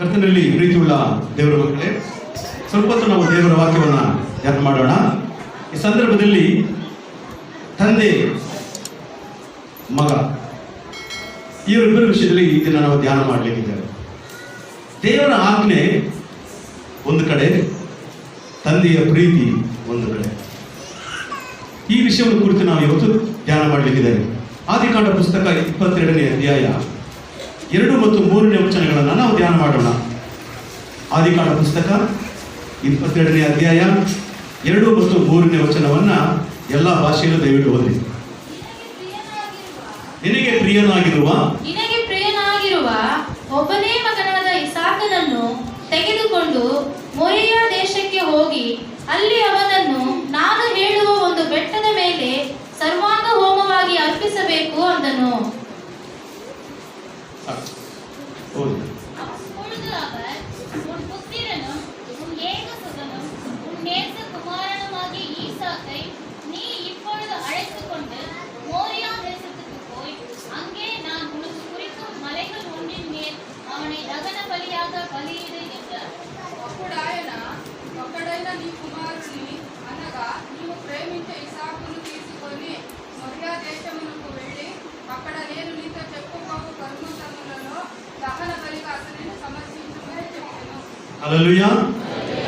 ಕರ್ತನಲ್ಲಿ ಪ್ರೀತಿಯುಳ್ಳ ದೇವರ ಮಕ್ಕಳೇ, ಸ್ವಲ್ಪ ಹೊತ್ತು ನಾವು ದೇವರ ವಾಕ್ಯವನ್ನು ಧ್ಯಾನ ಮಾಡೋಣ. ಈ ಸಂದರ್ಭದಲ್ಲಿ ತಂದೆ ಮಗ ಇವರಿಬ್ಬರ ವಿಷಯದಲ್ಲಿ ಈ ದಿನ ನಾವು ಧ್ಯಾನ ಮಾಡಲಿಕ್ಕಿದ್ದೇವೆ. ದೇವರ ಆಜ್ಞೆ ಒಂದು ಕಡೆ, ತಂದೆಯ ಪ್ರೀತಿ ಒಂದು ಕಡೆ. ಈ ವಿಷಯವನ್ನು ಕುರಿತು ನಾವು ಇವತ್ತು ಧ್ಯಾನ ಮಾಡಲಿಕ್ಕಿದ್ದೇವೆ. ಆದಿಕಾಂಡ ಪುಸ್ತಕ 22ನೇ ಅಧ್ಯಾಯ 2 ಮತ್ತು 3ನೇ ವಚನಗಳನ್ನು ನಾವು ಧ್ಯಾನ ಮಾಡೋಣ. ಆದಿಕಾಂಡ ಪುಸ್ತಕ 22ನೇ ಅಧ್ಯಾಯ 2 ಮತ್ತು 3ನೇ ವಚನವನ್ನ ಎಲ್ಲ ಭಾಷೆಯಲ್ಲೂ ದಯವಿಟ್ಟು ಓದಿ. ನಿನಗೆ ಪ್ರಿಯನಾಗಿರುವ ಒಬ್ಬನೇ ಮಗನಾದ ಇಸಾಕನನ್ನು ತೆಗೆದುಕೊಂಡು ಮೊರಿಯಾ ದೇಶಕ್ಕೆ ಹೋಗಿ ಅಲ್ಲಿ ಅವನನ್ನು ನಾನು ಹೇಳುವ ಒಂದು ಬೆಟ್ಟದ ಮೇಲೆ ಸರ್ವಾಂಗ ಹೋಮವಾಗಿ ಅರ್ಪಿಸಬೇಕು ಅಂದನು. அப்பொழுது அவர், உன் புத்திரனும் உன் ஏகசுதனும் உன் நேசகுமாரனுமாகிய ஈசாக்கை நீ இப்பொழுது அழைத்துக் கொண்டு மோரியா தேசத்துக்கு போய் அங்கே நான் உனக்கு குறிக்கும் மலைகள் ஒன்றின் மேல் அவனை దహన బలియాగ బలియిడు என்றார். అప్పుడు ఆయన, ఒక్కడైన నీ కుమారుని అనగా నీవు ప్రేమించే ఇసాకును తీసుకొని మొరియా దేశమునకు వెళ్ళి అక్కడ నేను నీతో చెప్పుకోవు పర్వతములలో దహన బలిగా అతనిని సమర్పించమని చెప్పాను. ಹಲ್ಲೆಲೂಯಾ.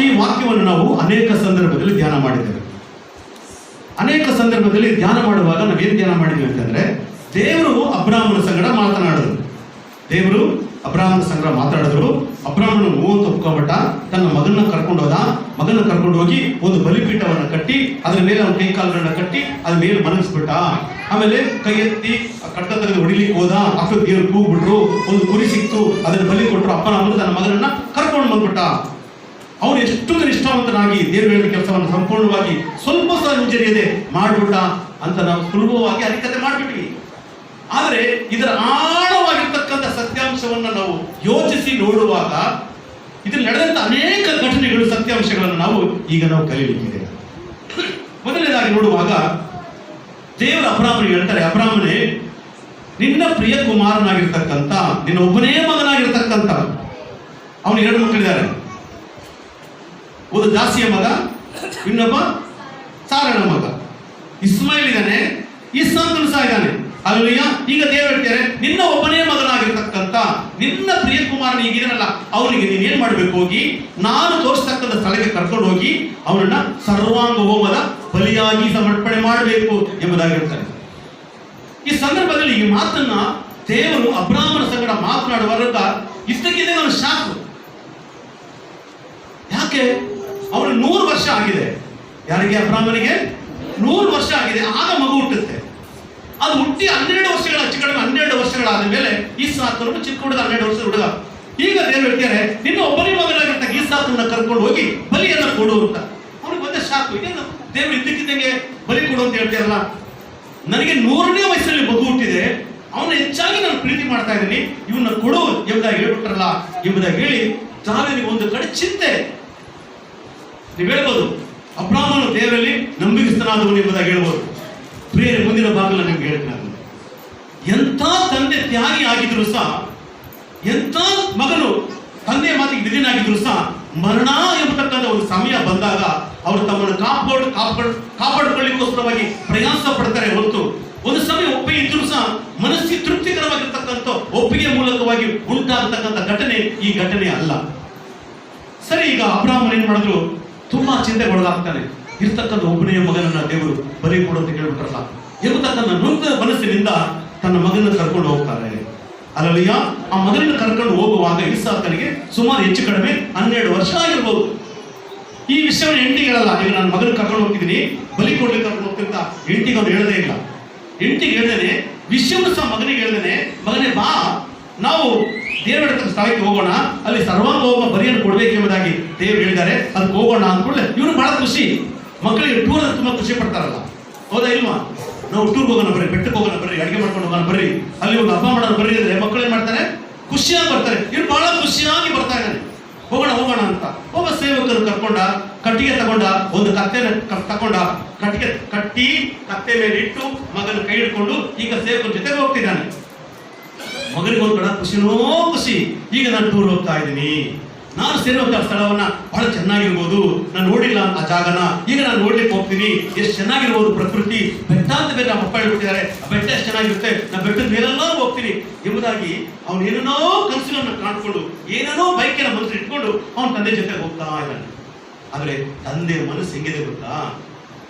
ಈ ವಾಕ್ಯವನ್ನು ನಾವು ಅನೇಕ ಸಂದರ್ಭದಲ್ಲಿ ಧ್ಯಾನ ಮಾಡಿದ್ದೇವೆ. ಅನೇಕ ಸಂದರ್ಭದಲ್ಲಿ ಧ್ಯಾನ ಮಾಡುವಾಗ ನಾವೇನು ಧ್ಯಾನ ಮಾಡಿದ್ವಿ ಅಂತಂದ್ರೆ, ದೇವರು ಅಬ್ರಾಮನ ಸಂಗಡ ಮಾತನಾಡಿದ್ರು. ದೇವರು ಅಬ್ರಾಮನ ಸಂಗಡ ಮಾತಾಡಿದ್ರು. ಅಬ್ರಾಮನು ಮೂವತ್ತು ಒಪ್ಕೊಂಡ್ಬಿಟ್ಟ. ತನ್ನ ಮಗನ ಕರ್ಕೊಂಡು ಹೋದ. ಮಗನ ಕರ್ಕೊಂಡು ಹೋಗಿ ಒಂದು ಬಲಿಪೀಠವನ್ನು ಕಟ್ಟಿ ಅದರ ಮೇಲೆ ಅವನ ಕೈ ಕಾಲುಗಳನ್ನ ಕಟ್ಟಿ ಅದ್ರ ಮೇಲೆ ಮಲಗಿಸ್ಬಿಟ್ಟ. ಆಮೇಲೆ ಕೈ ಎತ್ತಿ ಕಟ್ಟ ತೆಗೆದು ಹೊಡಿಲಿಕ್ಕೆ ಹೋದ. ಅಷ್ಟು ದೇವ್ರು ಕೂಗ್ಬಿಟ್ರು. ಒಂದು ಕುರಿ ಸಿಕ್ತು, ಅದನ್ನ ಬಲಿ ಕೊಟ್ಟರು. ಅಪ್ಪನ ಅಮ್ಮನ ತನ್ನ ಮಗನನ್ನ ಕರ್ಕೊಂಡು ಬಂದ್ಬಿಟ್ಟ. ಅವನು ಎಷ್ಟು ನಿಷ್ಠಾವಂತನಾಗಿ ದೇವ್ರ ಹೇಳಿದ ಕೆಲಸವನ್ನು ಸಂಪೂರ್ಣವಾಗಿ ಸ್ವಲ್ಪ ಸಹ ಹಿಂಜರಿಯದೆ ಮಾಡ್ಬಿಟ್ಟ ಅಂತ ನಾವು ಸುಲಭವಾಗಿ ಅರಿಕತೆ ಮಾಡ್ಬಿಟ್ವಿ. ಆದರೆ ಇದರ ಆಳವಾಗಿರ್ತಕ್ಕಂಥ ಸತ್ಯಾಂಶವನ್ನು ನಾವು ಯೋಚಿಸಿ ನೋಡುವಾಗ ಇದ್ರಲ್ಲಿ ನಡೆದಂತ ಅನೇಕ ಘಟನೆಗಳು, ಸತ್ಯಾಂಶಗಳನ್ನು ನಾವು ಈಗ ನಾವು ಕಲಿಯಲಿಕ್ಕಿದೆ. ಮೊದಲನೇದಾಗಿ ನೋಡುವಾಗ ದೇವರ ಅಬ್ರಾಮನಿಗೆ ಹೇಳ್ತಾರೆ, ಅಬ್ರಾಮನೇ, ನಿನ್ನ ಪ್ರಿಯ ಕುಮಾರನಾಗಿರ್ತಕ್ಕಂಥ, ನಿನ್ನ ಒಬ್ಬನೇ ಮಗನಾಗಿರ್ತಕ್ಕಂಥ, ಅವನು 2 ಮಕ್ಕಳಿದ್ದಾರೆ. ಒಂದು ದಾಸಿಯ ಮಗ, ಇನ್ನೊಬ್ಬ ಸಾರನ ಮಗ. ಇಸ್ಮಾಯಿಲ್ ಇದ್ದಾನೆ, ಇಸಾಕನು ಸಹ ಇದ್ದಾನೆ. ಅಲ್ಲಿಯ ಈಗ ದೇವರು ಹೇಳ್ತಾರೆ, ನಿನ್ನ ಒಬ್ಬನೇ ಮಗನಾಗಿರ್ತಕ್ಕಂಥ ನಿನ್ನ ಪ್ರಿಯ ಕುಮಾರನ ಈಗಿದನಲ್ಲ, ಅವನಿಗೆ ನೀನೇನ್ ಮಾಡ್ಬೇಕು, ಹೋಗಿ ನಾನು ತೋರಿಸ್ತಕ್ಕಂಥ ಸ್ಥಳಕ್ಕೆ ಕರ್ಕೊಂಡು ಹೋಗಿ ಅವನನ್ನ ಸರ್ವಾಂಗ ಹೋಮದ ಬಲಿಯಾಗಿ ಸಮರ್ಪಣೆ ಮಾಡಬೇಕು ಎಂಬುದಾಗಿ ಹೇಳ್ತಾರೆ. ಈ ಸಂದರ್ಭದಲ್ಲಿ ಈ ಮಾತನ್ನ ದೇವರು ಅಬ್ರಾಮನ ಸಂಗಡ ಮಾತನಾಡುವಾಗ ಇದ್ದಕ್ಕಿದ್ದ ಅವನು ಶಾಕು. ಯಾಕೆ? ಅವನು 100 ವರ್ಷ ಆಗಿದೆ. ಯಾರಿಗೆ? ಅಬ್ರಾಮನಿಗೆ 100 ವರ್ಷ ಆಗಿದೆ. ಆಗ ಮಗು ಹುಟ್ಟುತ್ತೆ. ಅದು ಹುಟ್ಟಿ 12 ವರ್ಷಗಳ, ಹೆಚ್ಚು ಕಡಿಮೆ 12 ವರ್ಷಗಳಾದ ಮೇಲೆ ಇಸಾಕನು ಚಿಕ್ಕ ಹುಡುಗ, 12 ವರ್ಷದ ಹುಡುಗ. ಈಗ ದೇವರು ಹೇಳ್ತಾರೆ, ನಿನ್ನ ಒಬ್ಬನೇ ಮಗನಾಗಿರ್ತ ಇಸಾಕನ್ನ ಕರ್ಕೊಂಡು ಹೋಗಿ ಬಲಿಯನ್ನ ಕೊಡು ಅಂತ. ಅವನಿಗೆ ಬಂದ ಶಾಕು. ಇದೇನು ದೇವರು ಇದ್ದಕ್ಕಿದ್ದಂಗೆ ಬಲಿ ಕೊಡು ಅಂತ ಹೇಳ್ತಾರಲ್ಲ. ನನಗೆ 100ನೇ ವಯಸ್ಸಲ್ಲಿ ಮಗು ಹುಟ್ಟಿದೆ, ಅವನು ಹೆಚ್ಚಾಗಿ ನಾನು ಪ್ರೀತಿ ಮಾಡ್ತಾ ಇದ್ದೀನಿ, ಇವನ್ನ ಕೊಡು ಎಂಬುದಾಗಿ ಹೇಳ್ಬಿಟ್ರಲ್ಲ ಎಂಬುದಾಗಿ ಹೇಳಿ ದಾವೀದನಿಗೆ ಒಂದು ಕಡೆ ಚಿಂತೆ. ನೀವು ಹೇಳ್ಬೋದು, ಅಬ್ರಾಮನು ದೇವರಲ್ಲಿ ನಂಬಿಕಸ್ಥನಾದವನು ಎಂಬುದಾಗಿ ಹೇಳ್ಬೋದು. ಪ್ರಿಯರೇ, ಮುಂದಿನ ಭಾಗದಲ್ಲಿ ನಿಮ್ಗೆ ಹೇಳ್ತೀನಿ, ಎಂಥ ತಂದೆ ತ್ಯಾಗಿ ಆಗಿದ್ರು ಸಹ, ಎಂಥ ಮಗನು ತಂದೆಯ ಮಾತಿಗೆ ವಿಧೇಯನಾಗಿದ್ರು ಸಹ, ಮರಣ ಎಂಬತಕ್ಕಂಥ ಒಂದು ಸಮಯ ಬಂದಾಗ ಅವರು ತಮ್ಮನ್ನು ಕಾಪಾಡಿಕೊಳ್ಳಿಕ್ಕೋಸ್ಕರವಾಗಿ ಪ್ರಯಾಸ ಪಡ್ತಾರೆ ಹೊರತು, ಒಂದು ಸಮಯ ಒಪ್ಪಿಗೆ ಇದ್ರೂ ಸಹ ಮನಸ್ಸಿಗೆ ತೃಪ್ತಿಕರವಾಗಿರ್ತಕ್ಕಂಥ ಒಪ್ಪಿಗೆ ಮೂಲಕವಾಗಿ ಉಂಟಾಗತಕ್ಕಂಥ ಘಟನೆ ಈ ಘಟನೆ ಅಲ್ಲ. ಸರಿ, ಈಗ ಅಬ್ರಾಮನ್ ಏನ್ ಮಾಡಿದ್ರು, ತುಂಬಾ ಚಿಂತೆಗೊಳಗಾಗ್ತಾನೆ. ಇರ್ತಕ್ಕಂಥ ಒಬ್ಬನೇ ಮಗನನ್ನ ದೇವರು ಬಲಿ ಕೊಡು ಅಂತ ಕೇಳ್ಬಿಟ್ರಲ್ಲ ಎಂಬತಕ್ಕಂಥ ನೊಂದ ಮನಸ್ಸಿನಿಂದ ತನ್ನ ಮಗನ ಕರ್ಕೊಂಡು ಹೋಗ್ತಾರೆ. ಅಲ್ಲಲ್ಲಿಯ ಆ ಮಗನನ್ನು ಕರ್ಕೊಂಡು ಹೋಗುವಾಗ ಇಸಾಕನಿಗೆ ಸುಮಾರು ಹೆಚ್ಚು ಕಡಿಮೆ 12 ವರ್ಷ ಆಗಿರ್ಬೋದು. ಈ ವಿಷಯವನ್ನು ಹೆಂಡತಿಗೆ ಹೇಳಲ್ಲ. ಈಗ ನನ್ನ ಮಗನ ಕರ್ಕೊಂಡು ಹೋಗ್ತಿದ್ದೀನಿ, ಬಲಿ ಕೊಡ್ಲಿಕ್ಕೆ ಕರ್ಕೊಂಡು ಹೋಗ್ತಿದ್ದ. ಹೆಂಡತಿಗೆ ಅವ್ರು ಹೇಳದೇ ಇಲ್ಲ. ಹೆಂಡತಿಗೆ ಹೇಳ್ದೇನೆ, ವಿಷಯವನ್ನು ಸಹ ಮಗನಿಗೆ ಹೇಳ್ದೇನೆ, ಮಗನೇ ಬಾ, ನಾವು ದೇವರ ಸ್ಥಳಕ್ಕೆ ಹೋಗೋಣ, ಅಲ್ಲಿ ಸರ್ವಾಂಗ ಹೋಮ ಬಲಿಯನ್ನು ಕೊಡ್ಬೇಕು ಎಂಬುದಾಗಿ ದೇವರು ಹೇಳಿದ್ದಾರೆ, ಅದಕ್ಕೆ ಹೋಗೋಣ ಅಂದ್ಕೊಳ್ಳೆ. ಇವನು ಬಹಳ ಖುಷಿ. ಮಕ್ಕಳಿಗೆ ಟೂರ್ ತುಂಬಾ ಖುಷಿ ಪಡ್ತಾರಲ್ಲ, ಹೌದಾ ಇಲ್ವಾ? ನಾವು ಟೂರ್ಗೆ ಹೋಗೋಣ ಬರ್ರಿ, ಬೆಟ್ಟಕ್ಕೆ ಹೋಗೋಣ ಬರ್ರಿ, ಅಡಿಗೆ ಮಾಡ್ಕೊಂಡು ಹೋಗೋಣ ಬರ್ರಿ, ಅಲ್ಲಿ ಒಂದು ಹಬ್ಬ ಮಾಡೋಣ ಬರ್ರಿ ಅಂದ್ರೆ ಮಕ್ಕಳು ಏನ್ ಮಾಡ್ತಾರೆ? ಖುಷಿಯಾಗಿ ಬರ್ತಾರೆ. ಇವ್ರು ಬಹಳ ಖುಷಿಯಾಗಿ ಬರ್ತಾ ಇದ್ದಾನೆ, ಹೋಗೋಣ ಹೋಗೋಣ ಅಂತ. ಒಬ್ಬ ಸೇವಕರು ಕರ್ಕೊಂಡ, ಕಟ್ಟಿಗೆ ತಗೊಂಡ, ಒಂದು ಕತ್ತೆ ತಗೊಂಡ, ಕಟ್ಟಿಗೆ ಕಟ್ಟಿ ಕತ್ತೆ ಮೇಲೆ ಇಟ್ಟು ಮಗನ ಕೈ ಹಿಡ್ಕೊಂಡು ಈಗ ಸೇವಕರ ಜೊತೆ ಹೋಗ್ತಿದ್ದಾನೆ. ಮಗನಿಗೆ ಒಂದ್ ಕಡೆ ಖುಷಿನೋ ಖುಷಿ. ಈಗ ನಾನು ಟೂರ್ ಹೋಗ್ತಾ ಇದ್ದೀನಿ, ನಾನು ಸೇರುವಂತ ಸ್ಥಳವನ್ನ ಬಹಳ ಚೆನ್ನಾಗಿರ್ಬೋದು, ನಾನು ನೋಡಿಲ್ಲ ಆ ಜಾಗನ, ಈಗ ನಾನು ನೋಡ್ಲಿಕ್ಕೆ ಹೋಗ್ತೀನಿ, ಎಷ್ಟು ಚೆನ್ನಾಗಿರ್ಬೋದು ಪ್ರಕೃತಿ, ಬೆಟ್ಟ ಅಂತ ಬೇರೆ ನಮ್ಮ ಅಪ್ಪ ಹೇಳ್ಬಿಟ್ಟಿದ್ದಾರೆ, ಆ ಬೆಟ್ಟ ಎಷ್ಟು ಚೆನ್ನಾಗಿರುತ್ತೆ, ನಾನು ಬೆಟ್ಟದ ಮೇಲೆಲ್ಲ ಹೋಗ್ತೀನಿ ಎಂಬುದಾಗಿ ಅವನು ಏನೇನೋ ಕನಸುಗಳನ್ನ ಕಾಣ್ಕೊಂಡು ಏನೇನೋ ಬೈಕಿನ ಮನಸ್ಸು ಇಟ್ಕೊಂಡು ಅವನ ತಂದೆ ಜೊತೆ ಹೋಗ್ತಾ ಇದ್ದಾನೆ. ಆದ್ರೆ ತಂದೆ ಮನಸ್ಸು ಹೆಂಗಿದೆ ಗೊತ್ತಾ?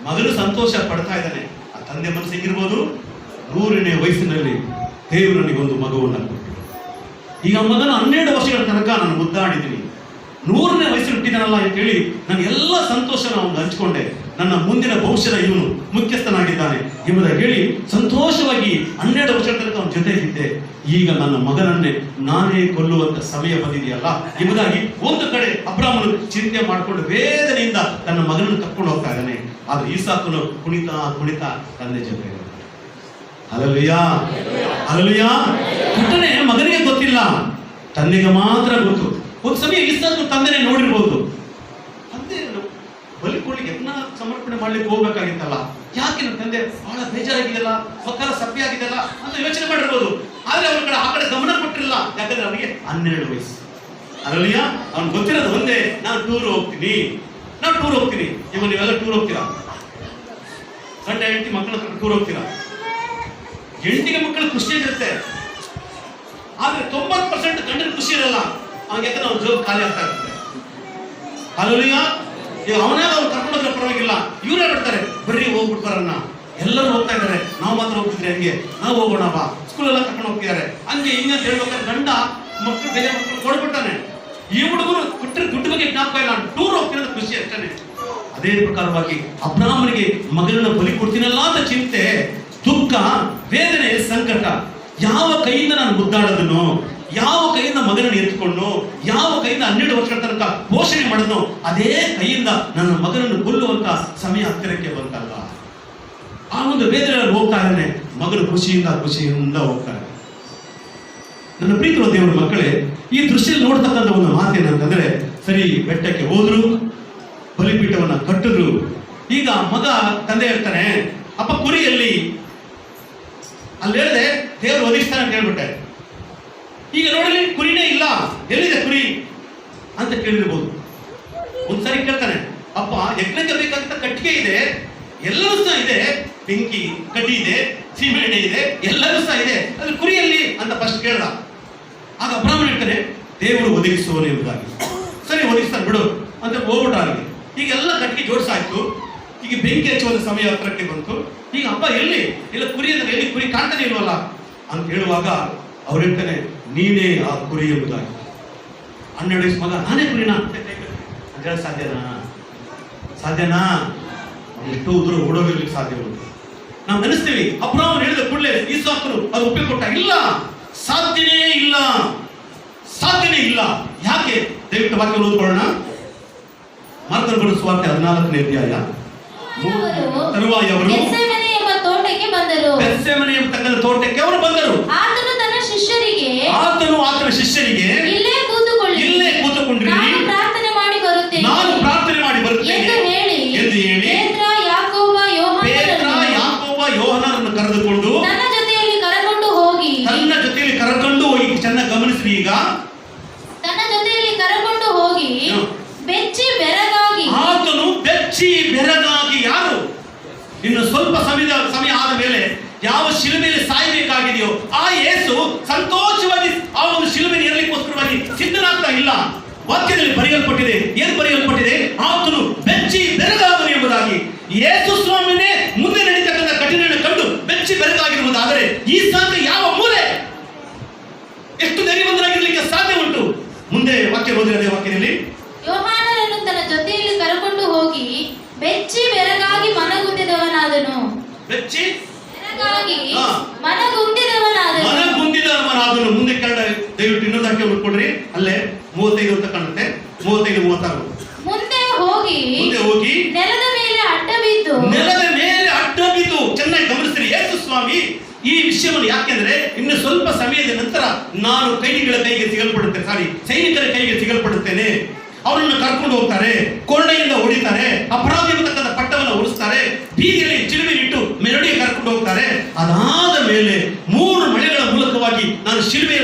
ಮಗನು ಸಂತೋಷ ಪಡ್ತಾ ಇದ್ದಾನೆ, ಆ ತಂದೆ ಮನಸ್ಸು ಹೆಂಗಿರ್ಬೋದು? 100ನೇ ವಯಸ್ಸಿನಲ್ಲಿ ದೇವರು ನನಗೊಂದು ಮಗುವನ್ನ ಕೊಟ್ಟು, ಈಗ ಮಗನ 12 ವರ್ಷಗಳ ತನಕ ನಾನು ಮುದ್ದಾಡಿದ್ದೀನಿ, 100ನೇ ವಯಸ್ಸಲ್ಲಿ ಹುಟ್ಟಿದಾನಲ್ಲ ಅಂತ ಹೇಳಿ ನಾನು ಎಲ್ಲ ಸಂತೋಷನ ಅವನು ಹಂಚ್ಕೊಂಡೆ, ನನ್ನ ಮುಂದಿನ ಭವಿಷ್ಯದ ಇವನು ಮುಖ್ಯಸ್ಥನಾಗಿದ್ದಾನೆ ಎಂಬುದಾಗಿ ಹೇಳಿ ಸಂತೋಷವಾಗಿ 12 ವರ್ಷಗಳ ತನಕ ಅವನ ಜೊತೆಗಿದ್ದೆ. ಈಗ ನನ್ನ ಮಗನನ್ನೇ ನಾನೇ ಕೊಲ್ಲುವಂತ ಸಮಯ ಬಂದಿದೆಯಲ್ಲ ಎಂಬುದಾಗಿ ಒಂದು ಕಡೆ ಅಬ್ರಾಮನು ಚಿಂತೆ ಮಾಡಿಕೊಂಡು ವೇದನೆಯಿಂದ ತನ್ನ ಮಗನನ್ನು ಕರ್ಕೊಂಡು ಹೋಗ್ತಾ ಇದ್ದಾನೆ. ಆದ್ರೆ ಈಸಾಕನು ಕುಣಿತಾ ಕುಣಿತಾ ತಂದೆ ಜೊತೆ. Hallelujah, hallelujah. ಘಟನೆ ಮಗನಿಗೆ ಗೊತ್ತಿಲ್ಲ, ತಂದೆಗೆ ಮಾತ್ರ ಗೊತ್ತು. ಒಂದು ಸಮಯ ಈಸಾಕನು ತಂದೆನೇ ನೋಡಿರ್ಬೋದು, ತಂದೆ ಬಲಿ ಕೊಡ್ಲಿಕ್ಕೆ ಯಜ್ಞ ಸಮರ್ಪಣೆ ಮಾಡ್ಲಿಕ್ಕೆ ಹೋಗ್ಬೇಕಾಗಿತ್ತಲ್ಲ, ಯಾಕೆ ನನ್ನ ತಂದೆ ಬಹಳ ಬೇಜಾರಾಗಿದೆಯಲ್ಲ, ಮಕ್ಕಳ ಸಪ್ಪೆ ಆಗಿದೆಯಲ್ಲ ಅಂತ ಯೋಚನೆ ಮಾಡಿರ್ಬೋದು. ಆದ್ರೆ ಅವನ ಕಡೆ ಆ ಕಡೆ ಗಮನ ಕೊಟ್ಟಿರಲಿಲ್ಲ, ಯಾಕಂದ್ರೆ ಅವನಿಗೆ 12 ವಯಸ್ಸು. ಅಲ್ಲಯ್ಯ, ಅವ್ನು ಗೊತ್ತಿರೋದು ಒಂದೇ, ನಾನು ಟೂರ್ ಹೋಗ್ತೀನಿ. ಇವಾಗ ನೀವೆಲ್ಲ ಟೂರ್ ಹೋಗ್ತೀರಾ? ಗಂಡ ಹೆಂಡತಿ ಮಕ್ಕಳ ಟೂರ್ ಹೋಗ್ತೀರಾ? ಹೆಂಡತಿಗೆ ಮಕ್ಕಳು ಖುಷಿಯಾಗಿರುತ್ತೆ, ಆದ್ರೆ 90% ಗಂಡನ ಖುಷಿ ಇರಲ್ಲ. ಅವ್ನಿಗೆ ಯಾಕಂದ್ರೆ ಅವ್ನ ಜೋಬ್ ಖಾಲಿ ಆಗ್ತಾ ಇರುತ್ತೆ. ಅಲ್ಲಯ್ಯ, ಈಗ ಅವನಾಗ ಅವ್ನು ಕರ್ಕೊಂಡೋದ್ರೆ ಪರವಾಗಿಲ್ಲ, ಇವರೇ ಬಿಡ್ತಾರೆ, ಬರ್ರಿ ಹೋಗ್ಬಿಟ್ಟು ಬರೋಣ, ಎಲ್ಲರೂ ಹೋಗ್ತಾ ಇದ್ದಾರೆ, ನಾವು ಮಾತ್ರ ಹೋಗ್ತಿದ್ರೆ ಹಂಗೆ, ನಾವು ಹೋಗೋಣ ಬಾ, ಸ್ಕೂಲೆಲ್ಲ ಕರ್ಕೊಂಡು ಹೋಗ್ತಿದ್ದಾರೆ, ಹಂಗೆ ಹಿಂಗೆ ಅಂತ ಹೇಳ್ಬೇಕಾದ್ರೆ ಗಂಡ ಮಕ್ಕಳು ಬೇರೆ ಮಕ್ಕಳು ಕೊಡ್ಬಿಡ್ತಾನೆ. ಈ ಹುಡುಗರು ಕೊಟ್ಟರೆ ದುಡ್ಡು ಬಗ್ಗೆ ಜ್ಞಾಪಕ ಇಲ್ಲ, ಟೂರ್ ಹೋಗ್ತೀನಿ ಅಂತ ಖುಷಿ ಅಷ್ಟೇ. ಅದೇ ಪ್ರಕಾರವಾಗಿ ಅಬ್ರಾಹ್ಮನಿಗೆ ಮಗನನ್ನ ಬಲಿ ಕೊಡ್ತೀನಲ್ಲ ಅಂತ ಚಿಂತೆ, ದುಃಖ, ವೇದನೆ, ಸಂಕಟ. ಯಾವ ಕೈಯಿಂದ ನಾನು ಮುದ್ದಾಡೋದನ್ನು, ಯಾವ ಕೈಯಿಂದ ಮಗನನ್ನು ಎತ್ಕೊಂಡು, ಯಾವ ಕೈಯಿಂದ 12 ವರ್ಷಗಳ ತನಕ ಪೋಷಣೆ ಮಾಡೋದು, ಅದೇ ಕೈಯಿಂದ ನನ್ನ ಮಗನನ್ನು ಕೊಲ್ಲುವಂತ ಸಮಯ ಹತ್ತಿರಕ್ಕೆ ಬಂತಲ್ಲ. ಆ ಒಂದು ವೇದನೆಯಲ್ಲಿ ಹೋಗ್ತಾ ಇದ್ದಾನೆ, ಮಗನು ಖುಷಿಯಿಂದ ಹೋಗ್ತಾರೆ. ನನ್ನ ಪ್ರೀತಿಯ ದೇವರ ಮಕ್ಕಳೇ, ಈ ದೃಶ್ಯದಲ್ಲಿ ನೋಡ್ತಕ್ಕಂಥ ಒಂದು ಮಾತೇನಂತಂದ್ರೆ, ಸರಿ ಬೆಟ್ಟಕ್ಕೆ ಹೋದ್ರು, ಬಲಿಪೀಠವನ್ನ ಕಟ್ಟಿದ್ರು. ಈಗ ಮಗ ತಂದೆ ಹೇಳ್ತಾನೆ, ಅಪ್ಪ ಕುರಿಯಲ್ಲಿ ಅಲ್ಲಿ ಹೇಳಿದೆ ದೇವರು ಒದಗಿಸ್ತಾನೆ ಅಂತ ಹೇಳ್ಬಿಟ್ಟೆ. ಈಗ ನೋಡಲಿ ಕುರಿನೇ ಇಲ್ಲ, ಎಲ್ಲಿದೆ ಕುರಿ ಅಂತ ಕೇಳಿರ್ಬೋದು. ಒಂದ್ಸರಿ ಕೇಳ್ತಾನೆ, ಅಪ್ಪ ಯಜ್ಞಕ್ಕೆ ಬೇಕಾದಂತ ಕಟ್ಟಿಗೆ ಇದೆ, ಎಲ್ಲರೂ ಸಹ ಇದೆ, ಬೆಂಕಿ ಕಡ್ಡಿ ಇದೆ, ಸೀಮೆಎಣ್ಣೆ ಇದೆ, ಎಲ್ಲರೂ ಸಹ ಇದೆ, ಅಲ್ಲಿ ಕುರಿಯಲ್ಲಿ ಅಂತ ಫಸ್ಟ್ ಕೇಳ್ದ. ಆಗ ಅಬ್ರಾಹ್ಮಣ ಹೇಳ್ತಾನೆ, ದೇವರು ಒದಗಿಸುವನು ಎಂಬುದಾಗಿ. ಸರಿ ಒದಗಿಸ್ತಾನೆ ಬಿಡು ಅಂತ ಹೋಗ್ಬಿಟ್ಟ. ಅಲ್ಲಿ ಈಗ ಎಲ್ಲ ಕಟ್ಟಿಗೆ ಜೋಡಿಸಾಯ್ತು, ಈಗ ಬೆಂಕಿ ಹಚ್ಚುವ ಸಮಯ ಹತ್ರಕ್ಕೆ ಬಂತು. ಈಗ ಅಪ್ಪ ಎಲ್ಲಿ ಇಲ್ಲ ಕುರಿ ಅಂದ್ರೆ ಎಲ್ಲಿ ಕುರಿ ಕಾಣ್ತಾನೆ ಇಲ್ವಲ್ಲ ಅಂತ ಹೇಳುವಾಗ ಅವ್ರು ಹೇಳ್ತಾನೆ, ನೀನೇ ಆ ಕುರಿ ಎಂಬುದಾಗಿ. 12 ವಯಸ್ಸು ಮಗ ನಾನೇ ಕುರಿನ ಅಂತ ಹೇಳ ಸಾಧ್ಯನಾ? ಎಷ್ಟು ಉದ್ರು ಓಡೋಗಿರ್ಲಿಕ್ಕೆ ಸಾಧ್ಯವಿಲ್ಲ. ನಾವು ನೆನೆಸ್ತೀವಿ, ಅಬ್ರಾಹ್ಮನು ಹೇಳಿದ ಕೂಡಲೇ ಈಸಾಕನು ಅದು ಒಪ್ಪಿಕೊಟ್ಟ. ಇಲ್ಲ, ಸಾಧ್ಯನೇ ಇಲ್ಲ. ಯಾಕೆ? ದಯವಿಟ್ಟು ವಾಕ್ಯ ಓದ್ಕೊಳ್ಳೋಣ. ಮಾರ್ಕನ ಸುವಾರ್ತೆ 14ನೇ ಅಧ್ಯಾಯ. ತರುವಾಯ ಅವರು ಗೆತ್ಸೆಮನೆ ಎಂಬ ತೋಟಕ್ಕೆ ಬಂದರು. ಗೆತ್ಸೆಮನೆ ಎಂಬತಕ್ಕಂಥ ತೋಟಕ್ಕೆ ಅವರು ಬಂದರು. ಆತನು ಆತನ ಶಿಷ್ಯರಿಗೆ ಇಲ್ಲೇ ಕೂತುಕೊಂಡಿರಿ, ನಾನು ಪ್ರಾರ್ಥನೆ ಮಾಡಿ ಬರುತ್ತೇನೆ ಎಂದು ಹೇಳಿ ಪೇತ್ರ, ಯಾಕೋಬ, ಯೋಹನರನ್ನು ಕರೆದುಕೊಂಡು ತನ್ನ ಜೊತೆಯಲ್ಲಿ ಕರಕೊಂಡು ಹೋಗಿ ಚೆನ್ನಾಗಿ ಗಮನಿಸ್ರಿ. ಈಗ ತನ್ನ ಜೊತೆಯಲ್ಲಿ ಕರಕೊಂಡು ಹೋಗಿ ಬೆಚ್ಚಿ ಬೆರಗಾಗಿ, ಆತನು ಬೆಚ್ಚಿ ಬೆರಗಾಗಿ. ಯಾರು? ಇನ್ನು ಸ್ವಲ್ಪ ಸಮಯ ಆದ ಮೇಲೆ ಯಾವ ಶಿಲುಬೆಯಲ್ಲಿ ಸಾಯಬೇಕಾಗಿದೆಯೋ ಆ ಯೇಸು ಸಂತೋಷವಾಗಿ ಆ ಒಂದು ಶಿಲುಬೆಯಲ್ಲಿ ಏರಲಿಕ್ಕೋಸ್ಕರವಾಗಿ ಸಿದ್ಧನಾಗ್ತಾ ಇಲ್ಲ. ವಾಕ್ಯದಲ್ಲಿ ಬರೆಯಲ್ಪಟ್ಟಿದೆ, ಏನು ಬರೆಯಲ್ಪಟ್ಟಿದೆ? ಆತನು ಬೆಚ್ಚಿ ಬೆರಗಾದನು ಎಂಬುದಾಗಿ. ಯೇಸು ಸ್ವಾಮಿನೇ ಮುಂದೆ ನಡೀತಕ್ಕಂಥ ಕಠಿಣವನ್ನು ಕಂಡು ಬೆಚ್ಚಿ ಬೆರಗಾಗಿರುವುದಾದರೆ ಈ ಸಾಧ್ಯ ಯಾವ ಮೂಲೆ ಎಷ್ಟು ಧೈರ್ಯವಂತರಾಗಿರ್ಲಿಕ್ಕೆ ಸಾಧ್ಯ ಉಂಟು? ಮುಂದೆ ವಾಕ್ಯ ಓದಿರದೆ ವಾಕ್ಯದಲ್ಲಿ ಯೋಹಾನನನ್ನು ತನ್ನ ಜೊತೆಯಲ್ಲಿ ಕರಕೊಂಡು ಹೋಗಿ ಬೆಚ್ಚಿ ಬೆರಗಾಗಿ ಮನಗುಂದಿದವನಾದನು. ಬೆಚ್ಚಿ ಬೆರಗಾಗಿ ಮನಗುಂದಿದವನಾದನು. ಮುಂದೆ ಕನ್ನಡ ದಯವಿಟ್ಟು ಇನ್ನೊಂದು ವಾಕ್ಯ ನೋಡ್ಕೊಡ್ರಿ. ಅಲ್ಲೇ 35 ಅಂತ ಕಾಣುತ್ತೆ, 35-36. ಮುಂದೆ ಹೋಗಿ ನೆಲದ ಮೇಲೆ ಅಡ್ಡ ಬಿದ್ದು. ಚೆನ್ನಾಗಿ ಗಮನಿಸ್ರಿ. ಯೇಸು ಸ್ವಾಮಿ ಈ ವಿಷಯವನ್ನು ಯಾಕೆಂದ್ರೆ ಇನ್ನು ಸ್ವಲ್ಪ ಸಮಯದ ನಂತರ ನಾನು ಸೈನಿಕರ ಕೈಗೆ ಸಿಗಲ್ಪಡುತ್ತೇನೆ, ಅವರನ್ನು ಕರ್ಕೊಂಡು ಹೋಗ್ತಾರೆ, ಕೊಳ್ಳೆಯಿಂದ ಹೊಡಿತಾರೆ, ಅಪರಾಧಿ ಎಂಬತಕ್ಕಂಥ ಪಟ್ಟವನ್ನು ಉಳಿಸ್ತಾರೆ, ಬೀದಿಯಲ್ಲಿ ಚಿಲುಮೆನಿಟ್ಟು ಮೆರಡಿಗೆ ಕರ್ಕೊಂಡು ಹೋಗ್ತಾರೆ. ಅದಾದ ಮೇಲೆ 3 ಮಳೆಗಳ ಮೂಲಕವಾಗಿ ನಾನು ಶಿಲುಬೆಯ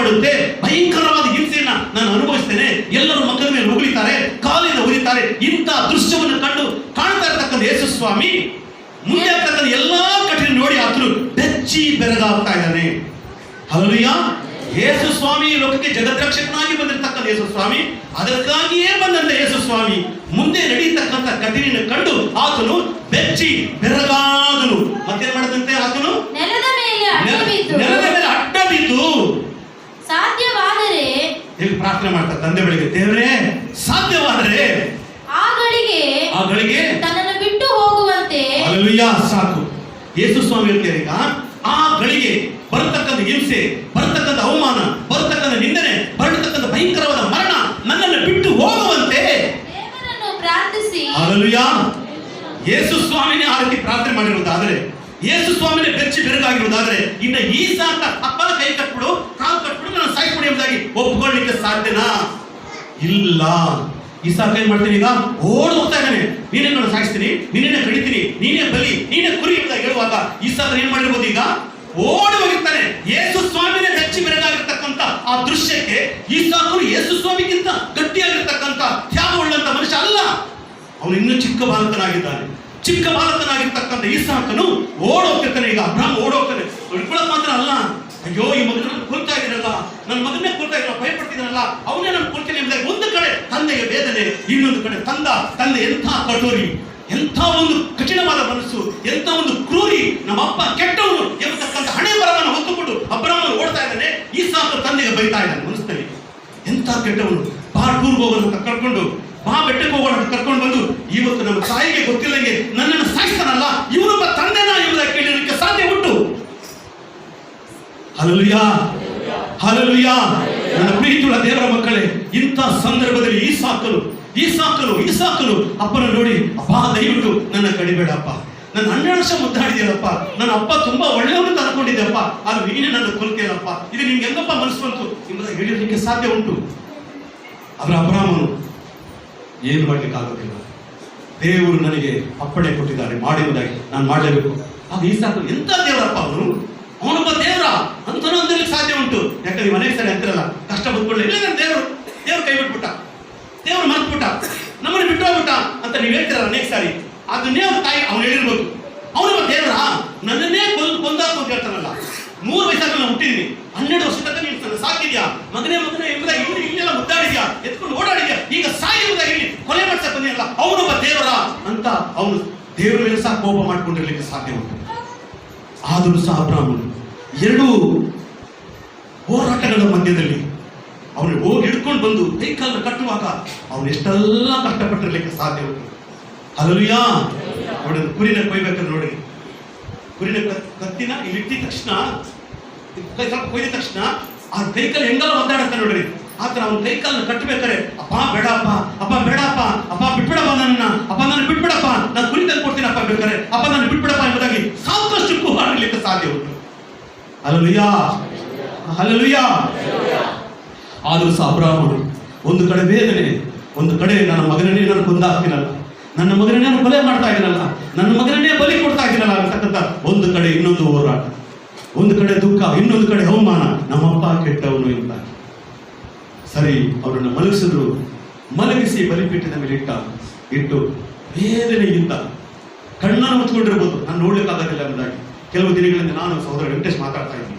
ಮಾಡುತ್ತೆ, ಭಯಂಕರವಾದ ಹಿಂಸೆಯನ್ನ ನಾನು ಅನುಭವಿಸ್ತೇನೆ, ಎಲ್ಲರೂ ಮಕ್ಕಳ ಮೇಲೆ ಉಗುಳಿತಾರೆ, ಕಾಲಿನ ಉರಿತಾರೆ. ಇಂಥ ದೃಶ್ಯವನ್ನು ಕಾಣ್ತಾ ಇರ್ತಕ್ಕಂಥ ಯೇಸು ಸ್ವಾಮಿ ಮುಂದೆ ಆಗ್ತಕ್ಕಂಥ ಎಲ್ಲಾ ಕಠಿಣ ನೋಡಿ ಆತನು ಬೆಚ್ಚಿ ಬೆರಗಾಗ್ತಾ ಇದ್ದಾನೆ. ಹಲ್ಲೆಲೂಯಾ. ಯೇಸು ಸ್ವಾಮಿ ಲೋಕಕ್ಕೆ ಜಗದ್ರಕ್ಷಕನಾಗಿ ಬಂದಿರತಕ್ಕಂಥ ಯೇಸು ಸ್ವಾಮಿ, ಅದಕ್ಕಾಗಿಯೇ ಬಂದಂತ ಯೇಸು ಸ್ವಾಮಿ ಮುಂದೆ ನಡೀತಕ್ಕಂಥ ಕಠಿಣ ಕಂಡು ಆತನು ಬೆಚ್ಚಿ ಬೆರಗಾದನು. ಮತ್ತೇನ್ ಮಾಡದಂತೆ ಆತನು ನೆಲದ ಮೇಲೆ ಅಡ್ಡ ಬಿದ್ದು ಸಾಧ್ಯವಾದರೆ ಇಲ್ಲಿ ಪ್ರಾರ್ಥನೆ ಮಾಡ್ತಾರೆ ತಂದೆ ಬಳಿಗೆ, ದೇವರೇ ಸಾಧ್ಯವಾದರೆ ಆ ಗಳಿಗೆ ತನ್ನನ್ನು ಬಿಟ್ಟು ಹೋಗುವಂತೆ. ಹಲ್ಲೆಲೂಯಾ. ಸಾಕು. ಯೇಸು ಸ್ವಾಮಿ ಹೇಳ್ತಾರೆ, ಈಗ ಆ ಗಳಿಗೆ ಬರತಕ್ಕಂಥ ಹಿಂಸೆ, ಬರತಕ್ಕಂಥ ಅವಮಾನ, ಬರತಕ್ಕಂಥ ನಿಂದನೆ, ಬರತಕ್ಕಂಥ ಭಯಂಕರವಾದ ಮರಣ ನನ್ನನ್ನು ಬಿಟ್ಟು ಹೋಗುವಂತೆ ದೇವರನ್ನು ಪ್ರಾರ್ಥಿಸಿ. ಹಲ್ಲೆಲೂಯಾ. ಯೇಸು ಸ್ವಾಮಿನೇ ಆ ರೀತಿ ಪ್ರಾರ್ಥನೆ ಮಾಡಿರುವುದಾದರೆ, ಯೇಸು ಸ್ವಾಮಿನೇ ಬೆಚ್ಚಿ ಬೆರಗಾಗಿರುವುದಾದರೆ, ಇನ್ನು ಈ ಸಾಕ ಅಪ್ಪನ ಕೈ ಕಟ್ಬಿಡು, ಕಾಲು ಕಟ್ಬಿಡು, ನಾನು ಸಾಯ್ಬಿಡಿ ಎಂಬುದಾಗಿ ಒಪ್ಪಿಕೊಳ್ಳಲಿಕ್ಕೆ ಸಾಧ್ಯನಾ? ಇಲ್ಲ. ಈ ಸಾಕ ಏನ್ ಮಾಡ್ತೀನಿ, ಈಗ ಓಡ್ ಹೋಗ್ತಾ ಇದ್ದಾನೆ. ನೀನೇ ನಾನು ಸಾಯಿಸ್ತೀನಿ, ನೀನೇ ಕಡಿತೀನಿ, ನೀನೇ ಬಲಿ, ನೀನೇ ಕುರಿ ಎಂಬುದಾಗಿ ಹೇಳುವಾಗ ಈ ಸಾಕ ಏನ್ ಮಾಡಿರ್ಬೋದು, ಈಗ ಓಡಿ ಹೋಗಿರ್ತಾನೆ. ಯೇಸು ಸ್ವಾಮಿನೇ ಬೆಚ್ಚಿ ಬೆರಗಾಗಿರ್ತಕ್ಕಂಥ ಆ ದೃಶ್ಯಕ್ಕೆ ಈ ಸಾಕು ಯೇಸು ಸ್ವಾಮಿಗಿಂತ ಗಟ್ಟಿಯಾಗಿರ್ತಕ್ಕಂಥ ತ್ಯಾಗವುಳ್ಳಂತ ಮನುಷ್ಯ ಅಲ್ಲ. ಅವನು ಇನ್ನೂ ಚಿಕ್ಕ ಬಾಲಕನಾಗಿದ್ದಾನೆ. ಚಿಕ್ಕ ಬಾಲಕನಾಗಿರ್ತಕ್ಕಂಥ ಇಸಾಕನು ಓಡೋಗ್ತಿರ್ತಾನೆ. ಈಗ ಅಬ್ರಾಮ್ ಓಡೋಗ್ತಾನೆ. ಹಿಡ್ಕೊಳಕ್ ಮಾತ್ರ ಅಲ್ಲ, ಅಯ್ಯೋ ಈ ಮಗನ ಕೊಲ್ತಾ ಇದ್ದೀರಲ್ಲ, ನನ್ನ ಮಗನ್ನೇ ಕೊಲ್ತಾ ಇದ್ರಲ್ಲ, ಭಯಪಡ್ತಿದ್ದಾನಲ್ಲ, ಅವನೇ ನಾನು ಕೊಲ್ತೇನೆ ಎಂಬುದಾಗಿ ಒಂದು ಕಡೆ ತಂದೆಗೆ ವೇದನೆ, ಇನ್ನೊಂದು ಕಡೆ ತಂದೆ ಎಂಥ ಕಠೋರಿ, ಎಂಥ ಒಂದು ಕಠಿಣವಾದ ಮನಸ್ಸು, ಎಂಥ ಒಂದು ಕ್ರೂರಿ, ನಮ್ಮ ಅಪ್ಪ ಕೆಟ್ಟವನು ಎಂಬತಕ್ಕಂಥ ಹಣೆ ಬರವನ್ನು ಹೊತ್ತುಕೊಂಡು ಅಬ್ರಾಮನು ಓಡ್ತಾ ಇದ್ದಾನೆ. ಇಸಾಕ ತಂದೆಗೆ ಬೈತಾ ಇದ್ದಾನೆ ಮನಸ್ಸಿನಲ್ಲಿ, ಎಂಥ ಕೆಟ್ಟವನು, ಬಾ ಟೂರ್ಗೆ ಹೋಗೋಣ ಕರ್ಕೊಂಡು, ಬಾ ಬೆಟ್ಟಕ್ಕೆ ಹೋಗೋಣ ಕರ್ಕೊಂಡು ಬಂದು ಇವತ್ತು ನಮ್ಮ ತಾಯಿಗೆ ಗೊತ್ತಿಲ್ಲಂಗೆ ನನ್ನನ್ನು ಸಾಯಿಸ್ತಾನಲ್ಲ, ಇವನೊಬ್ಬ ತಂದೆನ ಎಂಬುದಾಗಿ ಕೇಳಲಿಕ್ಕೆ ಸಾಧ್ಯ ಉಂಟು. ಹಲ್ಲೆಲೂಯಾ. ಹಲ್ಲೆಲೂಯಾ. ನನ್ನ ಪ್ರೀತಿಯುಳ್ಳ ದೇವರ ಮಕ್ಕಳೇ, ಇಂಥ ಸಂದರ್ಭದಲ್ಲಿ ಈಸಾಕನು ಅಪ್ಪನ ನೋಡಿ, ಅಪ್ಪ ದಯವಿಟ್ಟು ನನ್ನ ಕಡಿಬೇಡಪ್ಪ, ನನ್ನ 12 ವರ್ಷ ಮುದ್ದಾಡಿದ್ಯಲ್ಲಪ್ಪ, ನನ್ನ ಅಪ್ಪ ತುಂಬಾ ಒಳ್ಳೆಯವನು ತಂದ್ಕೊಂಡಿದ್ದೆಪ್ಪ, ಆದ್ರೆ ನೀನೇ ನನ್ನ ಕೊಲ್ತೇನಪ್ಪ, ಇದು ನಿಮ್ಗೆ ಹೆಂಗಪ್ಪ ಮನಸ್ಸು ಬಂತು ಎಂಬುದಾಗಿ ಹೇಳಿರ್ಲಿಕ್ಕೆ ಸಾಧ್ಯ ಉಂಟು. ಅವರ ಅಬ್ರಾಮನು ಏನು ಮಾಡ್ಲಿಕ್ಕೆ ಆಗೋದಿಲ್ಲ. ದೇವರು ನನಗೆ ಅಪ್ಪಣೆ ಕೊಟ್ಟಿದ್ದಾರೆ ಮಾಡುವುದಾಗಿ ನಾನು ಮಾಡಲೇಬೇಕು. ಆಗ ಈಸಾಕನು ಎಂತ ದೇವರಪ್ಪ, ಅವನೊಬ್ಬ ದೇವರ ಅಂತನೂ ಅಂತಲಿಕ್ಕೆ ಸಾಧ್ಯ ಉಂಟು. ಯಾಕಂದ್ರೆ ನೀವು ಅನೇಕ ಸಾರಿ ಅಂತಿರಲ್ಲ, ಕಷ್ಟ ಬಂದ್ಕೊಳ್ಳಿ, ಇಲ್ಲ ದೇವರು ಕೈ ಬಿಟ್ಬಿಟ್ಟ, ದೇವರು ಮರ್ತ್ಬಿಟ್ಟ, ನಮ್ಮನ್ನು ಬಿಟ್ಟು ಹೋಗ್ಬಿಟ್ಟ ಅಂತ ನೀವು ಹೇಳ್ತಿರಲ್ಲ ಅನೇಕ ಸಾರಿ. ಅದನ್ನೇ ಅವ್ರ ತಾಯಿ ಅವ್ನು ಹೇಳಿರ್ಬೇಕು, ಅವನೊಬ್ಬ ದೇವರ ನನ್ನನ್ನೇ ಕೊಂದಾಕು ಅಂತ ಹೇಳ್ತಾನಲ್ಲ. 3 ವಯಸ್ಸಾಗ ನಾನು ಹುಟ್ಟಿದೀನಿ, 12 ವರ್ಷ ತನಕ ನೀನು ಸಾಕಿದ್ಯಾ, ಮಗನೇ ಎಂಬುದಾಗಿ ಇಲ್ಲೆಲ್ಲ ಮುದ್ದಾಡಿದ್ಯಾ, ಎತ್ಕೊಂಡು ಓಡಾಡಿದ್ಯಾ, ಈಗ ಸಾಯಿ ಎಂಬುದಾಗಿ ಇಲ್ಲಿ ಕೊಲೆ ಮಾಡ್ಸಕ್ ಬಂದಿರಲ್ಲ, ಅವನೊಬ್ಬ ದೇವರ ಅಂತ ಅವನು ದೇವರ ಮೇಲೆ ಸಹ ಕೋಪ ಮಾಡ್ಕೊಂಡಿರ್ಲಿಕ್ಕೆ ಸಾಧ್ಯ ಉಂಟು. ಆದರೂ ಸಹ ಅಬ್ರಾಮನು 2 ಹೋರಾಟಗಳ ಮಧ್ಯದಲ್ಲಿ ಅವನು ಹೋಗಿ ಹಿಡ್ಕೊಂಡು ಬಂದು ಕೈಕಾಲನ್ನು ಕಟ್ಟುವಾಗ ಅವನು ಎಷ್ಟೆಲ್ಲ ಕಷ್ಟಪಟ್ಟಿರ್ಲಿಕ್ಕೆ ಸಾಧ್ಯ ಉಂಟು. ಹಲ್ಲೆಲೂಯಾ. ನೋಡಿ, ಕುರಿನ ಕೊಯ್ಬೇಕಾದ್ರೆ ನೋಡಿ, ಕುರಿನ ಕತ್ತಿನ ಇಲ್ಲಿ ಇಟ್ಟಿದ ತಕ್ಷಣ, ಸ್ವಲ್ಪ ಕೊಯ್ದ ತಕ್ಷಣ ಆ ಕೈಕಾಲು ಹೆಂಗೆಲ್ಲ ಒದ್ದಾಡುತ್ತೆ ನೋಡ್ರಿ. ಆತರ ಅವನ ಕೈಕಾಲನ್ನ ಕಟ್ಟಬೇಕಾರೆ, ಅಪ್ಪ ಬೇಡಪ್ಪ, ಅಪ್ಪ ಬೇಡಪ್ಪ, ಅಪ್ಪ ಬಿಟ್ಬಿಡಪ್ಪ, ನನ್ನ ಬಿಟ್ಬಿಡಪ್ಪ, ನಾನು ಕುರಿ ತಂದು ಕೊಡ್ತೀನಿ ಅಪ್ಪ ಬೇಕಾರೆ, ಅಪ್ಪ ನನ್ನ ಬಿಟ್ಬಿಡಪ್ಪ ಎಂಬುದಾಗಿ ಸಾಕಷ್ಟು ಕೂಗಾಡಲಿಕ್ಕೆ ಸಾಧ್ಯ ಉಂಟು. ಹಲ್ಲೆಲೂಯಾ. ಹಲ್ಲೆಲೂಯಾ. ಆದರೂ ಸಹ ಅಬ್ರಾಮನು ಒಂದು ಕಡೆ ವೇದನೆ, ಒಂದು ಕಡೆ ನನ್ನ ಮಗನನ್ನೇ ನಾನು ಕೊಂದಾಗ್ತೀನಲ್ಲ, ನನ್ನ ಮಗನನ್ನೇ ನಾನು ಕೊಲೆ ಮಾಡ್ತಾ ಇದ್ದೀನಲ್ಲ, ನನ್ನ ಮಗನನ್ನೇ ಬಲಿ ಕೊಡ್ತಾ ಇದ್ದೀನಲ್ಲ ಅಂತಕ್ಕಂಥ ಒಂದು ಕಡೆ ಇನ್ನೊಂದು ಹೋರಾಟ, ಒಂದು ಕಡೆ ದುಃಖ, ಇನ್ನೊಂದು ಕಡೆ ಅವಮಾನ, ನಮ್ಮಪ್ಪ ಕೆಟ್ಟವನು ಅಂತ. ಸರಿ, ಅವರನ್ನು ಮಲಗಿಸಿ ಬಲಿಪೀಠದ ಮೇಲೆ ಇಟ್ಟು ವೇದನೆಯಿಂದ ಕಣ್ಣನ್ನು ಮುಚ್ಕೊಂಡಿರ್ಬೋದು, ನಾನು ನೋಡ್ಲಿಕ್ಕಾಗೋದಿಲ್ಲ ಎಂಬುದಾಗಿ. ಕೆಲವು ದಿನಗಳಿಂದ ನಾನು ಸಹೋದರ ವೆಂಕಟೇಶ್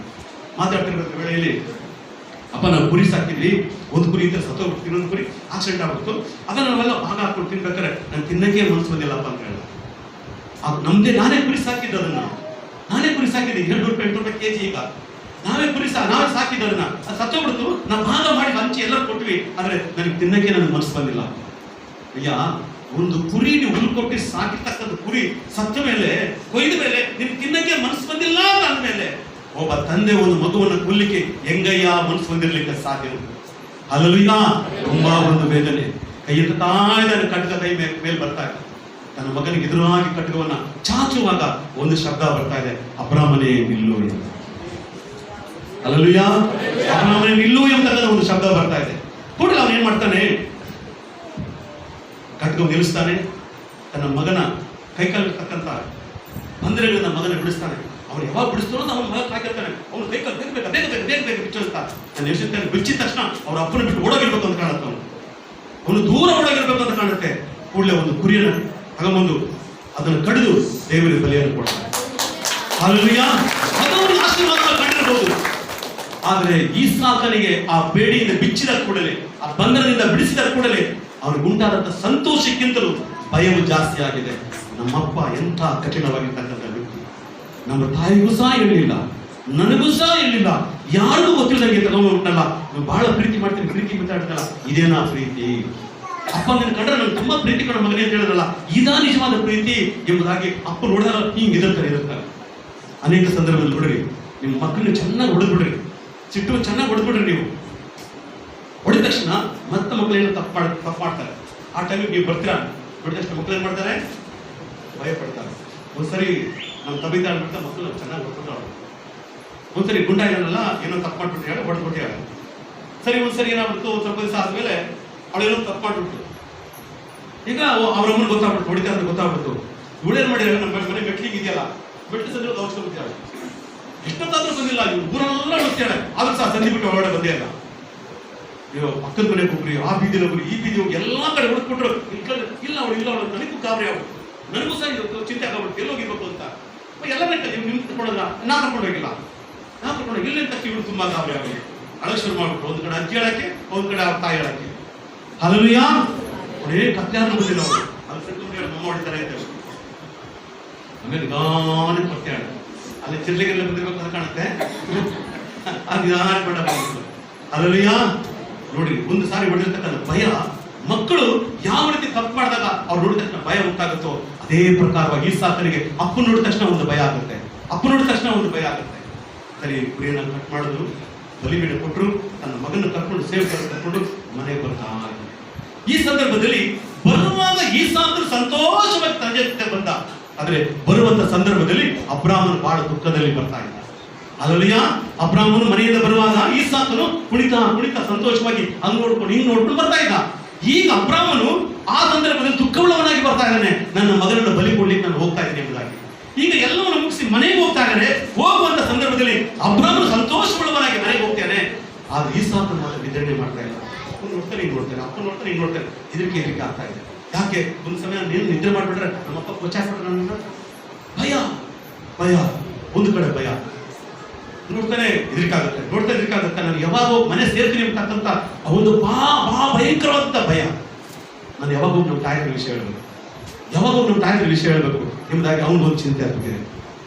ಮಾತಾಡ್ತಿರೋ ವೇಳೆಯಲ್ಲಿ, ಅಪ್ಪ ನಾವು ಕುರಿ ಸಾಕಿದ್ವಿ, ಒಂದು ಕುರಿ ಇದ್ದರೆ ಸತ್ತೋಗ್ಬಿಟ್ಟು, ಇನ್ನೊಂದು ಕುರಿ ಆಕ್ಸಿಡೆಂಟ್ ಆಗ್ಬಿಟ್ಟು, ಅದನ್ನ ನಾವೆಲ್ಲ ಭಾಗ ಹಾಕೊಂಡು ತಿನ್ಬೇಕಾದ್ರೆ ನಾನು ತಿನ್ನಕ್ಕೆ ಮನಸ್ಸು ಬಂದಿಲ್ಲಪ್ಪ ಅಂತ ಹೇಳಿದ. ನಾನೇ ಕುರಿ ಸಾಕಿದ್ದು, ನಾನೇ ಕುರಿ ಸಾಕಿದ್ದೆ, 200 ರೂಪಾಯಿ 800 ರೂಪಾಯಿ ಕೆಜಿ. ಈಗ ನಾವೇ ಸಾಕಿದ್ದು ಅದನ್ನ, ಅದು ಸತ್ತೋಗ್ಬಿಡ್ತು, ನಾವು ಭಾಗ ಮಾಡಿ ಹಂಚಿ ಎಲ್ಲರೂ ಕೊಟ್ವಿ, ಆದ್ರೆ ನನಗೆ ತಿನ್ನಕ್ಕೆ ನನಗೆ ಮನಸ್ಸು ಬಂದಿಲ್ಲ. ಅಯ್ಯ, ಒಂದು ಕುರಿ ನೀವು ಹುಲ್ಕೊಟ್ಟು ಸಾಕಿರ್ತಕ್ಕಂಥ ಕುರಿ ಸತ್ತ ಮೇಲೆ, ಕೊಯ್ದ ಮೇಲೆ ನಿಮ್ಗೆ ತಿನ್ನಕ್ಕೆ ಮನಸ್ಸು ಬಂದಿಲ್ಲ ಅಂತ ಅಂದ್ಮೇಲೆ, ಒಬ್ಬ ತಂದೆ ಒಂದು ಮಗುವನ್ನು ಕೊಲ್ಲಿಕ್ಕೆ ಹೆಂಗಯ್ಯ ಮನಸ್ಸು ಬಂದಿರ್ಲಿಕ್ಕೆ ಸಾಧ್ಯ ಉಂಟು. ಹಲ್ಲೆಲೂಯಾ. ತುಂಬಾ ಒಂದು ವೇದನೆ, ಕೈ ಎತ್ತಾ ಇದ್ದಾನೆ, ಕಟ್ಟದ ಕೈ ಮೇಲೆ ಬರ್ತಾ ಇದೆ. ತನ್ನ ಮಗನಿಗೆ ಎದುರಾಗಿ ಕಟ್ಟುವನ್ನ ಚಾಚುವಾಗ ಒಂದು ಶಬ್ದ ಬರ್ತಾ ಇದೆ, ಅಬ್ರಾಮನೇ ನಿಲ್ಲು ಎಂದು. ಹಲ್ಲೆಲೂಯಾ. ಅಬ್ರಾಮನೇ ನಿಲ್ಲು ಎಂಬತಕ್ಕಂಥ ಒಂದು ಶಬ್ದ ಬರ್ತಾ ಇದೆ. ಕೂಡಲೇ ಅವನು ಏನ್ ಮಾಡ್ತಾನೆ, ಕಟ್ಕೊಂಡು ನಿಲ್ಲಿಸ್ತಾನೆ, ತನ್ನ ಮಗನ ಕೈಕಾಲಿರ್ತಕ್ಕಂಥ ಬಂದರೆಗಳಿಂದ ಮಗನ ಬಿಡಿಸ್ತಾನೆ. ಅವ್ರು ಯಾವಾಗ ಬಿಡಿಸ್ತಾರೋ ಅಂತ ಅವ್ನ ಮಗ ಕಾಯ್ತಿರ್ತಾನೆ. ಅವ್ನು ಬೇಗ ಬಿಚ್ಚು ಅಂತ ನಾನು ಯೋಚಿಸ್ತಾನೆ. ಬಿಚ್ಚಿದ ತಕ್ಷಣ ಅವ್ರ ಅಪ್ಪನ ಬಿಟ್ಟು ಓಡೋಗಿರ್ಬೇಕು ಅಂತ ಕಾಣುತ್ತೆ. ಅವನು ದೂರ ಓಡೋಗಿರ್ಬೇಕು ಅಂತ ಕಾಣುತ್ತೆ. ಕೂಡಲೇ ಒಂದು ಕುರಿಯನ್ನು ತಗೊಂಬಂದು ಅದನ್ನು ಕಡಿದು ದೇವರಿಗೆ ಬಲಿಯನ್ನು ಕೊಡ್ತಾರೆ. ಹಲ್ಲೆಲೂಯಾ. ಅದನ್ನು ಆಶೀರ್ವಾದ ಕಂಡಿರಬಹುದು. ಆದರೆ ಈಸಾಕನಿಗೆ ಆ ಬೇಡಿಯಿಂದ ಬಿಚ್ಚಿದ ಕೂಡಲೇ, ಆ ಬಂಧನದಿಂದ ಬಿಡಿಸಿದ ಕೂಡಲೇ ಅವನಿಗೆ ಉಂಟಾದಂತ ಸಂತೋಷಕ್ಕಿಂತಲೂ ಭಯವು ಜಾಸ್ತಿ ಆಗಿದೆ. ನಮ್ಮಪ್ಪ ಎಂಥ ಕಠಿಣವಾಗಿರ್ತಕ್ಕಂಥ ವ್ಯಕ್ತಿ, ನಮ್ಮ ತಾಯಿಗೂ ಸಹ ಇರಲಿಲ್ಲ, ನನಗೂ ಸಹ ಇರಲಿಲ್ಲ, ಯಾರಿಗೂ ಗೊತ್ತಿಲ್ಲದಂಗೆ ತಗೊಂಡ್ಬಿಟ್ಟಲ್ಲ. ನೀವು ಬಹಳ ಪ್ರೀತಿ ಮಾಡ್ತೀನಿ, ಪ್ರೀತಿ ಮಾತಾಡ್ತಲ್ಲ, ಇದೇನಾ ಪ್ರೀತಿ? ಅಪ್ಪ ನಿನ್ನ ಕಂಡ್ರೆ ನಂಗೆ ತುಂಬಾ ಪ್ರೀತಿ ಕೊಡೋ ಮಗನೇ ಅಂತ ಹೇಳಿದ್ರಲ್ಲ, ಇದಾ ನಿಜವಾದ ಪ್ರೀತಿ ಎಂಬುದಾಗಿ ಅಪ್ಪ ನೋಡಿದಾಗ ಹಿಂಗೆ ಇರ್ತಾರೆ. ಅನೇಕ ಸಂದರ್ಭದಲ್ಲಿ ನೋಡ್ರಿ, ನಿಮ್ಮ ಮಕ್ಕಳನ್ನ ಚೆನ್ನಾಗಿ ಹೊಡೆದ್ಬಿಡ್ರಿ, ಸಿಟ್ಟು ಚೆನ್ನಾಗಿ ಹೊಡೆದ್ಬಿಡ್ರಿ. ನೀವು ಹೊಡೆದ ತಕ್ಷಣ ಮತ್ತೆ ಮಕ್ಕಳೇನು ತಪ್ಪು ಮಾಡ್ತಾರೆ. ಆ ಟೈಮಿಗೆ ನೀವು ಬರ್ತೀರಾ, ಹೊಡೆದ ತಕ್ಷಣ ಮಕ್ಕಳು ಏನ್ ಮಾಡ್ತಾರೆ? ಭಯ ಪಡ್ತಾರೆ. ಒಂದ್ಸರಿ ನಮ್ಮ ತಬಿತಾ ಅಂದ್ಬಿಟ್ಟು ಮಕ್ಕಳು ಚೆನ್ನಾಗಿ ಹೊಡ್ಬಿಟ್ಟು, ಒಂದ್ಸರಿ ಗುಂಡ ಏನಲ್ಲ ಏನೋ ತಪ್ಪು ಮಾಡ್ಬಿಟ್ಟು ಹೇಳಿ ಹೊಡೆದ್ಬಿಟ್ಟು. ಸರಿ ಒಂದ್ಸರಿ ಏನಾಗ್ಬಿಡ್ತು, ಸ್ವಲ್ಪ ದಿವಸ ಆದ್ಮೇಲೆ ಅವಳೇನೋ ತಪ್ಪು ಮಾಡ್ಬಿಟ್ಟು, ಈಗ ಅವ್ರಮ್ಮನ ಗೊತ್ತಾಗ್ಬಿಡ್ತು, ಹೊಡಿತಾ ಅಂತ ಗೊತ್ತಾಗ್ಬಿಡ್ತು. ಇವಳೇನ್ ಮಾಡಿದ್ರೆ ನಮ್ಮ ಮನೆ ಮೆಟ್ಲಿಗೆ ಇದೆಯಲ್ಲ, ಮೆಟ್ಲು ಸಂದ್ರೆ ಔಷಧ ಎಷ್ಟೊತ್ತಾದ್ರೂ ಬಂದಿಲ್ಲ, ಊರೆಲ್ಲ ಹುಡುಕ್ತಾಳೆ, ಆದ್ರೂ ಸಹ ಸಂಧಿ ಬಿಟ್ಟು ಹೊರಗಡೆ ಬಂದೇ ಇಲ್ಲ. ಅಯ್ಯೋ ಪಕ್ಕದ ಮನೆಗೆ ಹೋಗ್ರಿ, ಆ ಬೀದಿಲಿ ಹೋಗ್ರಿ, ಈ ಬೀದಿ ಹೋಗಿ ಎಲ್ಲಾ ಕಡೆ ಹುಡುಕ್ಬಿಟ್ರು, ಇಲ್ಲ ಅವಳು ನನಗೂ ಗಾಬರಿ ಆಗ್ಬಿಟ್ಟು, ನನಗೂ ಸಹ ಚಿಂತೆ ಆಗ್ಬಿಟ್ಟು ಎಲ್ಲಿ ಹೋಗಿರ್ಬೇಕು ಅಂತ. ಎಲ್ಲ ನಿಮ್ ತಗೊಂಡ್ರ ನಾ ಕರ್ಕೊಂಡು ಹೋಗಿಲ್ಲ, ಇಲ್ಲಿ ಅಂತ ಇವಳು ತುಂಬಾ ಗಾಬರಿ ಆಗೋದು, ಅಳಕ್ ಶುರು ಮಾಡ್ಬಿಟ್ಟು, ಒಂದ್ ಕಡೆ ಅಜ್ಜಿ ಹೇಳಕ್ಕೆ, ಒಂದ್ ಕಡೆ ಅವ್ರ ತಾಯಿ ಹೇಳಕ್ಕೆ. ಹಲ್ಲೆಲೂಯಾ. ಒಳ್ಳೆ ಕತ್ಯಾರು ಬಂದಿಲ್ಲ ಅವರು, ಅಲ್ಲಿ ಸೆಟ್ಟು ಮಮ್ಮ ಹೊಡಿತಾರೆ ಅಂತ. ಆಮೇಲೆ ನಿಧಾನಕ್ಕೆ ಬರ್ತಾಳೆ, ಅಲ್ಲಿ ಚಿರ್ಲಿಗೆಲ್ಲ ಬಂದಿರ್ಬೇಕು ಅಂತ ಕಾಣುತ್ತೆ, ಅದು ನಿಧಾನ ಬೇಡ. ಹಲ್ಲೆಲೂಯಾ. ನೋಡಿ, ಒಂದು ಸಾರಿ ಹೊಡೆದಿರ್ತಕ್ಕಂಥ ಭಯ, ಮಕ್ಕಳು ಯಾವ ರೀತಿ ತಪ್ಪು ಮಾಡಿದಾಗ ಅವ್ರು ನೋಡಿದ ತಕ್ಷಣ ಭಯ ಉಂಟಾಗುತ್ತೋ ಅದೇ ಪ್ರಕಾರವಾಗಿ ಈಸಾಕನಿಗೆ ಅಪ್ಪ ನೋಡಿದ ತಕ್ಷಣ ಒಂದು ಭಯ ಆಗುತ್ತೆ, ಅಪ್ಪ ನೋಡಿದ ತಕ್ಷಣ ಒಂದು ಭಯ ಆಗುತ್ತೆ. ಸರಿ, ಕುರಿಯನ್ನ ಕಟ್ ಮಾಡಿದ್ರು, ಬಲಿಬೀಡ ಕೊಟ್ಟರು, ತನ್ನ ಮಗನ ಕರ್ಕೊಂಡು ಸೇವಕರು ಕರ್ಕೊಂಡು ಮನೆಗೆ ಬರ್ತಾ ಇದ್ರು. ಈ ಸಂದರ್ಭದಲ್ಲಿ ಬರುವಾಗ ಈಸಾಕನು ಸಂತೋಷವಾಗಿ ತಂದೆ ಜೊತೆ ಬಂದ, ಆದ್ರೆ ಬರುವಂತ ಸಂದರ್ಭದಲ್ಲಿ ಅಬ್ರಾಮನು ಬಹಳ ದುಃಖದಲ್ಲಿ ಬರ್ತಾ ಇದ್ದ. ಹಲ್ಲೆಲೂಯಾ. ಅಬ್ರಾಮನು ಮನೆಯಿಂದ ಬರುವಾಗ ಈಸಾಕನು ಕುಣಿತಾ ಸಂತೋಷವಾಗಿ ಹಂಗ್ ನೋಡ್ಕೊಂಡು ಹಿಂಗ್ ನೋಡ್ಕೊಂಡು ಬರ್ತಾ ಇದ್ದ. ಈಗ ಅಬ್ರಾಮನು ಆ ಸಂದರ್ಭದಲ್ಲಿ ದುಃಖವುಳ್ಳವನಾಗಿ ಬರ್ತಾ ಇದ್ದಾನೆ, ನನ್ನ ಮಗನನ್ನು ಬಲಿ ಕೊಡ್ಲಿಕ್ಕೆ ನಾನು ಹೋಗ್ತಾ ಇದ್ದೀನಿ ಎಂಬುದಾಗಿ. ಈಗ ಎಲ್ಲವನ್ನು ಮುಗಿಸಿ ಮನೆಗೆ ಹೋಗ್ತಾ ಇದ್ದಾನೆ. ಹೋಗುವಂತ ಸಂದರ್ಭದಲ್ಲಿ ಅಬ್ರಾಮನು ಸಂತೋಷವುಳ್ಳವನಾಗಿ ಮನೆಗೆ ಹೋಗ್ತಾನೆ. ಆದ್ರೆ ಈಸಾಕನು ಮಾತ್ರ ವಿತರಣೆ ಮಾಡ್ತಾ ಇಲ್ಲ. ಅವ್ನು ನೋಡ್ತಾನೆ, ಹಿಂಗ್ ನೋಡ್ತಾನೆ, ಅಪ್ಪ ನೋಡ್ತಾನೆ, ಹಿಂಗ್ ನೋಡ್ತಾನೆ. ಇದಕ್ಕೆ ಆಗ್ತಾ ಇದೆ. ಯಾಕೆ? ಒಂದು ಸಮಯ ನೀನು ನಿದ್ರೆ ಮಾಡ್ಬಿಟ್ರೆ ನಮ್ಮಪ್ಪ ಕೊಚ್ಚಾಕ್ಬಿಟ್ರೆ ನನ್ನ ಭಯ, ಒಂದು ಕಡೆ ಭಯ. ನೋಡ್ತಾನೆ ಇದಕ್ಕಾಗುತ್ತೆ, ನಾನು ಯಾವಾಗ ಮನೆ ಸೇರ್ತೀನಿ ಅಂತಕ್ಕಂಥ ಒಂದು ಭಯಂಕರವಾದ ಭಯ. ನಾನು ಯಾವಾಗ ನಮ್ಮ ತಾಯಿಯ ವಿಷಯ ಹೇಳ್ಬೇಕು, ಎಂಬುದಾಗಿ ಅವನಿಗೊಂದು ಚಿಂತೆ ಆಗ್ತಿದೆ.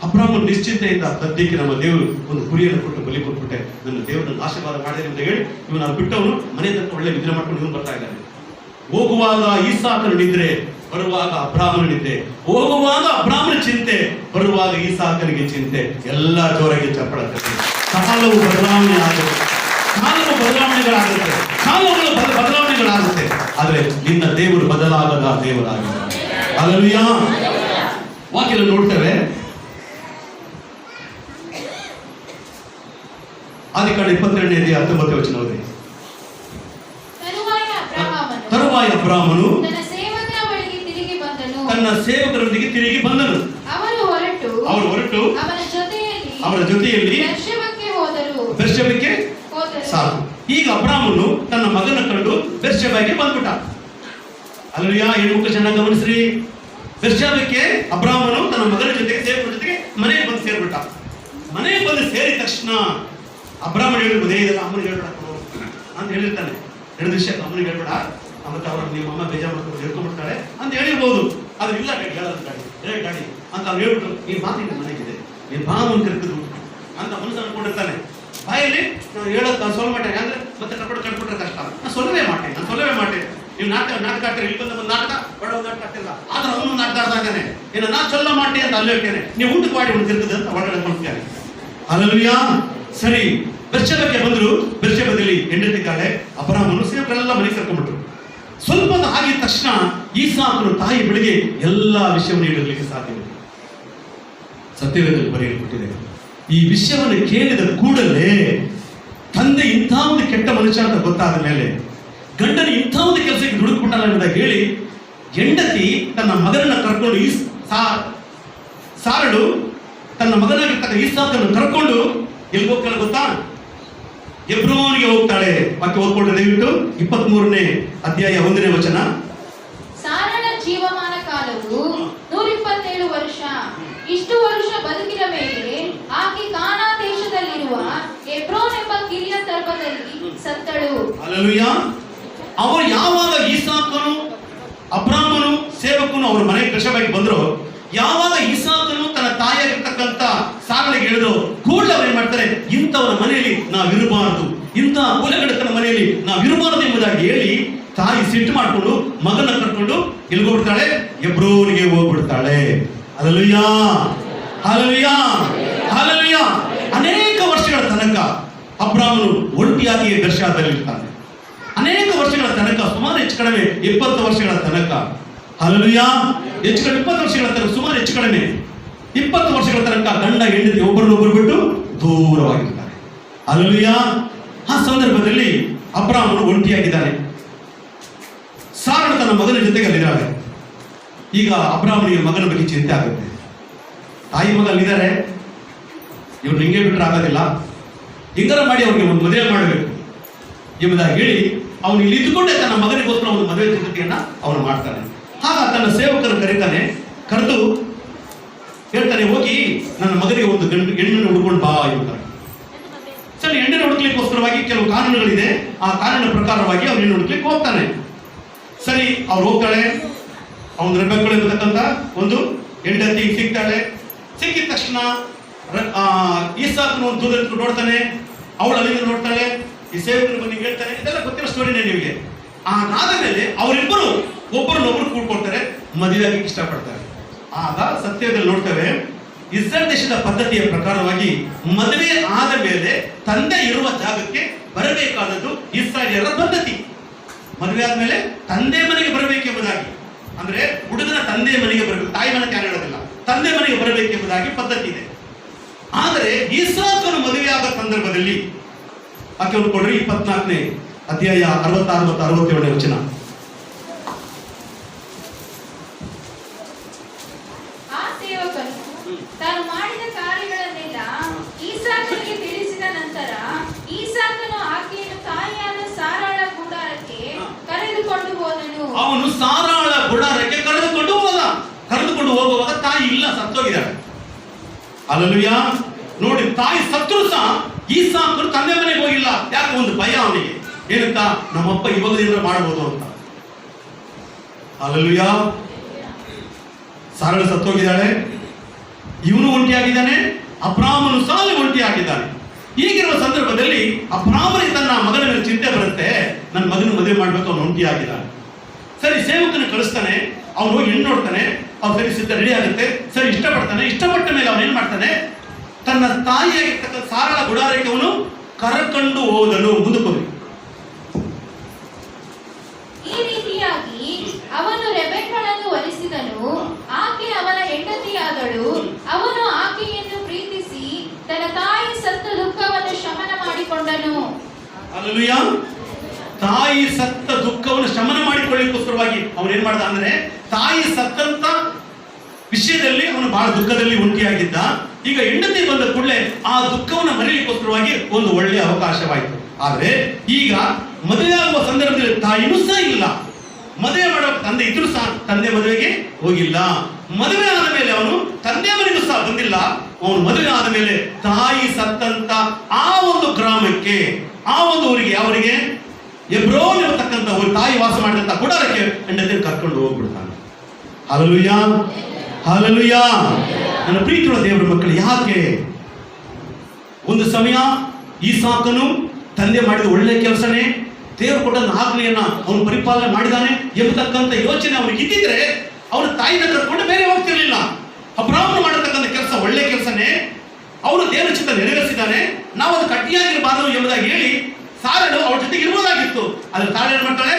ಅಬ್ರಾಮನು ನಿಶ್ಚಿಂತೆಯಿಂದ ಸದ್ಯಕ್ಕೆ ನಮ್ಮ ದೇವರು ಒಂದು ಕುರಿಯನ್ನು ಕೊಟ್ಟು ಬಲಿ ಕೊಟ್ಬಿಟ್ಟೆ, ನನ್ನ ದೇವರನ್ನು ಆಶೀರ್ವಾದ ಮಾಡಿದೆ ಅಂತ ಹೇಳಿ ಇವನು ನಾನು ಬಿಟ್ಟವನು ಮನೆ ತಕ್ಕ ಒಳ್ಳೆ ನಿದ್ರೆ ಮಾಡ್ಕೊಂಡು ಇವನು ಬರ್ತಾ ಇದ್ದಾನೆ. ಹೋಗುವಾಗ ಈಸಾಕನು ನಿದ್ರೆ, ಬರುವಾಗ ಅಬ್ರಾಮನ ನಿದ್ದೆ. ಹೋಗುವಾಗ ಅಬ್ರಾಮನ ಚಿಂತೆ, ಬರುವಾಗ ಈಸಾಕನಿಗೆ ಚಿಂತೆ. ಎಲ್ಲ ಜೋರಾಗಿ ಚಪ್ಪಳತ್ತೆ. ಕಾಲವು ಬದಲಾವಣೆಗಳಾಗುತ್ತೆ, ಆದ್ರೆ ನಿನ್ನ ದೇವರು ಬದಲಾಗದ ದೇವರಾಗಿದ್ದಾನೆ. ಹಲ್ಲೆಲೂಯಾ. ವಾಕ್ಯದಲ್ಲಿ ನೋಡ್ತೇವೆ, ಆದಿಕಾಂಡ 22ನೇ 19ನೇ ವಚನವೇ. ತರುವಾಯ ಅಬ್ರಾಮನು ತನ್ನ ಸೇವಕರೊಂದಿಗೆ ತಿರುಗಿ ಬಂದನು. ಅವರು ಹೊರಟು ಅವರ ಜೊತೆಯಲ್ಲಿ ಬೆರ್ಷೆಬಕ್ಕೆ ಸಾಕು. ಈಗ ಅಬ್ರಾಮನು ತನ್ನ ಮಗನ ಕಂಡು ಬೆರ್ಷೆಬಕ್ಕೆ ಬಂದ್ಬಿಟ್ಟ. ಹಲ್ಲೆಲೂಯಾ. ಹೆಣ್ಮಕ್ಳು ಚೆನ್ನಾಗಿ ಗಮನಿಸ್ರಿ. ಬೆರ್ಷೆಬಕ್ಕೆ ಅಬ್ರಾಮನು ತನ್ನ ಮಗನ ಜೊತೆಗೆ ಸೇವಕರ ಜೊತೆಗೆ ಮನೆಗೆ ಬಂದು ಸೇರ್ಬಿಟ್ಟ. ಮನೆಗೆ ಬಂದು ಸೇರಿದ ತಕ್ಷಣ ಅಬ್ರಾಮನ್ ಹೇಳಿ ಮದುವೆ ಇದೆಲ್ಲ ಅಮ್ಮನಿಗೆ ಹೇಳ್ಬೇಡ ಅಂತ ಹೇಳಿರ್ತಾನೆ. 2 ವಿಷಯ ಅಮ್ಮನಿಗೆ ಹೇಳ್ಬೇಡ, ಮತ್ತೆ ಅವ್ರ ನಿಮ್ಮ ಅಮ್ಮ ಬೇಜಾರು ಮಾಡ್ಕೊಂಡು ಹೇಳ್ಕೊಂಡ್ಬಿಡ್ತಾಳೆ ಅಂತ ಹೇಳಿರ್ಬೋದು. ಆದ್ರೆ ಇಲ್ಲ ಡ್ಯಾಡಿ ಅಂತ ಅವ್ರು ಹೇಳ್ಬಿಟ್ಟು, ನೀನ್ ಮಾತಿನ ಮನೆಗಿದೆ, ನೀನ್ ಬಾ ಮುಂದೆ ಕರ್ಕಿದ್ರು ಅಂತ ಮನಸ್ಸು ಅನ್ಕೊಂಡಿರ್ತಾನೆ. ಬಾಯಲ್ಲಿ ನಾನು ಹೇಳೋದು ನಾನು ಸೊಲ್ಲೆ ಮಾಟೆ, ಅಂದ್ರೆ ಮತ್ತೆ ಕಟ್ಬಿಟ್ರೆ ಕಷ್ಟ. ನಾನು ಸೊಲ್ಲವೇ ಮಾಟೆ. ನೀವು ನಾಟಕ ಆಡ್ತೀರಿ, ಇಲ್ಲಿ ಬಂದ ಒಂದು ನಾಟಕ ಒಳ್ಳೆ ಒಂದು ನಾಟಕ ಆಗ್ತಿಲ್ಲ, ಆದ್ರೆ ಅವನು ನಾಟಕ ಆಡ್ತಾ ಇದ್ದಾನೆ. ಏನ ನಾ ಚೊಲ್ಲ ಮಾಟೆ ಅಂತ ಅಲ್ಲಿ ಹೇಳ್ತೇನೆ, ನೀವು ಊಟಕ್ಕೆ ಮಾಡಿ ಒಂದು ತಿರ್ತದೆ ಅಂತ ಒಳಗಡೆ ಕೊಡ್ತೇನೆ. ಹಲ್ಲೆಲೂಯಾ. ಸರಿ, ಬೆರ್ಷೆಬಕ್ಕೆ ಬಂದ್ರು. ಬೆರ್ಷೆಬದಲ್ಲಿ ಹೆಂಡತಿದ್ದಾಳೆ. ಅಬ್ರಾಮನು ಸೇವಕರೆಲ್ಲ ಮನೆಗೆ ಕರ್ಕೊಂಡ್ಬಿಟ್ರು. ಸ್ವಲ್ಪ ಆಗಿದ ತಕ್ಷಣ ಈಸಾಕನು ತಾಯಿ ಬಳಿಗೆ ಎಲ್ಲಾ ವಿಷಯವನ್ನು ಹೇಳಿರ್ಲಿಕ್ಕೆ ಸಾಧ್ಯವಿಲ್ಲ. ಸತ್ಯವೇದದಲ್ಲಿ ಬರೆಯಲ್ಪಟ್ಟಿದೆ. ಈ ವಿಷಯವನ್ನು ಕೇಳಿದ ಕೂಡಲೇ ತಂದೆ ಇಂಥ ಒಂದು ಕೆಟ್ಟ ಮನುಷ್ಯ ಅಂತ ಗೊತ್ತಾದ ಮೇಲೆ, ಗಂಡನ ಇಂಥ ಒಂದು ಕೆಲಸಕ್ಕೆ ದುಡುಕ್ಬಿಟ್ಟಲ್ಲ ಎಂಬುದಾಗಿ ಹೇಳಿ, ಹೆಂಡತಿ ತನ್ನ ಮಗನನ್ನ ಕರ್ಕೊಂಡು ಸಾರಳು ತನ್ನ ಮಗನಾಗಿರ್ತಕ್ಕ ಇಸಾಕನ್ನು ಕರ್ಕೊಂಡು ಎಲ್ಲಿ ಹೋಗ್ತಾಳೆ ಗೊತ್ತಾ? ಹೆಬ್ರೋನಿಗೆ ಹೋಗ್ತಾಳೆ. ವಾಕ್ಯ ಓದ್ಕೊಂಡ್ರೆ ದಯವಿಟ್ಟು 23ನೇ ಅಧ್ಯಾಯ 1ನೇ ವಚನ. ಸಾರಳ ಜೀವಮಾನ ಕಾಲವು 127 ವರ್ಷ. ಇಷ್ಟು ವರ್ಷ ಬದುಕಿದ ಮೇಲೆ ಆಕೆ ಕಾನಾ ದೇಶದಲ್ಲಿರುವ ಹೆಬ್ರೋನ್ ಎಂಬ ಕಿರಿಯ ತರ್ಪದಲ್ಲಿ ಸತ್ತಳು. ಹಲ್ಲೆಲೂಯಾ. ಅವರು ಯಾವಾಗ ಇಸಾಕನು ಅಬ್ರಾಮನು ಸೇವಕನು ಅವ್ರ ಮನೆಗೆ ಕೃಷಿಯಾಗಿ ಬಂದ್ರು, ಯಾವಾಗ ಇಸಾಕನು ತನ್ನ ತಾಯಿಯಾಗಿರ್ತಕ್ಕಂಥ ಸಾರಳಿಗೆ ಹೇಳಿದ್ರು, ಕೂಡಲೇ ಅವ್ರು ಏನ್ ಮಾಡ್ತಾರೆ, ಇಂಥವರ ಮನೆಯಲ್ಲಿ ನಾವಿರಬಾರದು, ಇಂತಹ ಕುಲಗಡಕನ ಮನೆಯಲ್ಲಿ ನಾವಿರಬಾರದು ಎಂಬುದಾಗಿ ಹೇಳಿ ತಾಯಿ ಸಿಟ್ಟು ಮಾಡಿಕೊಂಡು ಮಗನ ಕರ್ಕೊಂಡು ಎಲ್ಲಿ ಹೋಗ್ಬಿಡ್ತಾಳೆ? ಹೆಬ್ರೋನಿಗೆ ಹೋಗ್ಬಿಡ್ತಾಳೆ. Hallelujah, hallelujah, hallelujah. ಅನೇಕ ವರ್ಷಗಳ ತನಕ ಅಬ್ರಾಮನು ಒಂಟಿಯಾಗಿ ಬೆರ್ಷಾದಲ್ಲಿರ್ತಾನೆ. ಅನೇಕ ವರ್ಷಗಳ ತನಕ, ಸುಮಾರು ಹೆಚ್ಚು ಕಡಿಮೆ 20 ವರ್ಷಗಳ ತನಕ. ಹಲ್ಲೆಲೂಯಾ. ಹೆಚ್ಚು ಕಡಿಮೆ 20 ವರ್ಷಗಳ ತನಕ, ಸುಮಾರು ಹೆಚ್ಚು ಕಡಿಮೆ 20 ವರ್ಷಗಳ ತನಕ ಗಂಡ ಹೆಂಡತಿ ಒಬ್ಬರನ್ನೊಬ್ಬರು ಬಿಟ್ಟು ದೂರವಾಗಿರ್ತಾರೆ. ಹಲ್ಲೆಲೂಯಾ. ಆ ಸಂದರ್ಭದಲ್ಲಿ ಅಬ್ರಾಮನು ಒಂಟಿಯಾಗಿದ್ದಾನೆ. ಸಾರಳು ತನ್ನ ಮಗನ ಜೊತೆಗೆ ಅಲ್ಲಿದ್ದಾಳೆ. ಈಗ ಅಬ್ರಾಮನಿಗೆ ಮಗನ ಬಗ್ಗೆ ಚಿಂತೆ ಆಗುತ್ತೆ. ತಾಯಿ ಮಗ ಅಲ್ಲಿದ್ದಾರೆ, ಇವ್ರು ಹಿಂಗೆ ಬಿಟ್ಟರೆ ಆಗೋದಿಲ್ಲ, ಹಿಂಗಾರ ಮಾಡಿ ಅವ್ರಿಗೆ ಒಂದು ಮದುವೆ ಮಾಡಬೇಕು ಎಂಬುದಾಗಿ ಹೇಳಿ ಅವನು ಇಲ್ಲಿ ಇದ್ದುಕೊಂಡೇ ತನ್ನ ಮಗನಿಗೋಸ್ಕರ ಒಂದು ಮದುವೆ ಸಿದ್ಧತೆಯನ್ನ ಅವನು ಮಾಡ್ತಾನೆ. ಆಗ ತನ್ನ ಸೇವಕರು ಕರೀತಾನೆ, ಕರೆದು ಹೇಳ್ತಾನೆ, ಹೋಗಿ ನನ್ನ ಮಗನಿಗೆ ಒಂದು ಹೆಣ್ಣನ್ನು ಹುಡ್ಕೊಂಡು ಬಾ ಎಂಬುದಾಗಿ. ಸರಿ, ಹೆಣ್ಣನ್ನು ಹುಡುಕ್ಲಿಕ್ಕೋಸ್ಕರವಾಗಿ ಕೆಲವು ಕಾನೂನುಗಳಿದೆ. ಆ ಕಾನೂನಿನ ಪ್ರಕಾರವಾಗಿ ಅವ್ರು ಹೆಣ್ಣು ಹುಡುಕ್ಲಿಕ್ಕೆ ಹೋಗ್ತಾನೆ. ಸರಿ, ಅವ್ರು ಹೋಗ್ತಾಳೆ. ಅವನು ರೆಬೆಕ್ಕಳು ಎಂಬತಕ್ಕಂಥ ಒಂದು ಹೆಂಡತಿ ಸಿಗ್ತಾಳೆ. ಸಿಕ್ಕಿದ ತಕ್ಷಣ ಈಸಾಕನು ಒಂದು ದೂರ ನೋಡ್ತಾನೆ, ಅವಳು ಅಲ್ಲಿಂದ ನೋಡ್ತಾಳೆ, ಈ ಸೇವಕರು ಬಂದು ಹೇಳ್ತಾನೆ. ಇದೆಲ್ಲ ಗೊತ್ತಿರೋ ಸ್ಟೋರಿನೇ ನಿಮಗೆ. ಅದಾದ ಮೇಲೆ ಅವರಿಬ್ಬರು ಒಬ್ಬರನ್ನೊಬ್ಬರು ಕೂಡ್ಕೊಳ್ತಾರೆ, ಮದುವೆ ಆಗಕ್ಕೆ ಇಷ್ಟಪಡ್ತಾರೆ. ಆಗ ಸತ್ಯದಲ್ಲಿ ನೋಡ್ತೇವೆ, ಇಸ್ರೇಲ್ ದೇಶದ ಪದ್ಧತಿಯ ಪ್ರಕಾರವಾಗಿ ಮದುವೆ ಆದ ಮೇಲೆ ತಂದೆ ಇರುವ ಜಾಗಕ್ಕೆ ಬರಬೇಕಾದದ್ದು ಇಸ್ರಾಯೇಲ್ಯರ ಪದ್ಧತಿ. ಮದುವೆ ಆದ್ಮೇಲೆ ತಂದೆ ಮನೆಗೆ ಬರಬೇಕೆಂಬುದಾಗಿ, ಅಂದ್ರೆ ಹುಡುಗನ ತಂದೆ ಮನೆಗೆ ಬರಬೇಕು, ತಾಯಿ ಮನೆ ಯಾರು ಹೇಳೋದಿಲ್ಲ, ತಂದೆ ಮನೆಗೆ ಬರಬೇಕೆಂಬುದಾಗಿ ಪದ್ಧತಿ ಇದೆ. ಆದರೆ ಇಸಾಕನು ಮದುವೆ ಆದ ಸಂದರ್ಭದಲ್ಲಿ ಆಕೆ ಕೊಡ್ರಿ 24ನೇ ಅಧ್ಯಾಯ 66 ಮತ್ತು 67ನೇ ವಚನ. ಆ ಸೇವಕನು ತಾನು ಮಾಡಿದ ಕಾರ್ಯಗಳನ್ನೆಲ್ಲ ಈಸಾಕನಿಗೆ ತಿಳಿಸಿದ ನಂತರ ಈಸಾಕನು ಆಕೆಯನ್ನು ತಾಯಿಯಾದ ಸಾರಾಳ ಗುಡಾರಕ್ಕೆ ಕರೆದುಕೊಂಡು ಹೋದನು. ಅವನು ಸಾರಾಳ ಗುಡಾರಕ್ಕೆ ಕರೆದುಕೊಂಡು ಹೋಗುವಾಗ ತಾಯಿ ಇಲ್ಲ, ಸತ್ತೋಗಿದ್ದಾಳೆ. ಹಲ್ಲೆಲೂಯಾ. ನೋಡಿ, ತಾಯಿ ಸತ್ರು ಸಹ ಈಸಾಕನು ತಂದೆ ಮನೆಗೆ ಹೋಗಿಲ್ಲ. ಯಾಕೆ? ಒಂದು ಭಯ ಅವನಿಗೆ. ಏನಂತ? ನಮ್ಮಪ್ಪ ಇವಾಗ ಏನಾದ್ರು ಮಾಡ್ಬೋದು ಅಂತ. ಹಲ್ಲೆಲೂಯಾ. ಸಾರಳ ಸತ್ತೋಗಿದ್ದಾಳೆ, ಇವನು ಒಂಟಿಯಾಗಿದ್ದಾನೆ, ಅಬ್ರಾಮನು ಸಹ ಒಂಟಿಯಾಗಿದ್ದಾನೆ. ಈಗಿರುವ ಸಂದರ್ಭದಲ್ಲಿ ಅಬ್ರಾಮನಿಗೆ ತನ್ನ ಮಗನ ಮೇಲೆ ಚಿಂತೆ ಬರುತ್ತೆ, ನನ್ನ ಮಗನ ಮದುವೆ ಮಾಡ್ಬೇಕು, ಅವನು ಒಂಟಿಯಾಗಿದ್ದಾನೆ. ಸರಿ, ಸೇವಕನ ಕಳಿಸ್ತಾನೆ, ಅವನು ಹೋಗಿ ಹೆಣ್ಣು ನೋಡ್ತಾನೆ, ಅವ್ನು ಸರಿ ಸಿದ್ಧ ರೆಡಿ ಆಗುತ್ತೆ. ಸರಿ, ಇಷ್ಟಪಡ್ತಾನೆ. ಇಷ್ಟಪಟ್ಟ ಮೇಲೆ ಅವನು ಏನ್ ಮಾಡ್ತಾನೆ, ತನ್ನ ತಾಯಿಯಾಗಿರ್ತಕ್ಕ ಸಾರಳ ಗುಡಾರಕ್ಕೆ ಅವನು ಕರೆಕೊಂಡು ಹೋದನು. ಮುಂದಕ್ಕೆ ಈ ರೀತಿಯಾಗಿ ಅವನು ರೆಬೆಕ್ಕಳನ್ನು ವರಿಸಿದನು, ಆಕೆ ಅವನ ಹೆಂಡತಿಯಾದಳು. ಅವನು ಆಕೆಯನ್ನು ಪ್ರೀತಿಸಿ ತನ್ನ ತಾಯಿ ಸತ್ತ ದುಃಖವನ್ನು ಶಮನ ಮಾಡಿಕೊಂಡನು. ಹಲ್ಲೆಲೂಯಾ. ತಾಯಿ ಸತ್ತ ದುಃಖವನ್ನು ಶಮನ ಮಾಡಿಕೊಳ್ಳಿಕ್ಕೋಸ್ಕರವಾಗಿ ಅವನು ಏನ್ ಮಾಡ್ದ ಅಂದ್ರೆ, ತಾಯಿ ಸತ್ತಂತ ವಿಷಯದಲ್ಲಿ ಅವನು ಬಹಳ ದುಃಖದಲ್ಲಿ ಒಂಟಿಯಾಗಿದ್ದ. ಈಗ ಹೆಂಡತಿ ಬಂದ ಕೂಡಲೇ ಆ ದುಃಖವನ್ನು ಮರೀಲಿಕ್ಕೋಸ್ಕರವಾಗಿ ಒಂದು ಒಳ್ಳೆಯ ಅವಕಾಶವಾಯಿತು. ಆದ್ರೆ ಈಗ ಮದುವೆ ಆಗುವ ಸಂದರ್ಭದಲ್ಲಿ ತಾಯಿನೂ ಸಹ ಇಲ್ಲ, ಮದುವೆ ಮಾಡೋ ತಂದೆ ಇದ್ರು ಸಹ ತಂದೆ ಮದುವೆಗೆ ಹೋಗಿಲ್ಲ. ಮದುವೆ ಆದ ಮೇಲೆ ಅವನು ತಂದೆ ಮನೆಗೂ ಸಹ ಬಂದಿಲ್ಲ. ಅವನು ಮದುವೆ ಆದ ಮೇಲೆ ತಾಯಿ ಸತ್ತಂತ ಆ ಒಂದು ಗ್ರಾಮಕ್ಕೆ, ಆ ಒಂದು ಊರಿಗೆ, ಅವರಿಗೆ ಹೆಬ್ರೋನ್ ಇರತಕ್ಕಂಥ ಒಂದು ತಾಯಿ ವಾಸ ಮಾಡಿದಂತ ಗುಡಾರಕ್ಕೆ ಹೆಂಡತಿ ಕರ್ಕೊಂಡು ಹೋಗ್ಬಿಡ್ತಾನೆ. Hallelujah, hallelujah. ನನ್ನ ಪ್ರೀತಿಯುಳ್ಳ ದೇವರ ಮಕ್ಕಳು, ಯಾಕೆ ಒಂದು ಸಮಯ ಈಸಾಕನು ತಂದೆ ಮಾಡಿದ ಒಳ್ಳೆ ಕೆಲಸನೇ, ದೇವರು ಕೊಟ್ಟ ಆಜ್ಞೆಯನ್ನ ಅವನು ಪರಿಪಾಲನೆ ಮಾಡಿದಾನೆ ಎಂಬತಕ್ಕಂಥ ಯೋಚನೆ ಅವನಿಗೆ ಇದ್ದಿದ್ರೆ ಅವನು ತಾಯಿನ ಕರ್ಕೊಂಡು ಬೇರೆ ಹೋಗ್ತಿರ್ಲಿಲ್ಲ. ಅಬ್ರಾಮನು ಮಾಡತಕ್ಕಂಥ ಕೆಲಸ ಒಳ್ಳೆ ಕೆಲಸನೇ, ಅವನು ದೇವರ ಚಿತ್ತ ನೆರವೇರಿಸಿದ್ದಾನೆ, ನಾವು ಅದು ಕಟ್ಟಿಯಾಗಿರಬಾರದು ಎಂಬುದಾಗಿ ಹೇಳಿ ಸಾರಳು ಅವಳ ಜೊತೆಗೆ ಇರ್ಬೋದಾಗಿತ್ತು. ಅದ್ರ ಸಾರಳು ಏನ್ ಮಾಡ್ತಾಳೆ,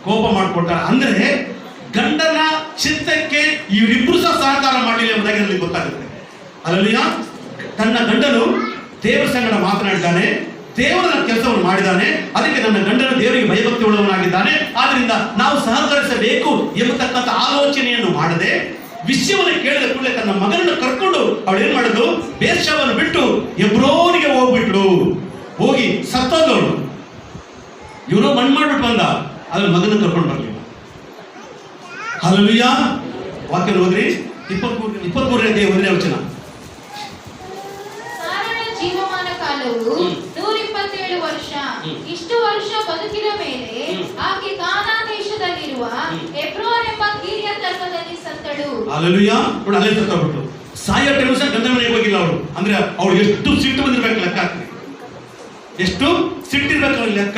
ಕೋಪ ಮಾಡಿಕೊಡ್ತಾಳೆ. ಅಂದ್ರೆ ಗಂಡನ ಚಿತ್ತಕ್ಕೆ ಇವರಿಬ್ರು ಸಹ ಸಹಕಾರ ಮಾಡಲಿಲ್ಲ ಎಂಬುದಾಗಿ ನನಗೆ ಗೊತ್ತಾಗುತ್ತೆ. ಹಲ್ಲೆಲೂಯಾ. ತನ್ನ ಗಂಡನು ದೇವರ ಸಂಗಡ ಮಾತನಾಡಿದ್ದಾನೆ, ದೇವರ ಕೆಲಸವನ್ನು ಮಾಡಿದ್ದಾನೆ, ಅದಕ್ಕೆ ನನ್ನ ಗಂಡನು ದೇವರಿಗೆ ಭಯಭಕ್ತಿ ಉಳ್ಳವನಾಗಿದ್ದಾನೆ, ಆದ್ರಿಂದ ನಾವು ಸಹಕರಿಸಬೇಕು ಎಂಬತಕ್ಕಂಥ ಆಲೋಚನೆಯನ್ನು ಮಾಡದೆ ವಿಷಯವನ್ನು ಕೇಳಿದ ಕೂಡಲೇ ತನ್ನ ಮಗನನ್ನು ಕರ್ಕೊಂಡು ಅವಳು ಏನ್ ಮಾಡಿದ್ಲು, ಬೇರ್ಷೆಬವನ್ನು ಬಿಟ್ಟು ಹೆಬ್ರೋನಿಗೆ ಹೋಗ್ಬಿಟ್ಲು. ಹೋಗಿ ಸತ್ತೋದವಳು. ಇವನು ಮಣ್ಣು ಮಾಡ್ಬಿಟ್ಟು ಬಂದ, ಅದ್ರ ಮಗನ ಕರ್ಕೊಂಡು ಬರ್ಲಿಲ್ಲ. ಹಲ್ಲೆಲೂಯಾ. ವಾಕ್ಯ ಹೋದ್ರಿ 23ನೇ ವಚನ. ಸಾರಳ ಜೀವಮಾನ ಕಾಲವು 127 ವರ್ಷ. ಇಷ್ಟು ವರ್ಷ ಬದುಕಿದ ಮೇಲೆ ಆಕೆ ಕಾನಾನ್ ದೇಶದಲ್ಲಿರುವ ಹೆಬ್ರೋನ್ ಎಂಬ ಕಿರಿಯತ್ ಅರ್ಮದಲ್ಲಿ ಸತ್ತಳು. ಹಲ್ಲೆಲೂಯಾ. ಅವಳು ಅಲ್ಲೇ ಸತ್ತೋಗ್ಬಿಟ್ಲು. ಸಾಯೋ ಟೈಮ್ ಸಹ ಗಂಡ ಮನೆಗೆ ಹೋಗಿಲ್ಲ ಅವಳು. ಅಂದ್ರೆ ಅವಳು ಎಷ್ಟು ಸಿಟ್ಟು ಬಂದಿರ್ಬೇಕು ಲೆಕ್ಕ ಹಾಕ್ರಿ, ಎಷ್ಟು ಸಿಟ್ಟಿರ್ಬೇಕು ಲೆಕ್ಕ.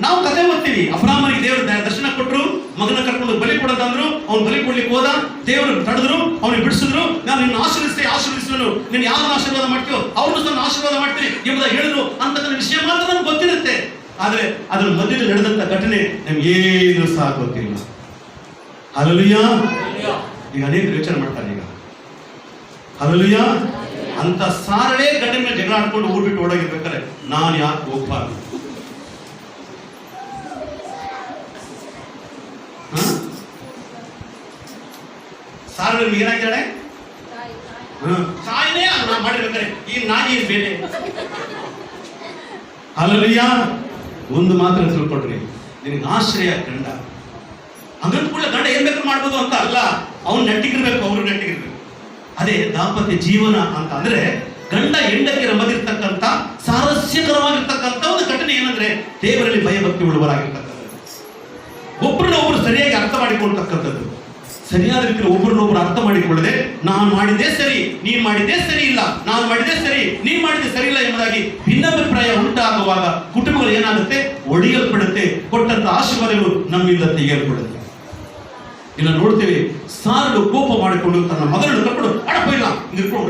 ನಾವು ಕಥೆ ಓದ್ತೀವಿ, ಅಬ್ರಾಮನಿಗೆ ದೇವರು ದರ್ಶನ ಕೊಟ್ಟರು, ಮಗನ ಕರ್ಕೊಂಡು ಬಲಿ ಕೊಡೋದಂದ್ರು, ಅವ್ನು ಬಲಿ ಕೊಡ್ಲಿಕ್ಕೆ ಹೋದ, ದೇವರು ತಡೆದ್ರು, ಅವನಿಗೆ ಬಿಡಿಸಿದ್ರು. ನಾನು ನಿನ್ನ ಆಶೀರ್ವಿಸುವನು, ನೀನು ಯಾರನ್ನ ಆಶೀರ್ವಾದ ಮಾಡ್ತೀಯೋ ಅವ್ರನ್ನ ನಾನು ಆಶೀರ್ವಾದ ಮಾಡ್ತೀನಿ ಎಂಬುದಾಗಿ ಹೇಳಿದ್ರು ಅಂತಕ್ಕಂಥ ವಿಷಯ ಮಾತ್ರ ನಮ್ಗೆ ಗೊತ್ತಿರುತ್ತೆ. ಆದ್ರೆ ಅದ್ರ ಮಧ್ಯದಲ್ಲಿ ನಡೆದಂತ ಘಟನೆ ನಮ್ಗೇನು ಸಹ ಗೊತ್ತಿಲ್ಲ. ಹಲ್ಲೆಲೂಯಾ. ಈಗ ಅನೇಕ ಯೋಚನೆ ಮಾಡ್ತಾರೆ ಈಗ. ಹಲ್ಲೆಲೂಯಾ. ಅಂತ ಸಾರಳೇ ಗಂಡನ ಮೇಲೆ ಜಗಳ ಆಡ್ಕೊಂಡು ಊರ್ಬಿಟ್ಟು ಓಡೋಗಿರ್ಬೇಕಾದ್ರೆ ನಾನು ಯಾಕೆ ಹೋಗ್ಬಾರ್ದು? ಸಾರಳ ಏನಾಗಿದ್ದಾಳೆ? ಸಾಯನೇ ನಾ ಮಾಡಿರ್ಬೇಕಾರೆ ಈ ನಾಯಿ ಬೇರೆ. ಹಲ್ಲೆಲೂಯಾ. ಒಂದು ಮಾತ್ರ ತಿಳ್ಕೊಡ್ರಿ, ನಿನಗೆ ಆಶ್ರಯ ಗಂಡ. ಹಂಗಂತ ಕೂಡ ಗಂಡ ಏನ್ ಬೇಕಾದ್ರೂ ಮಾಡ್ಬೋದು ಅಂತ ಅಲ್ಲ, ಅವ್ನು ನೆಟ್ಟಿಗಿರ್ಬೇಕು, ಅವರು ನೆಟ್ಟಿಗಿರ್ಬೇಕು. ಅದೇ ದಾಂಪತ್ಯ ಜೀವನ ಅಂತ ಅಂದ್ರೆ ಗಂಡ ಹೆಂಡತಿಯರ ಮಧ್ಯೆ ಸಾರಸ್ಯಕರವಾಗಿರ್ತಕ್ಕಂಥ ಒಂದು ಘಟನೆ ಏನಂದ್ರೆ ದೇವರಲ್ಲಿ ಭಯಭಕ್ತಿ ಉಳ್ಳವರಾಗಿರ್ತಕ್ಕಂಥದ್ದು, ಒಬ್ಬರನ್ನ ಒಬ್ಬರು ಸರಿಯಾಗಿ ಅರ್ಥ ಮಾಡಿಕೊಳ್ತಕ್ಕಂಥದ್ದು. ಸರಿಯಾದ ರೀತಿಯಲ್ಲಿ ಒಬ್ಬರನ್ನೊಬ್ಬರು ಅರ್ಥ ಮಾಡಿಕೊಳ್ಳದೆ ನಾನು ಮಾಡಿದ್ದೇ ಸರಿ, ನೀನ್ ಮಾಡಿದ್ದೇ ಸರಿ ಇಲ್ಲ, ನಾನು ಮಾಡಿದ್ದೇ ಸರಿ, ನೀನ್ ಮಾಡಿದ್ದೆ ಸರಿ ಇಲ್ಲ ಎಂಬುದಾಗಿ ಭಿನ್ನಾಭಿಪ್ರಾಯ ಉಂಟಾಗುವಾಗ ಕುಟುಂಬಗಳು ಏನಾಗುತ್ತೆ, ಒಡೆಯಲ್ಪಡುತ್ತೆ. ಕೊಟ್ಟಂತ ಆಶೀರ್ವಾದಗಳು ನಮ್ಮಿಂದ ತೆಗೆಯಲ್ಪಡುತ್ತೆ. ಇಲ್ಲ ನೋಡ್ತೇವೆ, ಸಾರಳು ಕೋಪ ಮಾಡಿಕೊಂಡು ತನ್ನ ಮಗನನ್ನು ಕರ್ಕೊಂಡು ಅಡಪ ಇಲ್ಲ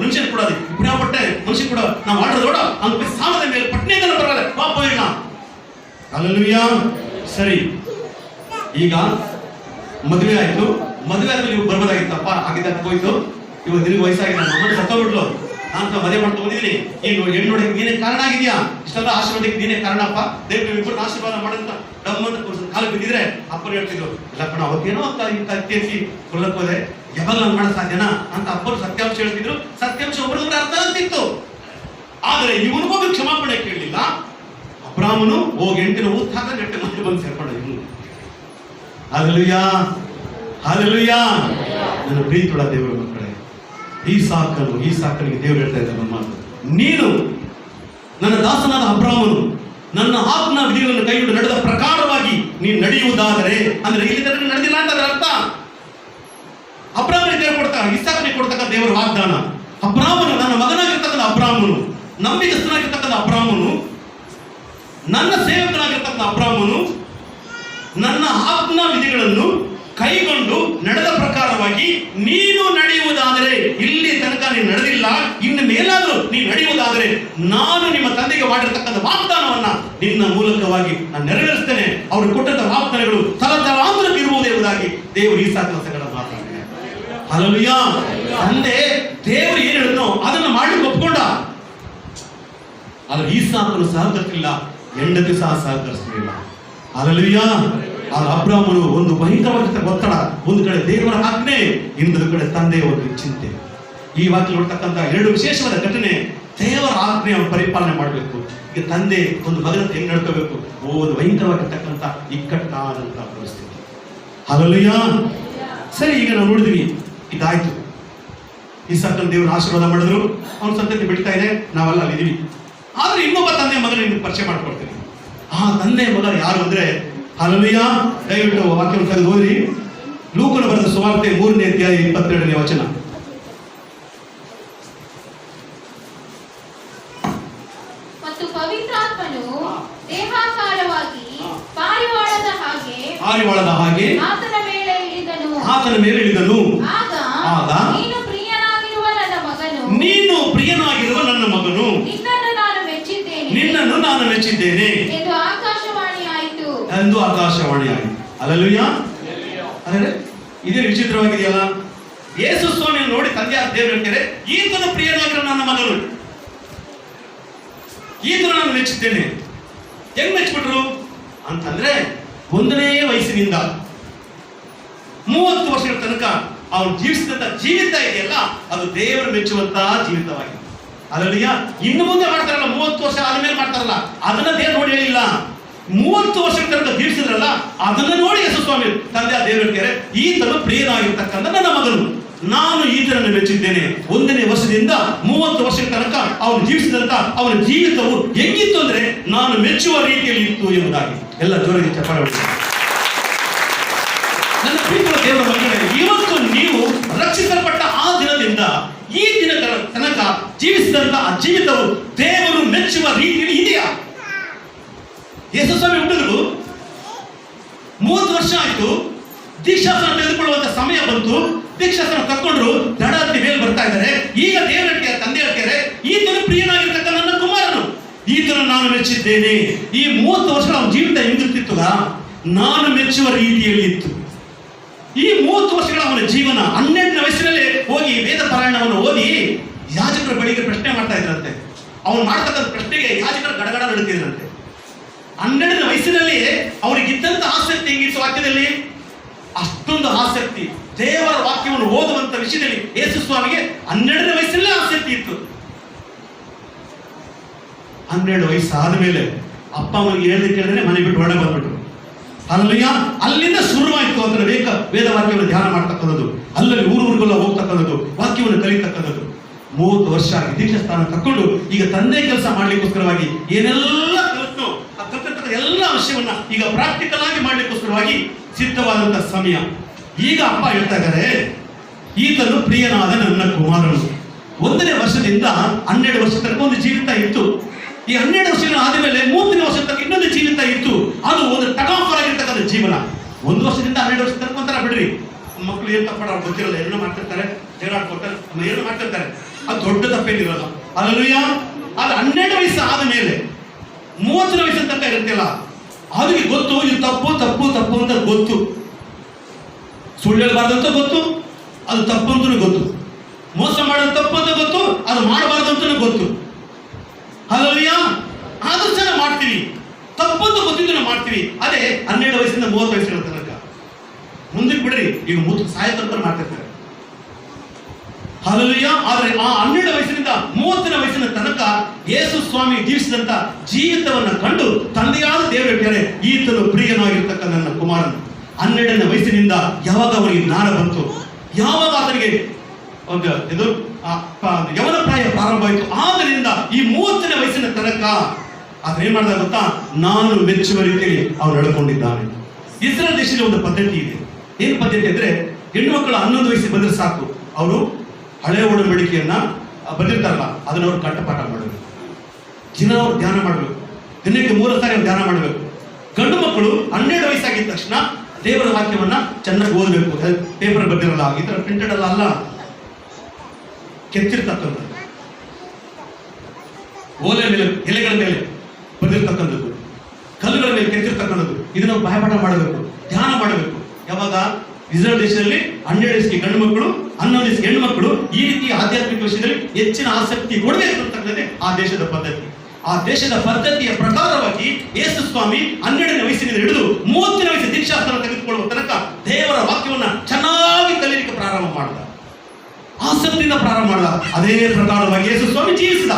ಮನುಷ್ಯನ ಕೂಡ ಪಟ್ಟೆ ಮನುಷ್ಯ ಕೂಡ ನಾವು ಆಡೋದೋಡ ಅಂತ ಸಾಲದ ಮೇಲೆ ಪಟ್ನೆಯಿಂದ ಬರಲ್ಲ ಪಾಪ ಇಲ್ಲ. ಹಲ್ಲೆಲೂಯಾ. ಸರಿ, ಈಗ ಮದುವೆ ಆಯ್ತು. ಮದುವೆ ಆದ್ಮೇಲೆ ನೀವು ಬರ್ಬೋದಾಗಿತ್ತಪ್ಪ, ಆಗಿದ್ದಾಗ ಹೋಯ್ತು. ಇವಾಗ ನಿನಗೆ ವಯಸ್ಸಾಗಿದೆ, ನಮ್ಮ ಅಮ್ಮನ ಸತ್ತೋಗ್ಬಿಟ್ಲು, ನಾನು ಮದುವೆ ಮಾಡ್ಕೊಂಡು ಬಂದಿದ್ದೀನಿ, ಏನು ಹೆಣ್ಣು ನೋಡಕ್ಕೆ ನೀನೇ ಕಾರಣ ಆಗಿದ್ಯಾ, ಇಷ್ಟೆಲ್ಲ ಆಶೀರ್ವಾದಕ್ಕೆ ನೀನೇ ಕಾರಣಪ್ಪ, ದೇವ್ರು ಇಬ್ಬರು ಆಶೀರ್ವಾದ ಮಾಡಂತ ನಮ್ಮನ್ನ ಕಾಲು ಬಿದ್ದಿದ್ರೆ ಅಪ್ಪರು ಹೇಳ್ತಿದ್ರು, ಇಲ್ಲ ಕಣ ಅವತ್ತೇನೋ ಅಂತ ಅತ್ಯಂತಿ ಕೊಲ್ಲಕ್ಕೆ ಹೋದೆ, ಯಾವಾಗ ನಾನು ಮಾಡೋ ಸಾಧ್ಯನಾ ಅಂತ ಅಪ್ಪರು ಸತ್ಯಾಂಶ ಹೇಳ್ತಿದ್ರು. ಸತ್ಯಾಂಶ ಒಬ್ಬರೊಬ್ಬರು ಅರ್ಥ ಆಗ್ತಿತ್ತು. ಆದರೆ ಇವನಿಗೋಗಿ ಕ್ಷಮಾಪಣೆ ಕೇಳಲಿಲ್ಲ. ಅಬ್ರಾಮನು ಹೋಗಿ ಎಂಟಿನ ಊದ್ದಾಗ ನೆಟ್ಟೆ ಮತ್ತೆ ಬಂದು ಸೇರ್ಕೊಂಡ. ಇವನು ಹಲ್ಲೆಲೂಯಾ. ಹಲ್ಲೆಲೂಯಾ. ನನ್ನ ಪ್ರೀತಿಯುಳ್ಳ ದೇವರ ಮಕ್ಕಳೇ, ಈ ಸಾಕನಿಗೆ ದೇವರು ಹೇಳ್ತಾ ಇದ್ದಾರೆ ನಮ್ಮ ಮಾತು, ನೀನು ನನ್ನ ದಾಸನಾದ ಅಬ್ರಾಮನು ನನ್ನ ಆಜ್ಞಾ ವಿಧಿಗಳನ್ನು ಕೈಗೊಂಡು ನಡೆದ ಪ್ರಕಾರವಾಗಿ ನೀನು ನಡೆಯುವುದಾದರೆ, ಅಂದ್ರೆ ಇಲ್ಲಿ ನಡೆದಿಲ್ಲ ಅಂತ ಅದರ ಅರ್ಥ. ಅಬ್ರಾಮನಿಗೆ ದೇವರು ಕೊಡ್ತಾರೆ, ಇಸಾಕನಿಗೆ ಕೊಡ್ತಕ್ಕಂಥ ದೇವರ ವಾಗ್ದಾನ. ಅಬ್ರಾಮನು ನನ್ನ ಮಗನಾಗಿರ್ತಕ್ಕಂಥ ಅಬ್ರಾಮನು, ನಂಬಿಕಸ್ಥನಾಗಿರ್ತಕ್ಕಂಥ ಅಬ್ರಾಮನು, ನನ್ನ ಸೇವಕನಾಗಿರ್ತಕ್ಕಂಥ ಅಬ್ರಾಮನು ನನ್ನ ಆಜ್ಞಾ ವಿಧಿಗಳನ್ನು ಕೈಗೊಂಡು ನಡೆದ ಪ್ರಕಾರವಾಗಿ ನೀನು ನಡೆಯುವುದಾದರೆ, ಇಲ್ಲಿ ತನಕ ನೀನು ನಡೆದಿಲ್ಲ, ಇನ್ನು ಮೇಲಾದರೂ ನೀನು ನಡೆಯುವುದಾದರೆ ನಾನು ನಿಮ್ಮ ತಂದೆಗೆ ಮಾಡಿರ್ತಕ್ಕಂಥ ವಾಗ್ದಾನವನ್ನ ನಿನ್ನ ಮೂಲಕವಾಗಿ ನಾನು ನೆರವೇರಿಸ್ತೇನೆ. ಅವರು ಕೊಟ್ಟಂತ ವಾಗ್ದಾನಗಳು ತಲತಲಾಂತರಕ್ಕೆ ಇರುವುದೇ ಎಂಬುದಾಗಿ ದೇವರು ಇಸಾಕನ ಸಂಗಡ ಮಾತಾಡಿದ್ದಾರೆ. ಹಲ್ಲೆಲೂಯಾ. ತಂದೆ ದೇವರು ಏನ್ ಹೇಳಿದ್ನೋ ಅದನ್ನು ಮಾಡ್ಲಿಕ್ಕೆ ಒಪ್ಕೊಂಡ. ಆದ್ರೆ ಇಸಾಕನು ಸಹಕರಿಸಲಿಲ್ಲ, ಹೆಂಡತಿ ಸಹ ಸಹಕರಿಸಲಿಲ್ಲ. ಹಲ್ಲೆಲೂಯಾ. ಆ ಅಬ್ರಾಮನು ಒಂದು ಭಯಂಕರವಾದ ಒತ್ತಡ, ಒಂದು ಕಡೆ ದೇವರ ಆಜ್ಞೆ, ಇನ್ನೊಂದು ಕಡೆ ತಂದೆಯ ಒಂದು ಚಿಂತೆ. ಈ ವಾಕ್ಯ ನೋಡ್ತಕ್ಕಂಥ ಎರಡು ವಿಶೇಷವಾದ ಘಟನೆ. ದೇವರ ಆಜ್ಞೆ ಅವನು ಪರಿಪಾಲನೆ ಮಾಡಬೇಕು. ಈಗ ತಂದೆ ಒಂದು ಮಗನ ಹೆಂಗ್ ನಡ್ಕೋಬೇಕು, ಒಂದು ಭಯಂಕರವಾಗಿರ್ತಕ್ಕಂಥ ಇಕ್ಕಟ್ಟಾದಂತ ಪರಿಸ್ಥಿತಿ. ಹಲ್ಲೆಲೂಯಾ. ಸರಿ, ಈಗ ನಾವು ನೋಡಿದ್ವಿ, ಇದಾಯ್ತು. ಇಸಾಕನ ದೇವರ ಆಶೀರ್ವಾದ ಮಾಡಿದ್ರು, ಅವನ ಸಂತತಿ ಬಿಡ್ತಾ ಇದೆ, ನಾವೆಲ್ಲ ಅಲ್ಲಿದ್ದೀವಿ. ಆದ್ರೆ ಇನ್ನೊಬ್ಬ ತಂದೆ ಮಗನ ನಿಮ್ಗೆ ಪರಿಚಯ ಮಾಡ್ಕೊಡ್ತೀನಿ. ಆ ತಂದೆ ಮಗ ಯಾರು ಅಂದ್ರೆ, ಹಲ್ಲೆಲೂಯಾ, ದಯವಿಟ್ಟು ವಾಕ್ಯವನ್ನು ತೆಗೆದು ಓದಿ. ಲೂಕನು ಬರೆದ ಸುವಾರ್ತೆ 3ನೇ ಅಧ್ಯಾಯ 22ನೇ ವಚನ. ಮತ್ತು ಪವಿತ್ರಾತ್ಮನು ದೇಹಾಕಾರವಾಗಿ ಪಾರಿವಾಳದ ಹಾಗೆ ಆತನ ಮೇಲೆ ಇಳಿದನು. ಆಗ ನೀನು ಪ್ರಿಯನಾಗಿರುವ ನನ್ನ ಮಗನು, ನಿನ್ನನ್ನು ನಾನು ಮೆಚ್ಚಿದ್ದೇನೆ ಎಂದು ಆಕಾಶವಾಣಿ ಆಯಿತು. ಹಲ್ಲೆಲೂಯಾ. ಅರೆ, ಇದೇ ವಿಚಿತ್ರವಾಗಿದೆಯಲ್ಲ. ಯೇಸು ಸ್ವಾಮಿಯನ್ನು ನೋಡಿ ತಂದೆಯ ದೇವರು ಹೇಳ್ತಾರೆ, ಈತನು ಪ್ರಿಯನಾಗಿರೋ ನನ್ನ ಮಗನು, ಈತನು ನಾನು ಮೆಚ್ಚಿದ್ದೇನೆ. ಹೆಂಗ್ ಮೆಚ್ಚಿಬಿಟ್ರು ಅಂತಂದ್ರೆ, 1ನೇ ವಯಸ್ಸಿನಿಂದ 30 ವರ್ಷಗಳ ತನಕ ಅವನು ಜೀವಿಸಿದಂತ ಜೀವಿತ ಇದೆಯಲ್ಲ ಅದು ದೇವರು ಮೆಚ್ಚುವಂತಹ ಜೀವಿತವಾಗಿದೆ. ಅಲ್ಲಲ್ಲಿಯ ಇನ್ನು ಮುಂದೆ ಮಾಡ್ತಾರಲ್ಲ 30 ವರ್ಷ ಆದ್ಮೇಲೆ ಮಾಡ್ತಾರಲ್ಲ ಅದನ್ನ ದೇವರು ನೋಡಿ ಹೇಳಿಲ್ಲ. 30 ವರ್ಷದ ತನಕ ಜೀವಿಸಿದ್ರಲ್ಲ ಅದನ್ನ ನೋಡಿ ಯೇಸು ಸ್ವಾಮಿ ತಂದೆ ದೇವರು ಹೇಳ್ತಾರೆ, ಈತನು ಪ್ರಿಯನಾಗಿರ್ತಕ್ಕಂಥ ನನ್ನ ಮಗನು, ನಾನು ಈತನನ್ನು ಮೆಚ್ಚಿದ್ದೇನೆ. 1ನೇ ವರ್ಷದಿಂದ 30 ವರ್ಷದ ತನಕ ಅವನು ಜೀವಿಸಿದಂತ ಅವನ ಜೀವಿತವು ಹೆಂಗಿತ್ತು ಅಂದ್ರೆ ನಾನು ಮೆಚ್ಚುವ ರೀತಿಯಲ್ಲಿ ಇತ್ತು ಎಂಬುದಾಗಿ. ಎಲ್ಲ ಜೋರಾಗಿ ಚಪ್ಪಾಳೆ ಹೊಡೆಯಿರಿ. ನನ್ನ ಪ್ರೀತಿಯ ದೇವರ ಮಕ್ಕಳೇ, ಇವತ್ತು ನೀವು ರಕ್ಷಿಸಲ್ಪಟ್ಟ ಆ ದಿನದಿಂದ ಈ ದಿನ ತನಕ ಜೀವಿಸಿದಂತ ಆ ಜೀವಿತವು ದೇವರು ಮೆಚ್ಚುವ ರೀತಿಯಲ್ಲಿ ಇದೆಯಾ? ಯೇಸು ಸ್ವಾಮಿ ಹುಟ್ಟಿದ್ರು 30 ವರ್ಷ ಆಯ್ತು, ದೀಕ್ಷಾಸನ ತೆಗೆದುಕೊಳ್ಳುವಂತ ಸಮಯ ಬಂತು, ದೀಕ್ಷಾಸನ ತಕ್ಕೊಂಡ್ರು, ದಡಾತಿ ಮೇಲೆ ಬರ್ತಾ ಇದ್ದಾರೆ. ಈಗ ದೇವರ ತಂದೆ ಹೇಳ್ತಾರೆ, ಈತನು ಪ್ರಿಯನಾಗಿರ್ತಕ್ಕ ನನ್ನ ಕುಮಾರನು, ಈತನು ನಾನು ಮೆಚ್ಚಿದ್ದೇನೆ. ಈ 30 ವರ್ಷಗಳ ಅವನ ಜೀವಿತ ಹೆಂಗಿರ್ತಿತ್ತು? ನಾನು ಮೆಚ್ಚುವ ರೀತಿಯಲ್ಲಿ ಇತ್ತು. ಈ 30 ವರ್ಷಗಳ ಅವನ ಜೀವನ 12ನೇ ವಯಸ್ಸಿನಲ್ಲಿ ಹೋಗಿ ವೇದ ಪಾರಾಯಣವನ್ನು ಓದಿ ಯಾಜಕರ ಬಳಿಗೆ ಪ್ರಶ್ನೆ ಮಾಡ್ತಾ ಇದ್ರಂತೆ. ಅವನು ಮಾಡ್ತಕ್ಕಂಥ ಪ್ರಶ್ನೆಗೆ ಯಾಜಕರ ಗಡಗಡ ನಡುತ್ತಿದ್ರಂತೆ. 12ನೇ ವಯಸ್ಸಿನಲ್ಲಿ ಅವರಿಗಿದ್ದಂತ ಆಸಕ್ತಿ ಹೆಂಗಿತ್ತು ವಾಕ್ಯದಲ್ಲಿ? ಅಷ್ಟೊಂದು ಆಸಕ್ತಿ, ದೇವರ ವಾಕ್ಯವನ್ನು ಓದುವಂತ ವಿಷಯದಲ್ಲಿ ಯೇಸು ಸ್ವಾಮಿಗೆ 12ನೇ ವಯಸ್ಸಲ್ಲೇ ಆಸಕ್ತಿ ಇತ್ತು. 12 ವಯಸ್ಸು ಆದ್ಮೇಲೆ ಅಪ್ಪ ಅವನಿಗೆ ಕೇಳಿದ್ರೆ ಮನೆ ಬಿಟ್ಟು ಹೊರಗೆ ಬಂದ್ಬಿಟ್ರು. ಅಲ್ಲಿಯ ಅಲ್ಲಿಂದ ಶುರುವಾಯಿತು ಅದನ್ನ ವೇದ ವಾಕ್ಯವನ್ನು ಧ್ಯಾನ ಮಾಡ್ತಕ್ಕಂಥದ್ದು, ಅಲ್ಲಲ್ಲಿ ಊರುಗಳಿಗೆಲ್ಲ ಹೋಗ್ತಕ್ಕಂಥದ್ದು, ವಾಕ್ಯವನ್ನು ಕಲಿತಕ್ಕಂಥದ್ದು. 30 ವರ್ಷ ದೀಕ್ಷಾ ಸ್ಥಾನ ತಕ್ಕೊಂಡು ಈಗ ತಂದೆ ಕೆಲಸ ಮಾಡ್ಲಿಕ್ಕೋಸ್ಕರವಾಗಿ ಏನೆಲ್ಲ ಕಲಿತು ಆ ಕಲಿತಕ್ಕಂಥ ಎಲ್ಲ ವಿಷಯವನ್ನ ಈಗ ಪ್ರಾಕ್ಟಿಕಲ್ ಆಗಿ ಮಾಡ್ಲಿಕ್ಕೋಸ್ಕರವಾಗಿ ಸಿದ್ಧವಾದಂತ ಸಮಯ. ಈಗ ಅಪ್ಪ ಹೇಳ್ತಾ ಇದ್ದಾರೆ, ಈತನು ಪ್ರಿಯನಾದ ನನ್ನ ಕುಮಾರನು. 1ನೇ ವರ್ಷದಿಂದ 12 ವರ್ಷ ತನಕ ಒಂದು ಜೀವಿತ ಇತ್ತು. ಈ 12 ವರ್ಷಗಳ ಆದ್ಮೇಲೆ 30ನೇ ವರ್ಷ ತನಕ ಇನ್ನೊಂದು ಜೀವಿತ ಇತ್ತು. ಅದು ಒಂದು ಟಗಾಫರ್ ಆಗಿರ್ತಕ್ಕಂಥ ಜೀವನ. 1 ವರ್ಷದಿಂದ 12 ವರ್ಷ ತನಕ ಒಂಥರ ಬಿಡ್ರಿ, ಮಕ್ಕಳು ಏನ್ ತಪ್ಪಾಡ ಅವ್ರು ಗೊತ್ತಿರಲ್ಲ, ಏನೋ ಮಾಡ್ತಿರ್ತಾರೆ, ಜಗಳ ಆಡ್ಕೊಡ್ತಾರೆ, ಏನೋ ಮಾಡ್ತಿರ್ತಾರೆ, ಅದು ದೊಡ್ಡ ತಪ್ಪೇನಿರಲ್ಲ. ಅಲ್ಲೂಯ್ಯ, ಅದು 12 ವಯಸ್ಸು ಆದ್ಮೇಲೆ 30ನೇ ವಯಸ್ಸಿನ ತನಕ ಇರುತ್ತಿಲ್ಲ, ಅದಕ್ಕೆ ಗೊತ್ತು ಇದು ತಪ್ಪು ತಪ್ಪು ತಪ್ಪು ಅಂತ ಗೊತ್ತು. ಸುಳ್ಳು ಹೇಳಬಾರ್ದು ಅಂತ ಗೊತ್ತು, ಅದು ತಪ್ಪು ಅಂತಲೂ ಗೊತ್ತು. ಮೋಸ ಮಾಡೋದು ತಪ್ಪು ಅಂತ ಗೊತ್ತು, ಅದು ಮಾಡಬಾರ್ದು ಅಂತಲೂ ಗೊತ್ತು. ಅಲ್ಲೂಯ್ಯ, ಆದ್ರೂ ಸಹ ಮಾಡ್ತೀವಿ, ತಪ್ಪು ಅಂತ ಗೊತ್ತಿದ್ದು ನಾವು ಮಾಡ್ತೀವಿ. ಅದೇ 12 ವಯಸ್ಸಿಂದ 30 ವಯಸ್ಸಿನ ತನಕ ಮುಂದಕ್ಕೆ ಬಿಡ್ರಿ, ಈಗ 30 ಸಾಯ ತನಕ ಮಾಡ್ತಿರ್ತಾರೆ. ಅಲ್ಲೂಯ್ಯ, ಆದ್ರೆ ಆ 12 ವಯಸ್ಸಿನಿಂದ 30ನೇ ವಯಸ್ಸಿನ ತನಕ ಯೇಸು ಸ್ವಾಮಿ ಜೀವಿಸಿದಂತ ಜೀವಿತವನ್ನ ಕಂಡು ತಂದೆಯಾದ ದೇವರು ಹೇಳ್ತಾರೆ, ಈತನು ಪ್ರಿಯನಾಗಿರ್ತಕ್ಕ ನನ್ನ ಕುಮಾರನು. 12ನೇ ವಯಸ್ಸಿನಿಂದ ಯಾವಾಗ ಅವರಿಗೆ ಜ್ಞಾನ ಬಂತು, ಯಾವಾಗ ಆತನಿಗೆ ಒಂದು ಇದು ಯವನ ಪ್ರಾಯ ಪ್ರಾರಂಭ ಆಯಿತು, ಆದ್ದರಿಂದ ಈ 30ನೇ ವಯಸ್ಸಿನ ತನಕ ಆದ್ರೆ ಏನ್ ಮಾಡಿದ ಗೊತ್ತಾ, ನಾನು ಮೆಚ್ಚುವ ರೀತಿಯಲ್ಲಿ ಅವನು ನಡ್ಕೊಂಡಿದ್ದಾನೆ. ಇಸ್ರೇಲ್ ದೇಶದಲ್ಲಿ ಒಂದು ಪದ್ಧತಿ ಇದೆ. ಏನು ಪದ್ಧತಿ ಅಂದ್ರೆ, ಹೆಣ್ಣು ಮಕ್ಕಳು 11 ವಯಸ್ಸಿಗೆ ಬಂದ್ರೆ ಸಾಕು, ಅವರು ಹಳೆ ಒಡಂಬಡಿಕೆಯನ್ನ ಬಂದಿರ್ತಾರಲ್ಲ ಅದನ್ನ ಅವ್ರು ಕಂಠಪಾಠ ಮಾಡಬೇಕು. ದಿನ ಅವ್ರು ಧ್ಯಾನ ಮಾಡಬೇಕು, ದಿನಕ್ಕೆ 3 ಸಾರಿ ಅವ್ರು ಧ್ಯಾನ ಮಾಡಬೇಕು. ಗಂಡು ಮಕ್ಕಳು 12 ವಯಸ್ಸಾಗಿದ್ದ ತಕ್ಷಣ ದೇವರ ವಾಕ್ಯವನ್ನ ಚೆನ್ನಾಗಿ ಓದಬೇಕು. ಪೇಪರ್ ಬಂದಿರಲ್ಲ, ಈ ತರ ಪ್ರಿಂಟೆಡ್ ಅಲ್ಲ, ಕೆತ್ತಿರ್ತಕ್ಕಂಥದ್ದು, ಓಲೆ ಮೇಲೆ ಎಲೆಗಳ ಮೇಲೆ ಬಂದಿರ್ತಕ್ಕಂಥದ್ದು, ಕಲ್ಲುಗಳ ಮೇಲೆ ಕೆತ್ತಿರ್ತಕ್ಕಂಥದ್ದು. ಇದನ್ನ ನಾವು ಬಾಯಪಾಠ ಮಾಡಬೇಕು, ಧ್ಯಾನ ಮಾಡಬೇಕು. ಯಾವಾಗ ಇಸ್ರೇಲ್ ದೇಶದಲ್ಲಿ 12 ವಯಸ್ಸಿಗೆ ಗಂಡು ಮಕ್ಕಳು, 11 ವಯಸ್ಸಿಗೆ ಹೆಣ್ಣು ಮಕ್ಕಳು ಈ ರೀತಿ ಆಧ್ಯಾತ್ಮಿಕ ವಿಷಯದಲ್ಲಿ ಹೆಚ್ಚಿನ ಆಸಕ್ತಿ ಕೊಡಬೇಕು ಅಂತಕ್ಕಂಥದ್ದೇ ಆ ದೇಶದ ಪದ್ಧತಿ. ಆ ದೇಶದ ಪದ್ಧತಿಯ ಪ್ರಕಾರವಾಗಿ ಯೇಸು ಸ್ವಾಮಿ 12ನೇ ವಯಸ್ಸಿನಿಂದ ಹಿಡಿದು 30ನೇ ವಯಸ್ಸಿನ ದೀಕ್ಷಾಸ್ಥಾನ ತೆಗೆದುಕೊಳ್ಳುವ ತನಕ ದೇವರ ವಾಕ್ಯವನ್ನ ಚೆನ್ನಾಗಿ ಕಲಿಯಲಿಕ್ಕೆ ಪ್ರಾರಂಭ ಮಾಡಿದ, ಆಸಕ್ತಿಯಿಂದ ಪ್ರಾರಂಭ ಮಾಡಿದ. ಅದೇ ಪ್ರಕಾರವಾಗಿ ಯೇಸು ಸ್ವಾಮಿ ಜೀವಿಸಿದ.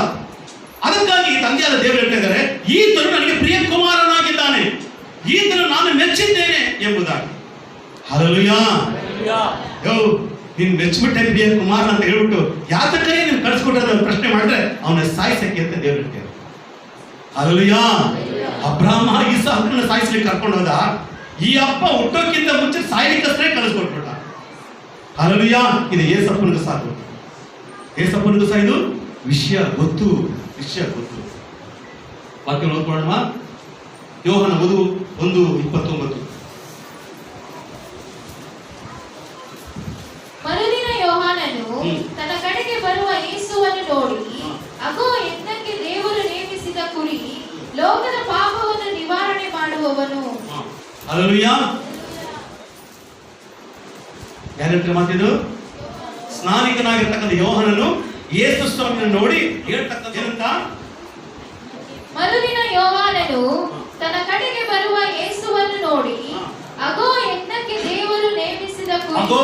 ಅದಕ್ಕಾಗಿ ತಂದೆಯಾದ ದೇವರು ಹೇಳ್ತಾ ಇದ್ದಾರೆ, ಈತನು ನನಗೆ ಪ್ರಿಯ ಕುಮಾರನಾಗಿದ್ದಾನೆ, ಈತನು ನಾನು ಮೆಚ್ಚಿದ್ದೇನೆ ಎಂಬುದಾಗಿ. ಹಲ್ಲೆಲೂಯ. ನೀನ್ ಮೆಚ್ಚಿಬಿಟ್ಟೆ ಪ್ರಿಯ ಕುಮಾರನ ಅಂತ ಹೇಳ್ಬಿಟ್ಟು ಯಾತಕ್ಕೆ ನೀನು ಕಳಿಸ್ಕೊಟ್ಟ ಪ್ರಶ್ನೆ ಮಾಡಿದ್ರೆ ಅವನ ಸಾಯಿಸಕ್ಕೆ ಅಂತ ದೇವರು ಹೇಳ್ತಾರೆ. ಹಲ್ಲೆಲೂಯ. ಅಬ್ರಾಮ ಇಸಾಕನ್ನ ಸಾಯಿಸ್ಲಿಕ್ಕೆ ಕರ್ಕೊಂಡು ಹೋದ, ಈ ಅಪ್ಪ ಹುಟ್ಟೋಕ್ಕಿಂತ ಮುಂಚೆ ಸಾಯ್ಲಿಕ್ಕಷ್ಟೇ ಕಳಿಸ್ಕೊಟ್ಬಿಟ್ಟ. ಹಲ್ಲೆಲೂಯ. ಇದು ಏಸಪ್ಪನಿಗೂ ಸಾಕು, ಏಸಪ್ಪನಿಗೂ ಸಹ ಇದು ವಿಷಯ ಗೊತ್ತು, ವಿಷಯ ಗೊತ್ತು. ವಾಕ್ಯ ಓದ್ಕೊಳ್ಳೋಣ. ಯೋಹನ 1:29. ಮರುದಿನ ಯೋಹಾನನು ತನ್ನ ಕಡೆಗೆ ಬರುವ ಯೇಸುವನ್ನು ನೋಡಿ, ಅಗೋ ಎತ್ತಕ್ಕೆ ದೇವರು ನೇಮಿಸಿದ ಕುರಿ, ಲೋಕದ ಪಾಪವನ್ನು ನಿವಾರಣೆ ಮಾಡುವವನು. ಹಲ್ಲೆಲೂಯ. ಯಾರ ಮಾತಿದು? ಸ್ನಾನಿಕನಾಗಿರ್ತಕ್ಕಂಥ ಯೋಹಾನನು ಯೇಸು ಸ್ವಾಮಿಯನ್ನು ನೋಡಿ ಹೇಳ್ತಕ್ಕಂಥ, ಮರುದಿನ ಯೋಹಾನನು ತನ್ನ ಕಡೆಗೆ ಬರುವ ಯೇಸುವನ್ನು ನೋಡಿ, ಅಗೋ ಎತ್ತಕ್ಕೆ ದೇವರು ನೇಮಿಸಿದ ನೇಮಿಸಿದ ಕುರಿ. ಅದೋ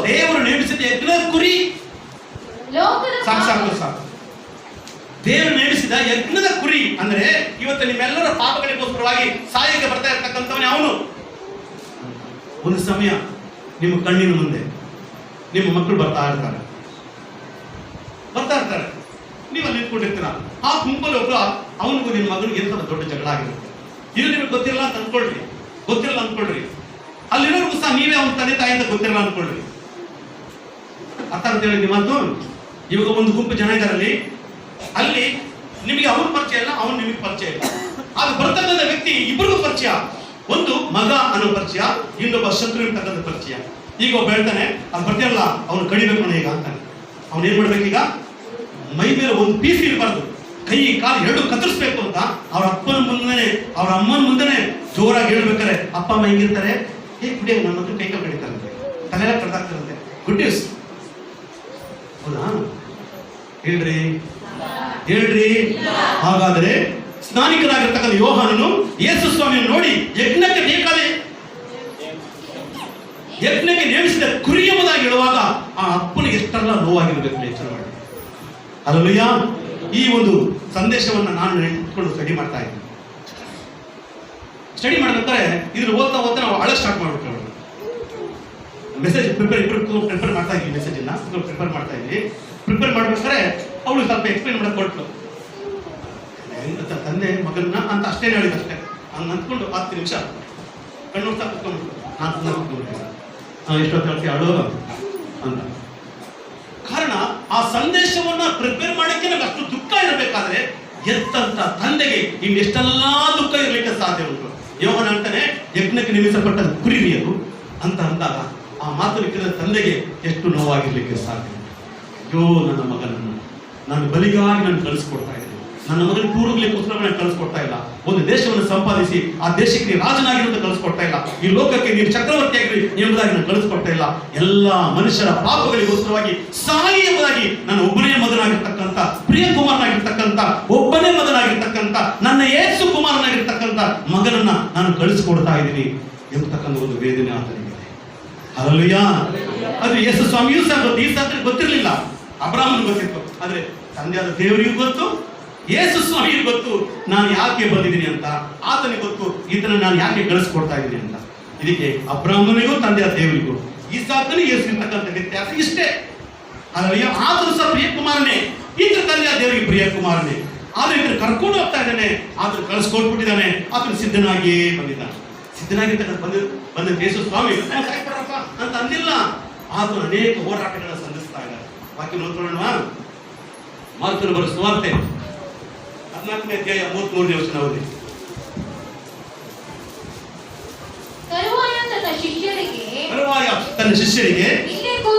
ದೇವರು ನೇಮಿಸಿದ ಯಜ್ಞದ ಕುರಿ. ಲೋಕದ ಸಾಕು. ದೇವರು ನೇಮಿಸಿದ ಯಜ್ಞದ ಕುರಿ ಅಂದ್ರೆ ಇವತ್ತು ನಿಮ್ಮೆಲ್ಲರ ಪಾಪಗಳಿಗೋಸ್ಕರವಾಗಿ ಸಾಯಕ್ಕೆ ಬರ್ತಾ ಇರ್ತಕ್ಕಂಥವನೇ ಅವನು. ಒಂದು ಸಮಯ ನಿಮ್ಮ ಕಣ್ಣಿನ ಮುಂದೆ ನಿಮ್ಮ ಮಕ್ಕಳು ಬರ್ತಾ ಇರ್ತಾರೆ, ನೀವು ಅಲ್ಲಿ ನಿಂತ್ಕೊಂಡಿರ್ತೀರ. ಆ ಗುಂಪಲ್ಲಿ ಒಬ್ಬ ಅವನಿಗೂ ನಿಮ್ಮ ಮಗನಿಗೆ ಎಂತ ದೊಡ್ಡ ಜಗಳ ಆಗಿರುತ್ತೆ. ಇದು ನಿಮಗೆ ಗೊತ್ತಿರಲ್ಲ ಅಂತ ಅನ್ಕೊಳ್ರಿ. ಅಲ್ಲಿರೋರ್ಗು ಸಹ ನೀವೇ ಅವನ ತಂದೆ ತಾಯಿ ಅಂತ ಗೊತ್ತಿರಲ್ಲ ಅನ್ಕೊಳ್ರಿ. ಅರ್ಥ ಅಂತ ಹೇಳಿದ್ವಿ ಮಾತು. ಇವಾಗ ಒಂದು ಗುಂಪು ಜನ ಇದಾರಲ್ಲಿ, ಅಲ್ಲಿ ನಿಮಗೆ ಅವನ ಪರಿಚಯ ಇಲ್ಲ, ಅವನು ನಿಮಗೆ ಪರಿಚಯ ಇಲ್ಲ. ಆಗ ಬರ್ತಕ್ಕಂಥ ವ್ಯಕ್ತಿ ಇಬ್ಬರಿಗೂ ಪರಿಚಯ. ಒಂದು ಮಗ ಅನ್ನೋ ಪರಿಚಯ, ಇನ್ನೊಬ್ಬ ಶತ್ರು ಇರ್ತಕ್ಕಂಥ ಪರಿಚಯ. ಈಗ ಒಬ್ಬ ಹೇಳ್ತಾನೆ, ಅದು ಬರ್ತಿರಲ್ಲ ಅವನು ಕಡಿಬೇಕು ಈಗ ಅಂತಾನೆ. ಅವನು ಏನ್ ಮಾಡ್ಬೇಕೀಗ? ಮೈ ಮೇಲೆ ಒಂದು ಪೀಸ್ ಇರಬಾರ್ದು, ಕೈ ಕಾಲು ಎರಡು ಕತ್ತರಿಸ್ಬೇಕು ಅಂತ ಅವ್ರ ಅಪ್ಪನ ಮುಂದೆ ಅವ್ರ ಅಮ್ಮನ ಮುಂದೆನೆ ಜೋರಾಗಿ ಹೇಳ್ಬೇಕಾರೆ ಅಪ್ಪ ಅಮ್ಮ ಹೆಂಗಿರ್ತಾರೆ, ಕುಡಿಯ ನನ್ನ ಮಕ್ಕಳು ಕೈ ಕಾಲು ಕಡಿತಾರಂತೆ, ತಲೆಲ್ಲ ಕಡ್ದಾಗ್ತಾರಂತೆ. ಗುಡ್ ನ್ಯೂಸ್ ಹೌದಾ? ಹೇಳ್ರಿ. ಹಾಗಾದ್ರೆ ಸ್ನಾನಿಕರಾಗಿರ್ತಕ್ಕಂಥ ಯೋಹಾನನು ಯೇಸು ಸ್ವಾಮಿಯನ್ನು ನೋಡಿ ಯಜ್ಞಕ್ಕೆ ನೇಮಿಸಿದ ಕುರಿ ಎಂಬುದಾಗಿ ಹೇಳುವಾಗ ಆ ಅಪ್ಪನಿಗೆ ಎಷ್ಟೆಲ್ಲ ನೋವಾಗಿರ್ಬೇಕು. ಯೋಚನೆ ಮಾಡಿ. ಹಲ್ಲೆಲೂಯಾ. ಈ ಒಂದು ಸಂದೇಶವನ್ನ ನಾನು ಇಟ್ಕೊಂಡು ಸ್ಟಡಿ ಮಾಡ್ತಾ ಇದ್ದೀನಿ. ಸ್ಟಡಿ ಮಾಡ್ಬೇಕಾದ್ರೆ ಇದನ್ನು ಓದ್ತಾ ನಾವು ಹಳೆ ಸ್ಟಾರ್ಟ್ ಮಾಡ್ಬಿಟ್ಟು ಮೆಸೇಜ್ ಪ್ರಿಪೇರ್ ಮಾಡ್ತಾ ಇದ್ವಿ. ಪ್ರಿಪೇರ್ ಮಾಡ್ಬೇಕಾದ್ರೆ ಅವಳು ಸ್ವಲ್ಪ ಎಕ್ಸ್ಪ್ಲೈನ್ ಮಾಡಕ್ ಕೊಟ್ಲು. ತಂದೆ ಮಗನ್ನ ಅಂತ ಅಷ್ಟೇ ಹೇಳಿದ ಅಷ್ಟೇ. ಹಂಗ ಅಂದ್ಕೊಂಡು 10 ನಿಮಿಷ ಕಣ್ಣು ನೋಡ್ತಾ ಕುತ್ಕೊಂಡು ನಾನು ಎಷ್ಟೊತ್ತು ಹೇಳ್ತೀವಿ ಅಳು ಅಂತ. ಕಾರಣ ಆ ಸಂದೇಶವನ್ನ ಪ್ರಿಪೇರ್ ಮಾಡಕ್ಕೆ ನಮ್ಗೆ ಅಷ್ಟು ದುಃಖ ಇರಬೇಕಾದ್ರೆ ಎತ್ತಂತ ತಂದೆಗೆ ಇನ್ನೆಷ್ಟೆಲ್ಲಾ ದುಃಖ ಇರಲಿಕ್ಕೆ ಸಾಧ್ಯ ಉಂಟು. ಯೋಹಾನ ಅಂತಾನೆ ಯಜ್ಞಕ್ಕೆ ನೇಮಿಸಲ್ಪಟ್ಟ ಕುರಿ ಅದು ಅಂತ ಅಂದಾಗ ಆ ಮಾತು ಕೇಳಿದ ತಂದೆಗೆ ಎಷ್ಟು ನೋವಾಗಿರ್ಲಿಕ್ಕೆ ಸಾಧ್ಯ. ಅಯ್ಯೋ, ನನ್ನ ಮಗನನ್ನು ನಾನು ಬಲಿಗಾಗಿ ನಾನು ಕಳಿಸ್ಕೊಡ್ತಾ ಇದ್ದೀನಿ, ನನ್ನ ಮಗನ ಕೂರುಗ್ಲಿಕ್ಕೋಸ್ಕರ ನಾನು ಕಳಿಸ್ಕೊಡ್ತಾ ಇಲ್ಲ. ಒಂದು ದೇಶವನ್ನು ಸಂಪಾದಿಸಿ ಆ ದೇಶಕ್ಕೆ ನೀವು ರಾಜನಾಗಿರೋದು ಕಳಿಸ್ಕೊಡ್ತಾ ಇಲ್ಲ, ಈ ಲೋಕಕ್ಕೆ ನೀವು ಚಕ್ರವರ್ತಿ ಆಗಿರಿ ಎಂಬುದಾಗಿ ನಾನು ಕಳಿಸ್ಕೊಡ್ತಾ ಇಲ್ಲ. ಎಲ್ಲ ಮನುಷ್ಯರ ಪಾಪಗಳಿಗೋಸ್ಕರವಾಗಿ ಸಾಯಿ ಎಂಬುದಾಗಿ ನಾನು ಒಬ್ಬನೇ ಮಗನಾಗಿರ್ತಕ್ಕಂಥ, ಪ್ರಿಯ ಕುಮಾರನಾಗಿರ್ತಕ್ಕಂಥ, ಒಬ್ಬನೇ ಮಗನಾಗಿರ್ತಕ್ಕಂಥ, ನನ್ನ ಯೇಸು ಕುಮಾರನಾಗಿರ್ತಕ್ಕಂಥ ಮಗನನ್ನ ನಾನು ಕಳಿಸ್ಕೊಡ್ತಾ ಇದ್ದೀನಿ ಎಂಬತಕ್ಕಂಥ ಒಂದು ವೇದನೆ ಆತನಿಗೆ. ಹಲ್ಲೆಲೂಯಾ. ಅದು ಯೇಸು ಸ್ವಾಮಿಯೂ ಸಹ ಈ ಸಾತ್ರಿಗೆ ಗೊತ್ತಿರಲಿಲ್ಲ, ಅಬ್ರಾಹ್ಮನಿಗೆ ಗೊತ್ತಿತ್ತು. ಆದ್ರೆ ತಂದೆಯಾದ ದೇವರಿಗೂ ಗೊತ್ತು, ಯೇಸು ಸ್ವಾಮಿಗೂ ಗೊತ್ತು ನಾನು ಯಾಕೆ ಬಂದಿದ್ದೀನಿ ಅಂತ. ಆತನಿಗೆ ಗೊತ್ತು ಈತನ ನಾನು ಯಾಕೆ ಕಳಿಸ್ಕೊಡ್ತಾ ಇದ್ದೀನಿ ಅಂತ. ಇದಕ್ಕೆ ಅಬ್ರಾಹ್ಮನಿಗೂ ತಂದೆಯಾದ ದೇವರಿಗೂ ಈ ಸಾಕನಿಗೆ ಯೇಸು ಇರ್ತಕ್ಕಂಥ ವ್ಯತ್ಯಾಸ ಇಷ್ಟೇ. ಹಲ್ಲೆಲೂಯಾ. ಆದರೂ ಸಹ ಪ್ರಿಯ ಕುಮಾರನೇ, ಈತ ತಂದೆಯಾದ ದೇವರಿಗೆ ಪ್ರಿಯ ಕುಮಾರನೇ. ಆದ್ರೆ ಇದನ್ನು ಕರ್ಕೊಂಡು ಹೋಗ್ತಾ ಇದ್ದಾನೆ, ಆದ್ರೆ ಕಳಿಸ್ಕೊಟ್ಬಿಟ್ಟಿದ್ದಾನೆ. ಆತನು ಸಿದ್ಧನಾಗಿಯೇ ಬಂದಿದ್ದಾನೆ. ಸಿದ್ಧನಾಗಿರ್ತಕ್ಕಂಥ ಬಂದ ಯೇಸು ಸ್ವಾಮಿ ಅಂತ ಅಂದಿಲ್ಲ. ಆತನು ಅನೇಕ ಹೋರಾಟಗಳನ್ನ ಸಂಧಿಸ್ತಾ ಇದ್ದಾರೆ. ವಾಕ್ಯ ನೋಡ್ಕೊಳ್ಳೋಣ. ಮಾರ್ಕನ ಬರೋ ಸುವಾರ್ತೆ 14ನೇ ಅಧ್ಯಾಯ 33ನೇ ವಚನ ಓದಿ. ತರುವಾಯ ತನ್ನ ಶಿಷ್ಯರಿಗೆ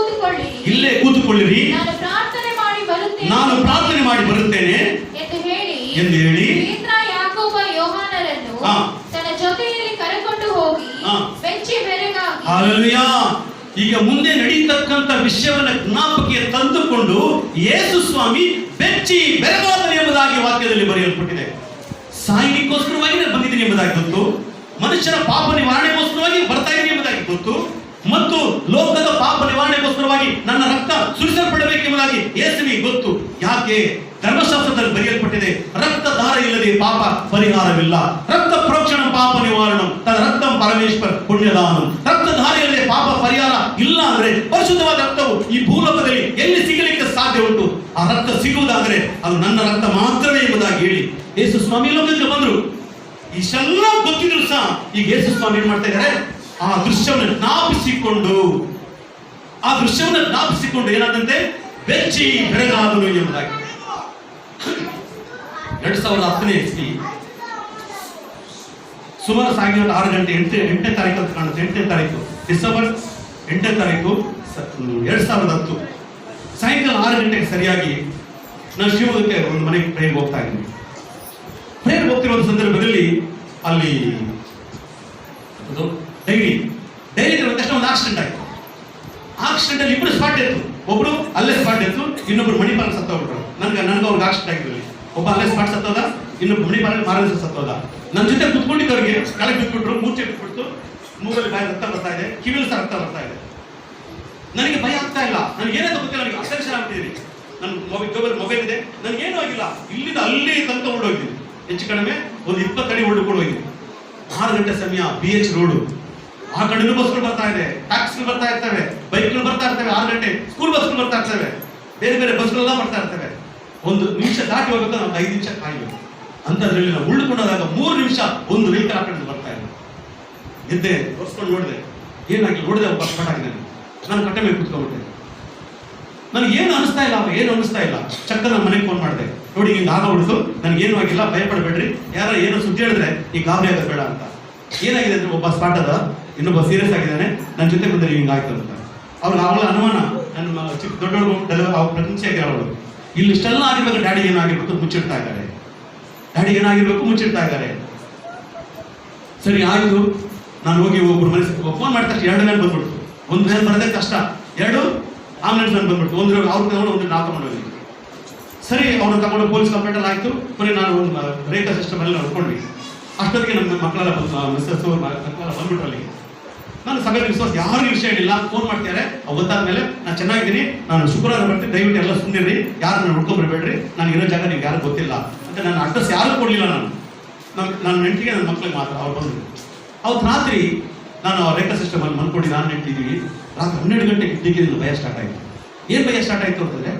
ಇಲ್ಲೇ ಕೂತುಕೊಳ್ಳಿರಿ, ನಾನು ಪ್ರಾರ್ಥನೆ ಮಾಡಿ ಬರುತ್ತೇನೆ ಎಂದು ಹೇಳಿ ಪೇತ್ರ, ಯಾಕೋಬ, ಯೋಹಾನರನ್ನು ತನ್ನ ಜೊತೆಯಲ್ಲಿ ಕರೆಕೊಂಡು ಹೋಗಿ ಬೆಚ್ಚಿ ಬೆರಗಾಗಿ. ಹಲ್ಲೆಲೂಯಾ. ಈಗ ಮುಂದೆ ನಡೆಯತಕ್ಕಂಥ ವಿಷಯವನ್ನ ಜ್ಞಾಪಕಕ್ಕೆ ತಂದುಕೊಂಡು ಯೇಸು ಸ್ವಾಮಿ ಬೆಚ್ಚಿ ಬೆರಗಾದನು ಎಂಬುದಾಗಿ ವಾಕ್ಯದಲ್ಲಿ ಬರೆಯಲ್ಪಟ್ಟಿದೆ. ಸಾಯಲಿಕ್ಕೋಸ್ಕರವಾಗಿ ನಾನು ಬಂದಿದ್ದೀನಿ ಎಂಬುದಾಗಿ ಗೊತ್ತು, ಮನುಷ್ಯರ ಪಾಪ ನಿವಾರಣೆಗೋಸ್ಕರವಾಗಿ ಬರ್ತಾ ಇದ್ದೀನಿ ಎಂಬುದಾಗಿ ಗೊತ್ತು, ಮತ್ತು ಲೋಕದ ಪಾಪ ನಿವಾರಣೆಗೋಸ್ಕರವಾಗಿ ನನ್ನ ರಕ್ತ ಸುರಿಸಲ್ಪಡಬೇಕೆಂಬುದಾಗಿ ಯೇಸುವಿಗೆ ಗೊತ್ತು. ಯಾಕೆ? ಧರ್ಮಶಾಸ್ತ್ರದಲ್ಲಿ ಬರೆಯಲ್ಪಟ್ಟಿದೆ, ರಕ್ತಧಾರ ಇಲ್ಲದೆ ಪಾಪ ಪರಿಹಾರವಿಲ್ಲ. ರಕ್ತ ಪ್ರೋಕ್ಷಣ ಪಾಪ ನಿವಾರಣಂ ತನ್ನ ರಕ್ತಂ ಪರಮೇಶ್ವರ ಪುಣ್ಯದಾನಂ. ರಕ್ತಧಾರ ಇಲ್ಲದೆ ಪಾಪ ಪರಿಹಾರ ಇಲ್ಲ ಅಂದ್ರೆ ಪರಿಶುದ್ಧವಾದ ರಕ್ತವು ಈ ಭೂಲೋಕದಲ್ಲಿ ಎಲ್ಲಿ ಸಿಗಲಿಕ್ಕೆ ಸಾಧ್ಯ ಉಂಟು? ಆ ರಕ್ತ ಸಿಗುವುದಾದರೆ ಅದು ನನ್ನ ರಕ್ತ ಮಾತ್ರವೇ ಎಂಬುದಾಗಿ ಹೇಳಿ ಯೇಸು ಸ್ವಾಮಿ ಲೋಕಕ್ಕೆ ಬಂದರು. ಇಷ್ಟೆಲ್ಲ ಗೊತ್ತಿದ್ರು ಸಹ ಈಗ ಯೇಸು ಸ್ವಾಮಿ ಏನ್ ಮಾಡ್ತಾ ಇದ್ದಾರೆ? ಆ ದೃಶ್ಯವನ್ನು ಜ್ಞಾಪಿಸಿಕೊಂಡು ಏನಾದಂತೆ ಬೆಚ್ಚಿ ಬೆರಗಾದನು ಎಂಬುದಾಗಿ. 2010ನೇ ಇಸ್ವಿ ಸುಮಾರು ಸಾಯಂಕಾಲ 6 ಗಂಟೆ 8ನೇ ತಾರೀಕು ಅಂತ ಕಾಣುತ್ತೆ. 8ನೇ ತಾರೀಕು ಡಿಸೆಂಬರ್ 8ನೇ ತಾರೀಕು 2010 ಸಾಯಂಕಾಲ 6 ಗಂಟೆಗೆ ಸರಿಯಾಗಿ ನಾನು ಶಿವಮೊಗ್ಗಕ್ಕೆ ಒಂದು ಮನೆಗೆ ಪ್ರೇಯರ್ಗೆ ಹೋಗ್ತಾ ಇದ್ದೀನಿ. ಪ್ರೇಯರ್ಗೆ ಹೋಗ್ತಿರೋ ಸಂದರ್ಭದಲ್ಲಿ ಅಲ್ಲಿ ಡೈರಿ ತಕ್ಷಣ ಒಂದು ಆಕ್ಸಿಡೆಂಟ್ ಆಯ್ತು. ಆಕ್ಸಿಡೆಂಟ್ ಅಲ್ಲಿ ಇಬ್ಬರು ಸ್ಪಾಟ್ ಇತ್ತು. ಒಬ್ರು ಅಲ್ಲೇ ಸ್ಪಾಟ್ ಇತ್ತು, ಇನ್ನೊಬ್ರು ಮಣಿಪಾಲ ಸತ್ತೋಗ್ಬಿಟ್ರು. ನನಗೆ ಅವ್ರಿಗೆ ಆಕ್ಸಿಡೆಂಟ್ ಆಗಿರಲಿ. ಒಬ್ಬ ಅಲ್ಲೇ ಸ್ಪಾಟ್ ಸತ್ತೋದ, ಇನ್ನೊಬ್ಬ ಮಣಿಪಾಲ ಮಾರನೇ ಸತ್ತೋದ. ನನ್ನ ಜೊತೆ ಕುತ್ಕೊಂಡಿದ್ದವ್ರಿಗೆ ಕೆಳಗೆ ಬಿಟ್ಬಿಟ್ರು, ಮೂರ್ಛೆ ಬಿಟ್ಬಿಟ್ಟು, ಮೂಗಲ್ಲಿ ಬಾಯಿ ರಕ್ತ ಬರ್ತಾ ಇದೆ, ಕಿವಿಯಲ್ಲಿ ಸಹ ರಕ್ತ ಬರ್ತಾ ಇದೆ. ನನಗೆ ಭಯ ಆಗ್ತಾ ಇಲ್ಲ, ನನಗೆ ಏನಾದ್ರು ಗೊತ್ತಿಲ್ಲ, ನನಗೆ ಅಟೆನ್ಷನ್ ಆಗ್ತಿದ್ದೀನಿ, ನನ್ನ ಮೊಬೈಲ್ ಇದೆ, ನನಗೇನು ಆಗಿಲ್ಲ, ಇಲ್ಲಿಂದ ಅಲ್ಲಿ ತನಕ ಹೊರಡೋಗಿದ್ದೀನಿ, ಹೆಚ್ಚು ಕಡಿಮೆ ಒಂದು 20 ಅಡಿ ಹೊರಡ್ಕೊಂಡು ಹೋಗಿದ್ದೀನಿ. 6 ಗಂಟೆ ಸಮಯ, BH ರೋಡು, ಆ ಕಡೆನೂ ಬಸ್ಗಳು ಬರ್ತಾ ಇದೆ, ಟ್ಯಾಕ್ಸಿಗಳು ಬರ್ತಾ ಇರ್ತವೆ, ಬೈಕ್ಗಳು ಬರ್ತಾ ಇರ್ತವೆ, 6 ಗಂಟೆ ಸ್ಕೂಲ್ ಬಸ್ಗಳು ಬರ್ತಾ ಇರ್ತವೆ, ಬೇರೆ ಬೇರೆ ಬಸ್ಗಳೆಲ್ಲ ಬರ್ತಾ ಇರ್ತವೆ. 1 ನಿಮಿಷ ದಾಟಿ ಹೋಗ್ಬೇಕು, ನಾವು 5 ನಿಮಿಷ ಕಾಯ್ಬೇಕು. ಅಂತದ್ರಲ್ಲಿ ನಾವು ಉಳ್ಕೊಂಡಾಗ 3 ನಿಮಿಷ ಒಂದು ವೆಹಿಕಲ್ ಆ ಕಡೆ ಬರ್ತಾ ಇದೆ. ಎದ್ದೆ ತೋರಿಸ್ಕೊಂಡು ನೋಡಿದೆ, ಏನಾಗಿ ನೋಡಿದೆ, ಒಬ್ಬ ಸ್ಪಾಟಾಗಿದ್ದಾನೆ. ನಾನು ಕಟ್ಟೆ ಮೇಲೆ ಕೂತ್ಕೊಂಡ್ಬಿಟ್ಟೆ. ನನಗೆ ಏನು ಅನಿಸ್ತಾ ಇಲ್ಲ, ಏನು ಅನಿಸ್ತಾ ಇಲ್ಲ. ಚಕ್ಕ ನನ್ನ ಮನೆಗೆ ಫೋನ್ ಮಾಡಿದೆ, ನೋಡಿ ಹಿಂಗೆ ಆಗೋಗ್ಬಿಡ್ತು, ನನಗೇನು ಆಗಿಲ್ಲ, ಭಯಪಡಬೇಡ್ರಿ, ಯಾರೋ ಏನೋ ಸುದ್ದಿ ಹೇಳಿದ್ರೆ ಈ ಗಾಬರಿ ಆಗೋದು ಬೇಡ ಅಂತ. ಏನಾಗಿದೆ ಅಂದ್ರೆ ಒಬ್ಬ ಸ್ಪಾಟ್ ಅದ, ಇನ್ನೊಬ್ಬ ಸೀರಿಯಸ್ ಆಗಿದ್ದಾನೆ, ನನ್ನ ಜೊತೆ ಬಂದರೆ ಹಿಂಗಾಯ್ತು ಅಂತ. ಅವ್ರಿಗೆ ಅವಳ ಅನುಮಾನ, ನನ್ನ ಚಿಕ್ಕ ದೊಡ್ಡವಳು ಅವ್ರ ಪ್ರಪಂಚಕ್ಕೆ ಅವಳು ಇಲ್ಲಿ ಇಷ್ಟೆಲ್ಲ ಆಗಿರ್ಬೇಕು, ಡ್ಯಾಡಿ ಏನಾಗಿರ್ಬೇಕು ಮುಚ್ಚಿಡ್ತಾ ಇದ್ದಾರೆ, ಡ್ಯಾಡಿ ಏನಾಗಿರ್ಬೇಕು ಮುಚ್ಚಿಡ್ತಾ ಇದ್ದಾರೆ. ಸರಿ ಆಯ್ತು, ನಾನು ಹೋಗಿ ಒಬ್ರು ಮನೆ ಫೋನ್ ಮಾಡ್ತಾ 2 ಗಂಟೆ ಬಂದ್ಬಿಡ್ತು. 1 ವೇನ್ ಬರೋದೇ ಕಷ್ಟ, 2 ಆಂಬುಲೆನ್ಸ್ ನಾನು ಬಂದ್ಬಿಟ್ಟು, ಒಂದು ಅವ್ರು ತಗೊಂಡು ಒಂದು ನಾವು ತಗೊಂಡೋಗಿ. ಸರಿ ಅವ್ರನ್ನ ತಗೊಂಡು ಪೊಲೀಸ್ ಕಂಪ್ಲೇಂಟ್ ಎಲ್ಲ ಆಯ್ತು. ಕೊನೆ ನಾನು ಒಂದು ರೇಖಾ ಸಿಸ್ಟಮ್ ಎಲ್ಲ ನೋಡ್ಕೊಂಡ್ವಿ. ಅಷ್ಟೊತ್ತಿಗೆ ನಮ್ಮ ಮಕ್ಕಳೆಲ್ಲ ಮಿಸ್ಸಸ್ ಮಕ್ಕಳೆಲ್ಲ ಬಂದ್ಬಿಟ್ರು ಅಲ್ಲಿಗೆ. ನಾನು ಸಗರ ವಿಶ್ವಾಸ ಯಾರು ವಿಷಯ ಹೇಳಿಲ್ಲ, ಫೋನ್ ಮಾಡ್ತಾರೆ. ಗೊತ್ತಾದ್ಮೇಲೆ ನಾನು ಚೆನ್ನಾಗಿದ್ದೀನಿ, ನಾನು ಶುಕ್ರವಾರ ಬರ್ತೀನಿ, ದಯವಿಟ್ಟು ಎಲ್ಲ ಸುಮ್ಮನಿರಿ, ಯಾರು ನಾನು ಹುಡ್ಕೊಂಡ್ಬರ್ಬೇಡ್ರಿ, ನಾನು ಇರೋ ಜಾಗ ನಿಮ್ಗೆ ಯಾರು ಗೊತ್ತಿಲ್ಲ ಅಂತ ನನ್ನ ಅಡ್ರೆಸ್ ಯಾರು ಕೊಡಲಿಲ್ಲ. ನನ್ನ ನೆಂಟಿಗೆ ನನ್ನ ಮಕ್ಕಳಿಗೆ ಮಾತ್ರ ಅವ್ರು ಬಂದರು. ಅವತ್ತು ರಾತ್ರಿ ನಾನು ರೇಖಾ ಸಿಸ್ಟಮ್ ಅಲ್ಲಿ ಮಲ್ಕೊಂಡು ನಾನು ನೆಂಟಿದ್ದೀವಿ. ರಾತ್ರಿ 12 ಗಂಟೆಗೆ ಇದ್ದಕ್ಕಿದ್ದು ಭಯ ಸ್ಟಾರ್ಟ್ ಆಯಿತು. ಏನು ಭಯ ಸ್ಟಾರ್ಟ್ ಆಯಿತು ಅಂತಂದ್ರೆ,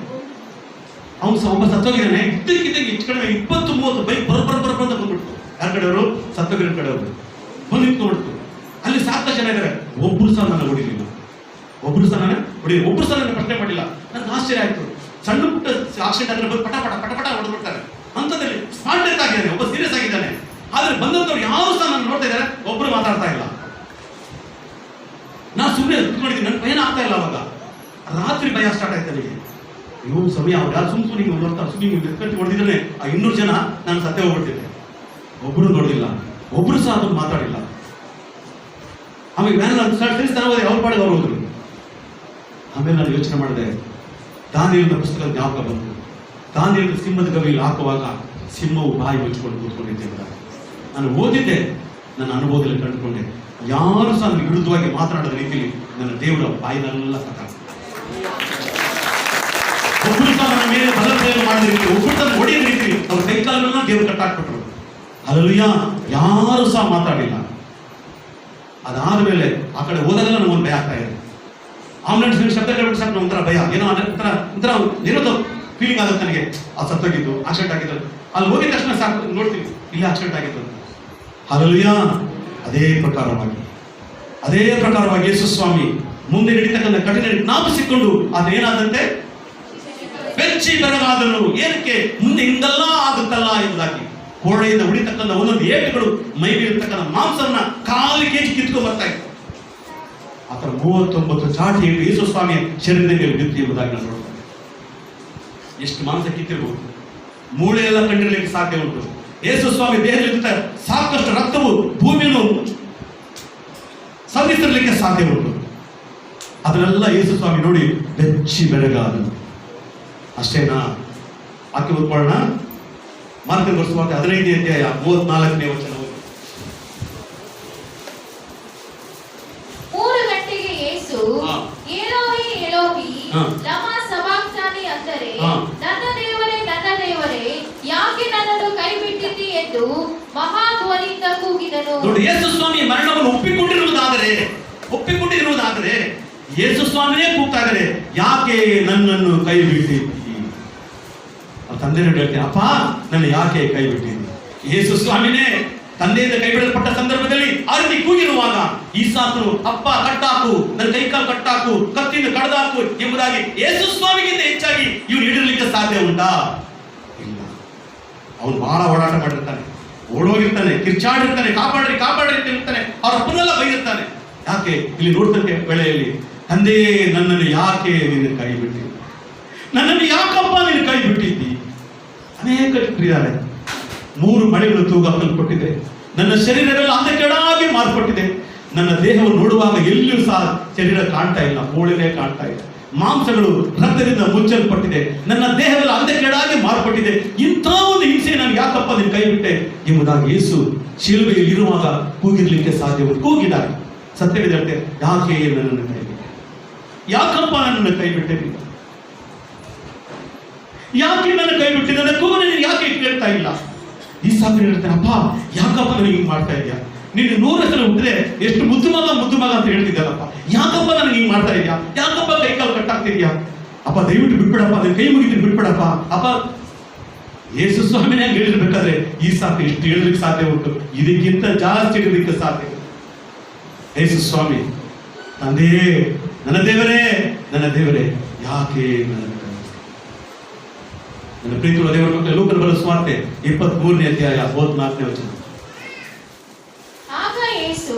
ಅವ್ನು ಒಬ್ಬ ಸತ್ತೋಗಿದ್ದಾನೆ. ಇದ್ದಕ್ಕಿದ್ದಂಗೆ ಹೆಚ್ಚು ಕಡಿಮೆ 20-30 ಬೈಕ್ ಬರೋಬ್ಬರ ಅಂತ ಬಂದ್ಬಿಡ್ತು. ಯಾರ ಕಡೆಯವರು? ಸತ್ತೋಗಿರೋ ಕಡೆಯವರು ಬಂದು ನಿಂತ್ಕೊಂಡ್ಬಿಡ್ತು. ಅಲ್ಲಿ ಸಾಕಷ್ಟು ಜನ ಇದ್ದಾರೆ, ಒಬ್ಬರು ಸಹ ನನ್ನ ಹೊಡಿಲಿಲ್ಲ, ಒಬ್ಬರು ಸಹ ನನ್ನ ಪ್ರಶ್ನೆ ಮಾಡಿಲ್ಲ. ನನಗೆ ಆಶ್ಚರ್ಯ ಆಯ್ತು. ಸಣ್ಣ ಪುಟ್ಟ ಆಕ್ಸಿಡೆಂಟ್ ಆದ್ರೆ ಬಂದು ಪಟ ಹೊಡೆದ್ಬಿಡ್ತಾರೆ. ಅಂಥದ್ದಲ್ಲಿ ಸ್ಮಾರ್ಟ್ ಡೆತ್ ಆಗಿದ್ದಾನೆ, ಒಬ್ಬ ಸೀರಿಯಸ್ ಆಗಿದ್ದಾನೆ. ಆದ್ರೆ ಬಂದಂತವ್ರು ಯಾರು ಸಹ ನಾನು ನೋಡ್ತಾ ಇದ್ದಾರೆ, ಒಬ್ಬರು ಮಾತಾಡ್ತಾ ಇಲ್ಲ. ನಾನು ಸುಮ್ಮನೆ ಕುತ್ಕೊಂಡಿದ್ದೀನಿ, ನನ್ಗೆ ಭಯ ಆಗ್ತಾ ಇಲ್ಲ. ಅವಾಗ ರಾತ್ರಿ ಭಯ ಸ್ಟಾರ್ಟ್ ಆಯ್ತು ನನಗೆ. ಅಯ್ಯೋ ಸಮಯ, ಅವ್ರು ಯಾರು ಸುಮ್ಮನೆ ಹಿಂಗೆ ನೋಡ್ತಾರೆ, ಸುಮ್ಮನೆ ಹಿಂಗೆ ಕಟ್ಟಿ ಹೊಡೆದಿದ್ದಾನೆ. ಆ 200 ಜನ ನಾನು ಸತ್ಯ ಹೋಗ್ಬಿಡ್ತಿದ್ದೆ. ಒಬ್ಬರು ನೋಡಿಲ್ಲ, ಒಬ್ಬರು ಸಹ ಅದನ್ನು ಮಾತಾಡಿಲ್ಲ. ಆಮೇಲೆ ನಾನು ತಿಳಿಸ್ತಾನೆ ಹೋದೆ, ಅವ್ರ ಪಾಡಿಗೆ ಅವ್ರು ಹೋದ್ರು. ಆಮೇಲೆ ನಾನು ಯೋಚನೆ ಮಾಡಿದೆ, ದಾನಿಯೇಲನ ಪುಸ್ತಕದ ಜ್ಞಾಪಕ ಬಂತು. ದಾನಿಯೇಲನ ಸಿಂಹದ ಗವಿಯಲ್ಲಿ ಹಾಕುವಾಗ ಸಿಂಹವು ಬಾಯಿ ಮುಚ್ಚಿಕೊಂಡು ಕೂತ್ಕೊಂಡಿದ್ದೆ. ನಾನು ಓದಿದ್ದೆ, ನನ್ನ ಅನುಭವದಲ್ಲಿ ಕಂಡುಕೊಂಡೆ, ಯಾರು ಸಹ ನನಗೆ ವಿರುದ್ಧವಾಗಿ ಮಾತನಾಡದ ರೀತಿಯಲ್ಲಿ ನನ್ನ ದೇವರ ಬಾಯಿನೆಲ್ಲ ಸಾಕಾಗ್ತದೆ. ಒಬ್ಬರು ಸಹ ನನ್ನ ಮೇಲೆ ಬಲ ಪ್ರಯೋಗ ಮಾಡಿದ ರೀತಿ, ಒಬ್ಬರು ಸಹ ಹೊಡೆಯದ ರೀತಿ ಅವ್ರ ಕೈಕಾಲನ್ನ ದೇವರು ಕಟ್ಟಾಕ್ಬಿಟ್ರು. ಅಲ್ಲಯ್ಯ, ಯಾರು ಸಹ ಮಾತಾಡಿಲ್ಲ. ಅದಾದ ಮೇಲೆ ಆ ಕಡೆ ಹೋದಾಗ ನನಗೊಂದು ಭಯ ಆಗ್ತಾ ಇದೆ. ಆಂಬುಲೆನ್ಸ್ ಶಬ್ದ ಕೇಳ್ಬಿಟ್ಟು ಸಾಕು ಒಂಥರ ಭಯ, ಏನೋ ಏನೋ ಫೀಲಿಂಗ್ ಆಗುತ್ತೆ ನನಗೆ. ಅದು ಸತ್ತೋಗಿದ್ದು, ಆಕ್ಸಿಡೆಂಟ್ ಆಗಿದ್ದು. ಅಲ್ಲಿ ಹೋಗಿದ ತಕ್ಷಣ ಸಾಕು ನೋಡ್ತೀವಿ, ಇಲ್ಲಿ ಆಕ್ಸಿಡೆಂಟ್ ಆಗಿದ್ದು ಅಂತ. ಹಲ್ಲೆಲೂಯಾ. ಅದೇ ಪ್ರಕಾರವಾಗಿ ಯೇಸು ಸ್ವಾಮಿ ಮುಂದೆ ನಡೀತಕ್ಕಂಥ ಕಠಿಣ ಜ್ಞಾಪಿಸಿಕೊಂಡು ಅದೇನಾದಂತೆ ಬೆಚ್ಚಿ ಬೆರಗಾದನು. ಏನಕ್ಕೆ? ಮುಂದೆ ಹಿಂದೆಲ್ಲ ಆಗುತ್ತಲ್ಲ ಎಂಬುದಾಗಿ. ಕೋಳೆಯಿಂದ ಉಳಿತಕ್ಕಂಥ ಒಂದೊಂದು ಏಟುಗಳು ಮೈಲಿರ್ತಕ್ಕಂಥ ಮಾಂಸವನ್ನ 1/4 kg ಕಿತ್ಕೊಂಡು ಬರ್ತಾ ಇತ್ತು. ಆತರ 39 ಚಾಟಿ ಏಟು ಯೇಸು ಸ್ವಾಮಿಯ ಶರೀರದ ಮೇಲೆ ಬಿತ್ತು ಎಂಬುದಾಗಿ ನಾವು ನೋಡ್ತೇವೆ. ಎಷ್ಟು ಮಾಂಸ ಕಿತ್ತಿರಬಹುದು, ಮೂಳೆ ಎಲ್ಲ ಕಂಡಿರಲಿಕ್ಕೆ ಸಾಧ್ಯ ಉಂಟು. ಯೇಸು ಸ್ವಾಮಿ ದೇಹದಲ್ಲಿ ಸಾಕಷ್ಟು ರಕ್ತವು ಭೂಮಿಯನ್ನು ಸವಿಸಿರಲಿಕ್ಕೆ ಸಾಧ್ಯ ಉಂಟು. ಅದನ್ನೆಲ್ಲ ಯೇಸು ಸ್ವಾಮಿ ನೋಡಿ ಬೆಚ್ಚಿ ಬೆರಗಾದನು. ಅಷ್ಟೇನಾ? ಆಕೆ ಓದ್ಕೊಳ್ಳೋಣ. ಮಾರ್ಕನ ಬರೆಸುವಾಗ 15ನೇ ಅಧ್ಯಾಯ 34ನೇ ವಚನ. 3 ಗಂಟೆಗೆ ಯೇಸು ಎಲೋಹಿ ಎಲೋಹಿ ಲಮಾ ಸಬಕ್ತಾನಿ ಅಂದರೆ, ನನ್ನ ದೇವರೇ ಯಾಕೆ ನನ್ನನ್ನು ಕೈಬಿಟ್ಟಿದ್ದೀ ಎಂದು ಮಹಾಧ್ವನಿಯಿಂದ ಕೂಗಿದನು. ನೋಡಿ, ಯೇಸು ಸ್ವಾಮಿ ಮರಣವನ್ನು ಒಪ್ಪಿಕೊಂಡಿರುವುದಾದರೆ ಯೇಸು ಸ್ವಾಮಿನೇ ಕೂಗ್ತಾ ಇದ್ದಾರೆ, ಯಾಕೆ ನನ್ನನ್ನು ಕೈ ಬಿಟ್ಟಿದ್ದಿ? ತಂದೆ ನೋಡಿ ಹೇಳ್ತೀನಿ, ಅಪ್ಪ ನನ್ನ ಯಾಕೆ ಕೈ ಬಿಟ್ಟಿದ್ದಿ? ಯೇಸು ಸ್ವಾಮಿನೇ ತಂದೆಯಿಂದ ಕೈ ಬಿಡಲ್ಪಟ್ಟ ಸಂದರ್ಭದಲ್ಲಿ ಆ ರೀತಿ ಕೂಗಿರುವಾಗ ಈಸಾಕನು, ಅಪ್ಪ ಕಟ್ಟಾಕು, ನನ್ನ ಕೈಕಾಲು ಕಟ್ಟಾಕು, ಕತ್ತಿಯಿಂದ ಕಡ್ದಾಕು ಎಂಬುದಾಗಿ ಯೇಸು ಸ್ವಾಮಿಗಿಂತ ಹೆಚ್ಚಾಗಿ ಇವ್ರು ಹಿಡಿರ್ಲಿಕ್ಕೆ ಸಾಧ್ಯ ಉಂಟಾ? ಇಲ್ಲ. ಅವನು ಬಹಳ ಓಡಾಟ ಮಾಡಿರ್ತಾನೆ, ಓಡೋಗಿರ್ತಾನೆ, ಕಿರ್ಚಾಡಿರ್ತಾನೆ, ಕಾಪಾಡ್ರಿ ಇರ್ತಾನೆ. ಅವ್ರ ಅಪ್ಪನೆಲ್ಲ ಬೈದಿರ್ತಾನೆ. ಯಾಕೆ? ಇಲ್ಲಿ ನೋಡ್ತಂತೆ ವೇಳೆಯಲ್ಲಿ, ತಂದೆಯೇ ನನ್ನನ್ನು ಯಾಕೆ ನೀನು ಕೈ ಬಿಟ್ಟಿದ್ದಿ? ನನ್ನನ್ನು ಯಾಕಪ್ಪ ನೀನು ಕೈ ಬಿಟ್ಟಿದ್ದಿ? ಅನೇಕ ಇದ್ದಾರೆ. 3 ಮಳೆಗಳು ತೂಗಾಕಲ್ಪಟ್ಟಿದೆ. ನನ್ನ ಶರೀರವೆಲ್ಲ ಅಂದಕೆಡಾಗಿ ಮಾರ್ಪಟ್ಟಿದೆ. ನನ್ನ ದೇಹವನ್ನು ನೋಡುವಾಗ ಎಲ್ಲಿಯೂ ಸಹ ಶರೀರ ಕಾಣ್ತಾ ಇಲ್ಲ, ಮೂಳೆನೇ ಕಾಣ್ತಾ ಇಲ್ಲ. ಮಾಂಸಗಳು ರಕ್ತದಿಂದ ಮುಚ್ಚಲ್ಪಟ್ಟಿದೆ. ನನ್ನ ದೇಹವೆಲ್ಲ ಅಂದಕೆಡಾಗಿ ಮಾರ್ಪಟ್ಟಿದೆ. ಇಂಥ ಒಂದು ಹಿಂಸೆ ನಾನು ಯಾಕಪ್ಪ ನೀನು ಕೈ ಬಿಟ್ಟೆ ಎಂಬುದಾಗಿ ಯೇಸು ಶಿಲುಬೆಯಲ್ಲಿ ಇರುವಾಗ ಕೂಗಿರ್ಲಿಕ್ಕೆ ಸಾಧ್ಯ. ಕೂಗಿದಾಗ ಸತ್ಯವಿದೆ, ಯಾಕೆ ನನ್ನನ್ನು ಕೈ ಬಿಟ್ಟೆ? ಯಾಕಪ್ಪ ನನ್ನನ್ನು ಕೈ ಬಿಟ್ಟಿರಿ? ಯಾಕೆ ನನ್ನ ಕೈ ಬಿಟ್ಟಿ? ನನ್ನ ಕೂಗು ನೀನು ಯಾಕೆ ಕೇಳ್ತಾ ಇಲ್ಲ? ಈ ಸಾಕು ಹೇಳ್ತಾನೆ, ಅಪ್ಪ ಯಾಕಪ್ಪ ನನಗೆ ಹಿಂಗೆ ಮಾಡ್ತಾ ಇದೆಯಾ? ನೀನು 100 ಸಲ ಹುಟ್ಟಿದ್ರೆ ಎಷ್ಟು ಮುದ್ದು ಮಗ ಅಂತ ಹೇಳ್ತಿದ್ದಲ್ಲಪ್ಪ, ಯಾಕಪ್ಪ ನನಗೆ ಹಿಂಗೆ ಮಾಡ್ತಾ ಇದೆಯಾ? ಯಾಕಪ್ಪ ಕೈ ಕಾಲು ಕಟ್ಟಾಗ್ತಿದ್ಯಾ? ಅಪ್ಪ ದಯವಿಟ್ಟು ಬಿಟ್ಬಿಡಪ್ಪ, ಅದನ್ನ ಕೈ ಮುಗಿತೀನಿ ಬಿಟ್ಬಿಡಪ್ಪ. ಅಪ್ಪ ಯೇಸು ಸ್ವಾಮಿನೇ ಹಂಗೆ ಹೇಳಿರ್ಬೇಕಾದ್ರೆ ಈ ಸಾಕು ಇಷ್ಟು ಹೇಳಲಿಕ್ಕೆ ಸಾಧ್ಯ ಉಂಟು, ಇದಕ್ಕಿಂತ ಜಾಸ್ತಿ ಹೇಳಲಿಕ್ಕೆ ಸಾಧ್ಯ. ಯೇಸು ಸ್ವಾಮಿ, ತಂದೆಯೇ, ನನ್ನ ದೇವರೇ, ನನ್ನ ದೇವರೇ, ಯಾಕೆ ನನ್ನ ಪ್ರೀತಿಯುಳ್ಳ ದೇವರ ಮಕ್ಕಳು, ಲೂಕನ ಬರೆದ ಸುವಾರ್ತೆ 23ನೇ ಅಧ್ಯಾಯ 34ನೇ ವಚನ. ಆಗ ಯೇಸು,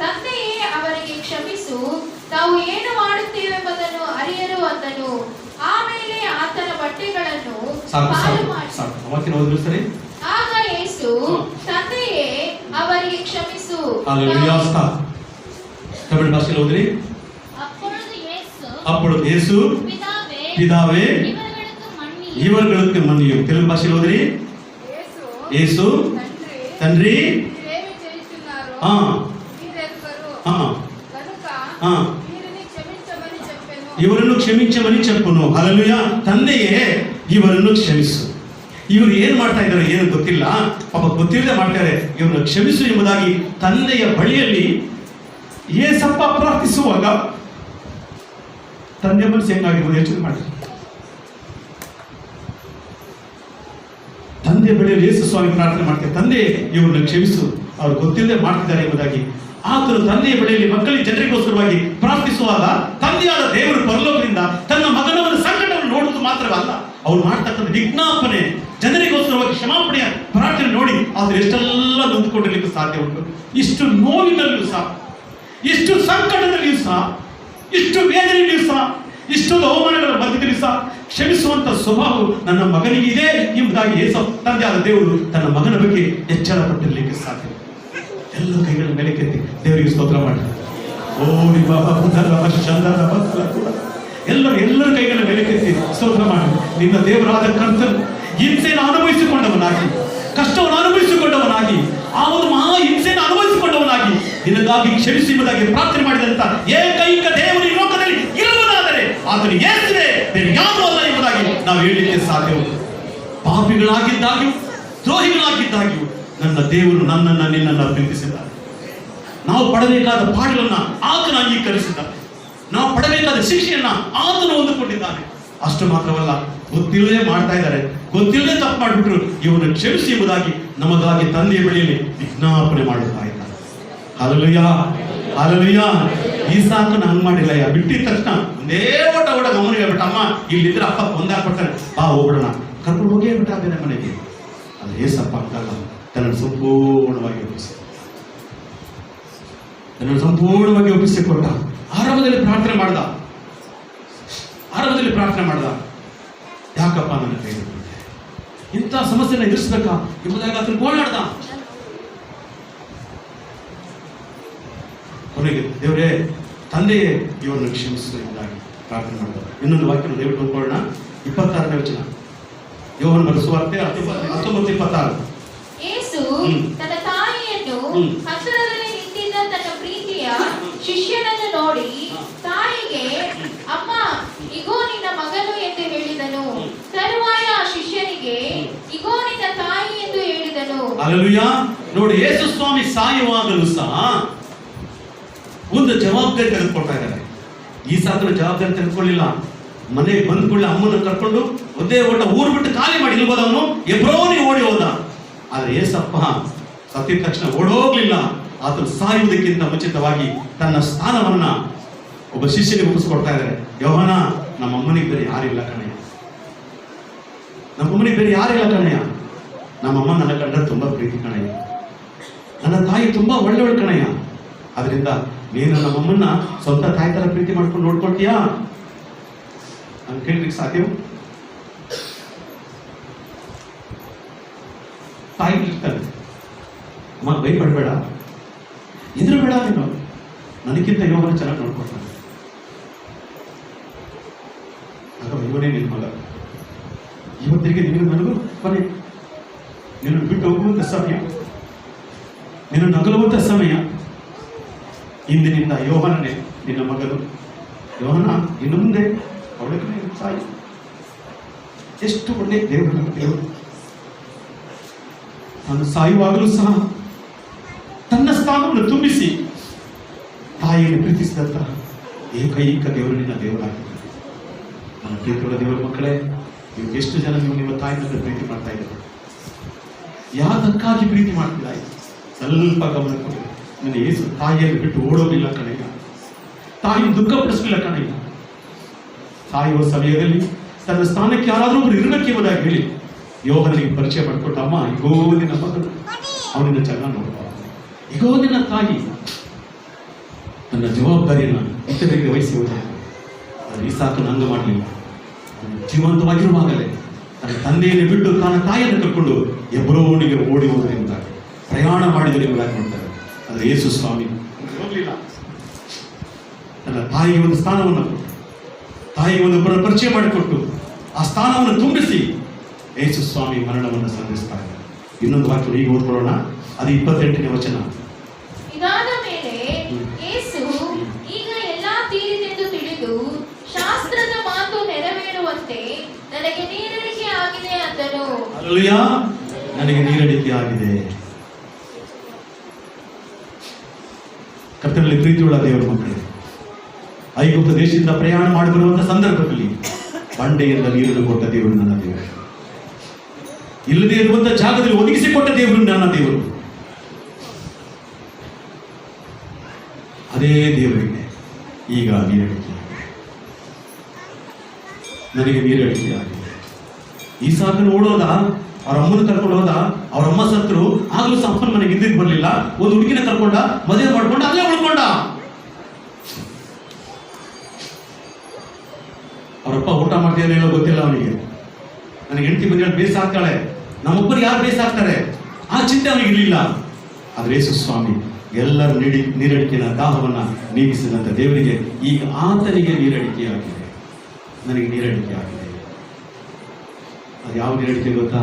ತಂದೆಯೇ, ಅವರಿಗೆ ಕ್ಷಮಿಸು, ತಾವು ಏನು ಮಾಡುತ್ತೇವೆಂಬುದನ್ನು ಅರಿಯರು ಅಂದನು. ಆಮೇಲೆ ಆತನ ಬಟ್ಟೆಗಳನ್ನು ಪಾಲು ಮಾಡಿ. ಸರಿ. ಆಗ ಯೇಸು, ತಂದೆಯೇ, ಅವರಿಗೆ ಕ್ಷಮಿಸು. ತಮಿಳು ಭಾಷೆಯಲ್ಲಿ ಓದ್ರಿ. அப்பொழுது இயேசு, பிதாவே, இவர்களுக்கு மன்னியும். தெலுங்கு భాషలో ఓద్రి. యేసు, తండ్రి, ಇವರನ್ನು ಕ್ಷಮಿಸಮని చెప్పును. హల్లెలూయా. ತಂದೆಯೇ, ಇವರನ್ನು ಕ್ಷಮಿಸು. ಇವರು ಏನ್ ಮಾಡ್ತಾ ಇದ್ದಾರೆ ಏನು ಗೊತ್ತಿಲ್ಲ, ಪಾಪ ಗೊತ್ತಿಲ್ಲದೆ ಮಾಡ್ತಾರೆ. ಇವರನ್ನು ಕ್ಷಮಿಸು ಎಂಬುದಾಗಿ ತಂದೆಯ ಬಳಿಯಲ್ಲಿ ಯೇಸಪ್ಪ ಪ್ರಾರ್ಥಿಸುವಾಗ ತಂದೆ ಮನಸ್ಸು ಹೆಂಗಾಗಿರ್ಬೋದು ಯೋಚನೆ ಮಾಡಿ. ತಂದೆ ಬಳಿಯಲ್ಲಿ ಯೇಸು ಸ್ವಾಮಿ ಪ್ರಾರ್ಥನೆ ಮಾಡ್ತಾರೆ, ತಂದೆ ಇವ್ರನ್ನ ಕ್ಷಮಿಸು, ಅವ್ರು ಗೊತ್ತಿಲ್ಲದೆ ಮಾಡ್ತಿದ್ದಾರೆ ಎಂಬುದಾಗಿ. ಆತನು ತಂದೆಯ ಬಳಿಯಲ್ಲಿ ಮಕ್ಕಳಿಗೆ ಜನರಿಗೋಸ್ಕರವಾಗಿ ಪ್ರಾರ್ಥಿಸುವಾಗ ತಂದೆಯಾದ ದೇವರು ಪರಲೋಕದಿಂದ ತನ್ನ ಮಗನವರ ಸಂಕಟವನ್ನು ನೋಡುವುದು ಮಾತ್ರವಲ್ಲ, ಅವ್ರು ಮಾಡ್ತಕ್ಕಂಥ ವಿಜ್ಞಾಪನೆ, ಜನರಿಗೋಸ್ಕರವಾಗಿ ಕ್ಷಮಾಪಣೆಯ ಪ್ರಾರ್ಥನೆ ನೋಡಿ ಆದ್ರೆ ಎಷ್ಟೆಲ್ಲ ನೊಂದುಕೊಂಡಿರ್ಲಿಕ್ಕೆ ಸಾಧ್ಯ ಉಂಟು. ಇಷ್ಟು ನೋವಿನಲ್ಲಿಯೂ ಸಹ, ಇಷ್ಟು ಸಂಕಟದಲ್ಲಿಯೂ ಸಹ, ಇಷ್ಟು ವೇದನೆಯಲ್ಲಿಯೂ ಸಹ, ಇಷ್ಟು ಅವಮಾನಗಳ ಮಧ್ಯದಲ್ಲಿ ಸಹ ಕ್ಷಮಿಸುವಂತ ಸ್ವಭಾವ ನನ್ನ ಮಗನಿಗಿದೆ ಎಂಬುದಾಗಿ ಯೇಸು ತಂದೆಯಾದ ದೇವರು ತನ್ನ ಮಗನ ಬಗ್ಗೆ ಎಚ್ಚರ ಪಟ್ಟಿರಲಿಕ್ಕೆ ಸಾಧ್ಯ. ಎಲ್ಲ ಕೈಗಳ ಮೇಲೆ ಕೆತ್ತಿ ದೇವರಿಗೆ ಸ್ತೋತ್ರ ಮಾಡಿ. ಎಲ್ಲರ ಕೈಗಳ ಮೇಲೆ ಕೆತ್ತಿ ಸ್ತೋತ್ರ ಮಾಡಿ. ನಿನ್ನ ದೇವರಾದ ಕರ್ತನು ಹಿಂಸೆಯನ್ನು ಅನುಭವಿಸಿಕೊಂಡವನಾಗಿ, ಕಷ್ಟವನ್ನು ಅನುಭವಿಸಿಕೊಂಡವನಾಗಿ, ಆ ಒಂದು ಮಹಾ ಹಿಂಸೆಯನ್ನು ಅನುಭವಿಸಿಕೊಂಡವನಾಗಿ ನಿನಗಾಗಿ ಕ್ಷಮಿಸಿ ಎಂಬುದಾಗಿ ಪ್ರಾರ್ಥನೆ ಮಾಡಿದಂತ ಏಕೈಕ ದೇವರು ಈ ಲೋಕದಲ್ಲಿ ಇರುವುದಾದರೆ ಆತನು ಯೇಸುವೇ, ಬೇರೆ ಯಾರೂ ಅಲ್ಲ ಎಂಬುದಾಗಿ ನಾವು ಹೇಳಲಿಕ್ಕೆ ಸಾಧ್ಯ. ಪಾಪಿಗಳಾಗಿದ್ದಾಗ್ಯೂ ದ್ರೋಹಿಗಳಾಗಿದ್ದಾಗ್ಯೂ ನನ್ನ ದೇವರು ನನ್ನನ್ನು ನಿನ್ನನ್ನು ಪ್ರೀತಿಸಿದ್ದಾರೆ. ನಾವು ಪಡಬೇಕಾದ ಪಾಠಗಳನ್ನ ಆತನು ಅಂಗೀಕರಿಸಿದ್ದಾನೆ. ನಾವು ಪಡಬೇಕಾದ ಶಿಕ್ಷೆಯನ್ನ ಆತನು ಹೊಂದಿಕೊಂಡಿದ್ದಾನೆ. ಅಷ್ಟು ಮಾತ್ರವಲ್ಲ, ಗೊತ್ತಿಲ್ಲದೆ ಮಾಡ್ತಾ ಇದ್ದಾರೆ, ಗೊತ್ತಿಲ್ಲದೆ ತಪ್ಪು ಮಾಡಿಬಿಟ್ರು, ಇವನು ಕ್ಷಮಿಸಿ ಎಂಬುದಾಗಿ ನಮಗಾಗಿ ತಂದೆಯ ಬಳಿಯಲ್ಲಿ ವಿಜ್ಞಾಪನೆ ಮಾಡುತ್ತಾ ಇದ್ದಾರೆ. Hallelujah, hallelujah. ಈ ಸಾಕನ್ನು ಹಂಗ್ ಮಾಡಿಲ್ಲ. ಬಿಟ್ಟಿದ ತಕ್ಷಣ ಒಂದೇ ಓಟ ಗಮನಿಗೆ ಬಿಟ್ಟ, ಅಮ್ಮ ಇಲ್ಲಿದ್ರೆ ಅಪ್ಪ ಒಂದಾಗ್ಬಿಡ್ತಾರೆ, ಬಾ ಹೋಗ್ಬಿಡೋಣ, ಕರ್ಕೊಂಡು ಹೋಗೇ ಬಿಟ್ಟ ಬೇರೆ ಮನೆಗೆ. ಅದು ಏಸಪ್ಪ ಅಂತಲ್ಲ, ತನ್ನನ್ನು ಸಂಪೂರ್ಣವಾಗಿ ಒಪ್ಪಿಸಿಕೊಟ್ಟ. ಆರಂಭದಲ್ಲಿ ಪ್ರಾರ್ಥನೆ ಮಾಡ್ದ, ಯಾಕಪ್ಪ ನನ್ನ ಕೈ ಬಿಟ್ಟೆ, ಇಂಥ ಸಮಸ್ಯೆನ ಎದುರಿಸ್ಬೇಕಾ ಎಂಬುದಾಗಿ ಅದನ್ನು ಗೋಳಾಡ್ದ. ಕೊನೆಗೆ ದೇವರೇ, ತಂದೆಯೇ, ಇವರನ್ನು ಕ್ಷಮಿಸು ಎಂಬುದಾಗಿ ಪ್ರಾರ್ಥನೆ ಮಾಡಿದ. ಇನ್ನೊಂದು ವಾಕ್ಯ ದಯವಿಟ್ಟು ಓದ್ಕೊಳ್ಳೋಣ. 26ನೇ ವಚನ, ಯೋಹನ ಬರೆದ ಸುವಾರ್ತೆ 19:26. ಯೇಸು ತನ್ನ ತಾಯಿಯನ್ನು ಹತ್ತಿರದಲ್ಲಿ ನಿಂತಿದ್ದ ತನ್ನ ಪ್ರೀತಿಯ ಶಿಷ್ಯನನ್ನು ನೋಡಿ ತಾಯಿಗೆ, ಅಮ್ಮ, ಇಗೋ ನಿನ್ನ ಮಗನು ಎಂದು ಹೇಳಿದನು. ತರುವಾಯ ಆ ಶಿಷ್ಯನಿಗೆ, ಇಗೋ ನಿನ್ನ ತಾಯಿ ಎಂದು ಹೇಳಿದನು. ಹಲ್ಲೆಲೂಯಾ. ನೋಡಿ, ಯೇಸು ಸ್ವಾಮಿ ಸಾಯುವಾಗಲೂ ಸಹ ಒಂದು ಜವಾಬ್ದಾರಿ ತೆಗೆದುಕೊಳ್ತಾ ಇದ್ದಾರೆ. ಈ ಸಾಕನ ಜವಾಬ್ದಾರಿ ತೆಗೆದುಕೊಳ್ಳಿಲ್ಲ. ಮನೆಗೆ ಬಂದ್ಕೊಳ್ಳಿ ಅಮ್ಮನ ಕರ್ಕೊಂಡು ಒಂದೇ ಓಟ ಊರು ಬಿಟ್ಟು ಖಾಲಿ ಮಾಡಿ ಇಲ್ಬೋದು, ಅವನು ಎಬ್ರೋನಿಗೆ ಓಡಿ ಹೋದ. ಆದ್ರೆ ಏಸಪ್ಪ ಸತ್ತಿದ ತಕ್ಷಣ ಓಡೋಗ್ಲಿಲ್ಲ. ಆತನು ಸಾಯುವುದಕ್ಕಿಂತ ಮುಂಚಿತವಾಗಿ ತನ್ನ ಸ್ಥಾನವನ್ನ ಒಬ್ಬ ಶಿಷ್ಯನಿಗೆ ಒಪ್ಪಿಸ್ಕೊಡ್ತಾ ಇದ್ದಾರೆ. ಯೋಹಾನ, ನಮ್ಮ ಅಮ್ಮನಿಗೆ ಬೇರೆ ಯಾರಿಲ್ಲ ಕಣಯ್ಯ, ನಮ್ಮಮ್ಮನಿಗೆ ಬೇರೆ ಯಾರಿಲ್ಲ ಕಣಯ್ಯ, ನಮ್ಮಮ್ಮ ನನ್ನ ಕಂಡ್ರೆ ತುಂಬಾ ಪ್ರೀತಿ ಕಣಯ್ಯ, ನನ್ನ ತಾಯಿ ತುಂಬಾ ಒಳ್ಳೆಯವಳು ಕಣಯ್ಯ, ಅದರಿಂದ ನೀನು ನಮ್ಮಮ್ಮನ್ನ ಸ್ವಂತ ತಾಯಿ ತರ ಪ್ರೀತಿ ಮಾಡ್ಕೊಂಡು ನೋಡ್ಕೊಳ್ತೀಯಾ ಅಂತ ಕೇಳಲಿಕ್ಕೆ ಸಾಧ್ಯ? ತಾಯಿ ಇರ್ತಾನೆ, ಅಮ್ಮ ಭಯಪಡಬೇಡ, ಇದ್ರ ಬೇಡ, ನೀನು ನನಗಿಂತ ಯೋಗನ ಚೆನ್ನಾಗಿ ನೋಡ್ಕೊಳ್ತಾನೆ, ಅಥವಾ ಇವನೇ ನಿನ್ನ ಮಗ, ಇವತ್ತಿಗೆ ನಿನಗೆ ನನಗೂ ಕೊನೆ, ನಿನ್ನ ಬಿಟ್ಟು ಹೋಗುವಂತ ಸಮಯ, ನಿನ್ನ ನಗಲುವಂತ ಸಮಯ, ಇಂದಿನಿಂದ ಯೋಹನನೇ ನಿನ್ನ ಮಗನು, ಯೋಹನ ಇನ್ನು ಮುಂದೆ ಅವಳಿಗೆ ತಾಯಿ. ಎಷ್ಟು ಒಳ್ಳೆ ದೇವರು ನಮ್ಮ ದೇವರು. ತಾನು ಸಾಯುವಾಗಲೂ ಸಹ ತನ್ನ ಸ್ಥಾನವನ್ನು ತುಂಬಿಸಿ ತಾಯಿಯನ್ನು ಪ್ರೀತಿಸಿದಂತ ಏಕೈಕ ದೇವರು ನಿನ್ನ ದೇವರಾಗಿದ್ದಾರೆ. ನನ್ನ ಪ್ರೀತಿಯುಳ್ಳ ದೇವರ ಮಕ್ಕಳೇ, ನೀವು ಎಷ್ಟು ಜನ ನೀವು ನಿಮ್ಮ ತಾಯಿಯನ್ನು ಪ್ರೀತಿ ಮಾಡ್ತಾ ಇದ್ದಾರೆ? ಯಾತಕ್ಕಾಗಿ ಪ್ರೀತಿ ಮಾಡ್ತಿಲ್ಲ? ಸ್ವಲ್ಪ ಗಮನ ಕೊಡಿ. ನನ್ನ ಯೇಸು ತಾಯಿಯನ್ನು ಬಿಟ್ಟು ಓಡೋದಿಲ್ಲ ಕಣಯ್ಯ, ತಾಯಿ ದುಃಖಪಡಿಸಲಿಲ್ಲ ಕಣಯ್ಯ. ಸಾಯುವ ಸಮಯದಲ್ಲಿ ತನ್ನ ಸ್ಥಾನಕ್ಕೆ ಯಾರಾದರೂ ಒಬ್ರು ಇರಬೇಕು ಎಂಬುದಾಗಿ ಹೇಳಿ ಯೋಹನಿಗೆ ಪರಿಚಯ ಮಾಡಿಕೊಟ್ಟ, ಅಮ್ಮ ಇಗೋ ನಿನ್ನ ಮಗಳು, ಅವನಿಂದ ಚೆನ್ನಾಗಿ ನೋಡ್ಬಾರ್ದು, ಇಗೋ ನಿನ್ನ ತಾಯಿ. ನನ್ನ ಜವಾಬ್ದಾರಿಯನ್ನು ಇತರರಿಗೆ ವಹಿಸಿ ಹೋದಾಗ ಅದು ಇಸಾಕನ ಹಂಗ ಮಾಡಲಿಲ್ಲ. ಜೀವಂತವಾಗಿರುವಾಗಲೇ ತನ್ನ ತಂದೆಯನ್ನು ಬಿಟ್ಟು ತನ್ನ ತಾಯಿಯನ್ನು ಕರ್ಕೊಂಡು ಎಬ್ರೋನಿಗೆ ಓಡಿ ಹೋದರು ಎಂಬುದಾಗಿ, ಪ್ರಯಾಣ ಮಾಡಿದರು ಎಂಬುದಾಗಿ ನೋಡ್ತಾರೆ. ಆದರೆ ಯೇಸು ಸ್ವಾಮಿ ಹೋಗಲಿಲ್ಲ. ತನ್ನ ತಾಯಿಗೆ ಒಂದು ಸ್ಥಾನವನ್ನು ಕೊಟ್ಟು, ತಾಯಿಗೆ ಒಂದು ಪರಿಚಯ ಮಾಡಿಕೊಟ್ಟು ಆ ಸ್ಥಾನವನ್ನು ತುಂಬಿಸಿ ಯೇಸು ಸ್ವಾಮಿ ಮರಣವನ್ನು ಸಂಧಿಸ್ತಾ ಇದ್ದಾರೆ. ಇನ್ನೊಂದು ವಾಕ್ಯ ಈಗ ಓದ್ಕೊಳ್ಳೋಣ. ಅದು 28ನೇ ವಚನ. ಇದಾದ ಮೇಲೆ ಯೇಸು ಈಗ ಎಲ್ಲಾ ತೀರಿತೆಂದು ತಿಳಿದು ಶಾಸ್ತ್ರದ ಮಾತು ನೆರವೇರುವಂತೆ ನನಗೆ ನೀರಡಿಕೆ ಆಗಿದೆ ಅಂದನು. ಹಲ್ಲೆಲೂಯಾ, ನನಗೆ ನೀರಡಿಕೆ ಆಗಿದೆ. ಕರ್ತನಲ್ಲಿ ಪ್ರೀತಿಯುಳ್ಳ ದೇವರ ಮಕ್ಕಳೇ, ಐಗುಪ್ತ ದೇಶದಿಂದ ಪ್ರಯಾಣ ಮಾಡಿ ಬರುವಂತಹ ಸಂದರ್ಭದಲ್ಲಿ ಬಂಡೆಯಿಂದ ನೀರನ್ನು ಕೊಟ್ಟ ದೇವರು ನನ್ನ ದೇವರು. ಇಲ್ಲದೆ ಇರುವಂತಹ ಜಾಗದಲ್ಲಿ ಒದಗಿಸಿಕೊಟ್ಟ ದೇವರು ನನ್ನ ದೇವರು. ಅದೇ ದೇವರಿಗೆ ಈಗ ನೀರಡಿಕೆ ಆಗಿದೆ. ನನಗೆ ನೀರಡಿಕೆ ಆಗಿದೆ. ಈಸಾಕನು ಓಡೋದ, ಅವ್ರ ಅಮ್ಮನ ಕರ್ಕೊಂಡು ಹೋದ. ಅವ್ರ ಅಮ್ಮ ಸತ್ರು, ಆಗ್ಲೂ ಸಹ ಅಪ್ಪನ ಮನೆಗೆ ಹಿಂದಿಗೆ ಬರಲಿಲ್ಲ. ಒಂದು ಹುಡುಗಿನ ಕರ್ಕೊಂಡ, ಮದುವೆ ಮಾಡ್ಕೊಂಡು ಅಲ್ಲೇ ಉಳ್ಕೊಂಡ. ಅವರಪ್ಪ ಊಟ ಮಾಡ್ತಿದ್ರೆ ಹೇಳೋ ಗೊತ್ತಿಲ್ಲ ಅವನಿಗೆ. ನನಗೆ ಹೆಂಡತಿ ಬಂದ ಬೇಸ ಆಗ್ತಾಳೆ, ನಮ್ಮೊಬ್ಬರು ಯಾರು ಬೇಸ ಆಗ್ತಾರೆ, ಆ ಚಿಂತೆ ಅವನಿಗೆ ಇರಲಿಲ್ಲ. ಆದ್ರೆ ಯೇಸು ಸ್ವಾಮಿ ಎಲ್ಲರ ನೀರಡಿಕೆಯ ದಾಹವನ್ನ ನೀಗಿಸಿದಂತ ದೇವರಿಗೆ ಈಗ ಆತನಿಗೆ ನೀರಡಿಕೆ ಆಗಿದೆ. ನನಗೆ ನೀರಡಿಕೆ ಆಗಿದೆ. ಅದು ಯಾವ ನೀರಡಿಕೆ ಗೊತ್ತಾ?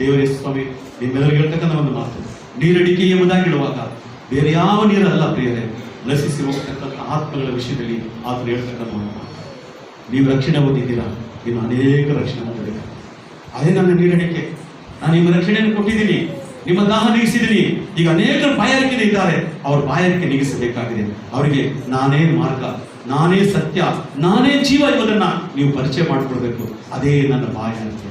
ದೇವರೇ ಸ್ವಾಮಿ ನಿಮ್ಮೆಲ್ಲರಿಗೆ ಹೇಳ್ತಕ್ಕಂಥ ಒಂದು ಮಾತು, ನೀರಡಿಕೆ ಎಂಬುದಾಗಿ ಹೇಳುವಾಗ ಬೇರೆ ಯಾವ ನೀರಲ್ಲ ಪ್ರಿಯರೇ, ನಶಿಸಿ ಹೋಗ್ತಕ್ಕಂಥ ಆತ್ಮಗಳ ವಿಷಯದಲ್ಲಿ ಆತನು ಹೇಳ್ತಕ್ಕಂಥ ಒಂದು ಮಾತು. ನೀವು ರಕ್ಷಣೆ ಹೊಂದಿದ್ದೀರಾ, ಇನ್ನು ಅನೇಕ ರಕ್ಷಣೆ ಹೊಂದಬೇಕು. ಅದೇ ನನ್ನ ನೀರಡಿಕೆ. ನಾನು ನಿಮ್ಮ ರಕ್ಷಣೆಯನ್ನು ಕೊಟ್ಟಿದ್ದೀನಿ, ನಿಮ್ಮ ದಾಹ ನೀಗಿಸಿದ್ದೀನಿ. ಈಗ ಅನೇಕರು ಬಾಯಾರಿಕೆ ಇದ್ದಾರೆ, ಅವ್ರ ಬಾಯಾರಿಕೆ ನೀಗಿಸಬೇಕಾಗಿದೆ. ಅವರಿಗೆ ನಾನೇ ಮಾರ್ಗ, ನಾನೇ ಸತ್ಯ, ನಾನೇ ಜೀವ ಎಂಬುದನ್ನ ನೀವು ಪರಿಚಯ ಮಾಡಿಕೊಡ್ಬೇಕು. ಅದೇ ನನ್ನ ಬಾಯಾರಿಕೆ.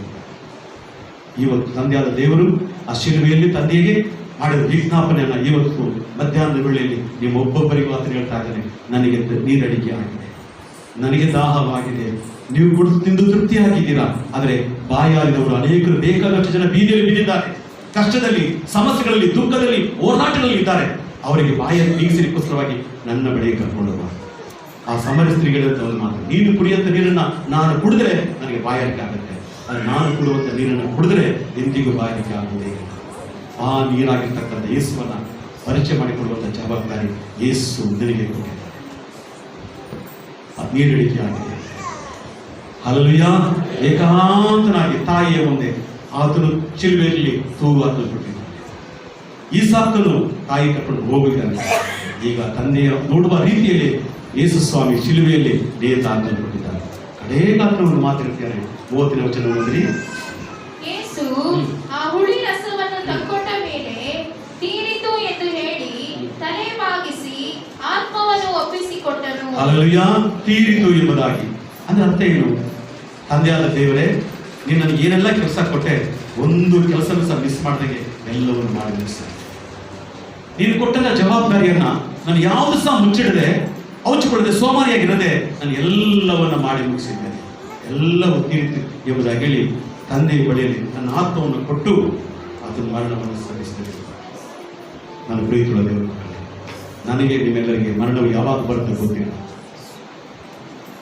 ಇವತ್ತು ತಂದೆಯಾದ ದೇವರು ಆ ಶಿಲುಬೆಯಲ್ಲಿ ತಂದೆಗೆ ಮಾಡಿದ ವಿಜ್ಞಾಪನೆಯನ್ನ ಇವತ್ತು ಮಧ್ಯಾಹ್ನದ ವೇಳೆಯಲ್ಲಿ ನಿಮ್ಮ ಒಬ್ಬೊಬ್ಬರಿಗೂ ಆತನು ಹೇಳ್ತಾ ಇದ್ದಾನೆ, ನನಗೆ ನೀರಡಿಕೆ ಆಗಿದೆ, ನನಗೆ ದಾಹವಾಗಿದೆ. ನೀವು ಕುಡಿದು ತಿಂದು ತೃಪ್ತಿಯಾಗಿದ್ದೀರಾ. ಆದರೆ ಬಾಯಾರಿದವರು ಅನೇಕರು, ಬೇಕಾದಷ್ಟು ಜನ ಬೀದಿಯಲ್ಲಿ ಬಿದ್ದಿದ್ದಾರೆ, ಕಷ್ಟದಲ್ಲಿ, ಸಮಸ್ಯೆಗಳಲ್ಲಿ, ದುಃಖದಲ್ಲಿ, ಹೋರಾಟಗಳಲ್ಲಿ ಇದ್ದಾರೆ. ಅವರಿಗೆ ಬಾಯಲ್ಲಿ ನೀಗಿಸಲಿಕ್ಕೋಸ್ಕರವಾಗಿ ನನ್ನ ಬಳಿಗೆ ಕರ್ಕೊಂಡು ಬಾ. ಆ ಸಮರ ಸ್ತ್ರೀಗಳಿಂದ ಒಂದು ಮಾತು, ನೀನು ಕುಡಿಯುವಂತ ನೀರನ್ನ ನಾನು ಕುಡಿದ್ರೆ ನನಗೆ ಬಾಯಾರಿಕೆ ಆಗುತ್ತೆ, ಆದರೆ ನಾನು ಕುಡಿಯುವಂತ ನೀರನ್ನು ಕುಡಿದ್ರೆ ಎಂದಿಗೂ ಬಾಯಾರಿಕೆ ಆಗುವುದೇ. ಆ ನೀರಾಗಿರ್ತಕ್ಕಂಥ ಯೇಸುವನ್ನ ಪರಿಚಯ ಮಾಡಿಕೊಡುವಂತ ಜವಾಬ್ದಾರಿ ಯೇಸು ನಿನಗೆ ಕೊಟ್ಟಿದ್ದಾರೆ. ಆ ನೀರಡಿಕೆ ಆಗಿದೆ. ಹಲ್ಲೆಲೂಯಾ. ಏಕಾಂತನಾಗಿ ತಾಯಿಯ ಮುಂದೆ ಆತನು ಶಿಲುಬೆಯಲ್ಲಿ ತೂಗಾಕಲ್ಪಟ್ಟಿದ್ದಾನೆ. ಈಸಾಕನು ತಾಯಿ ಕರ್ಕೊಂಡು ಹೋಗಿದ್ದಾನೆ. ಈಗ ತಂದೆಯ ನೋಡುವ ರೀತಿಯಲ್ಲಿ ಯೇಸು ಸ್ವಾಮಿ ಶಿಲುಬೆಯಲ್ಲಿ ನೇತಾಕಲ್ಪಟ್ಟಿದ್ದಾನೆ. ಕಡೇಗಾತನವನ್ನು ಮಾತಾಡ್ತಾರೆ. 30ನೇ ವಚನ ಓದಿರಿ. ಯೇಸು ಆ ಹುಳಿ ರಸವನ್ನು ತಕ್ಕೊಂಡ ಮೇಲೆ ತೀರಿತು ಎಂದು ಹೇಳಿ ತಲೆ ಬಾಗಿಸಿ ಆತ್ಮವನ್ನು ಒಪ್ಪಿಸಿಕೊಟ್ಟನು. ಹಲ್ಲೆಲೂಯಾ. ತೀರಿತು ಎಂಬುದಾಗಿ ಅಂದ್ರೆ ಅರ್ಥ ಏನು? ತಂದೆಯಾದ ದೇವರೇ, ನೀನು ನನಗೆ ಏನೆಲ್ಲ ಕೆಲಸ ಕೊಟ್ಟೆ, ಒಂದು ಕೆಲಸನೂ ಸಹ ಮಿಸ್ ಮಾಡಿದಾಗೆ ಎಲ್ಲವನ್ನು ಮಾಡಿ ಮುಗಿಸ್ತಾರೆ. ನೀನು ಕೊಟ್ಟಂತ ಜವಾಬ್ದಾರಿಯನ್ನ ನಾನು ಯಾವುದು ಸಹ ಮುಚ್ಚಿಡದೆ, ಔಚಿಕೊಳ್ಳದೆ, ಸೋಮಾರಿಯಾಗಿರದೆ ನಾನು ಎಲ್ಲವನ್ನ ಮಾಡಿ ಮುಗಿಸಿದ್ದೇನೆ. ಎಲ್ಲವೂ ತೀರಿತು ಎಂಬುದಾಗಿ ಹೇಳಿ ತಂದೆಯ ಬಳಿಯಲ್ಲಿ ನನ್ನ ಆತ್ಮವನ್ನು ಕೊಟ್ಟು ಅದನ್ನು ಮರಣವನ್ನು ಸಲ್ಲಿಸಿದೆ. ನಾನು ಪ್ರೀತಿಯುಳ್ಳ ದೇವರ ಮಕ್ಕಳೇ, ನನಗೆ ನಿಮ್ಮೆಲ್ಲರಿಗೆ ಮರಣವು ಯಾವಾಗ ಬರುತ್ತೆ ಗೊತ್ತಿಲ್ಲ.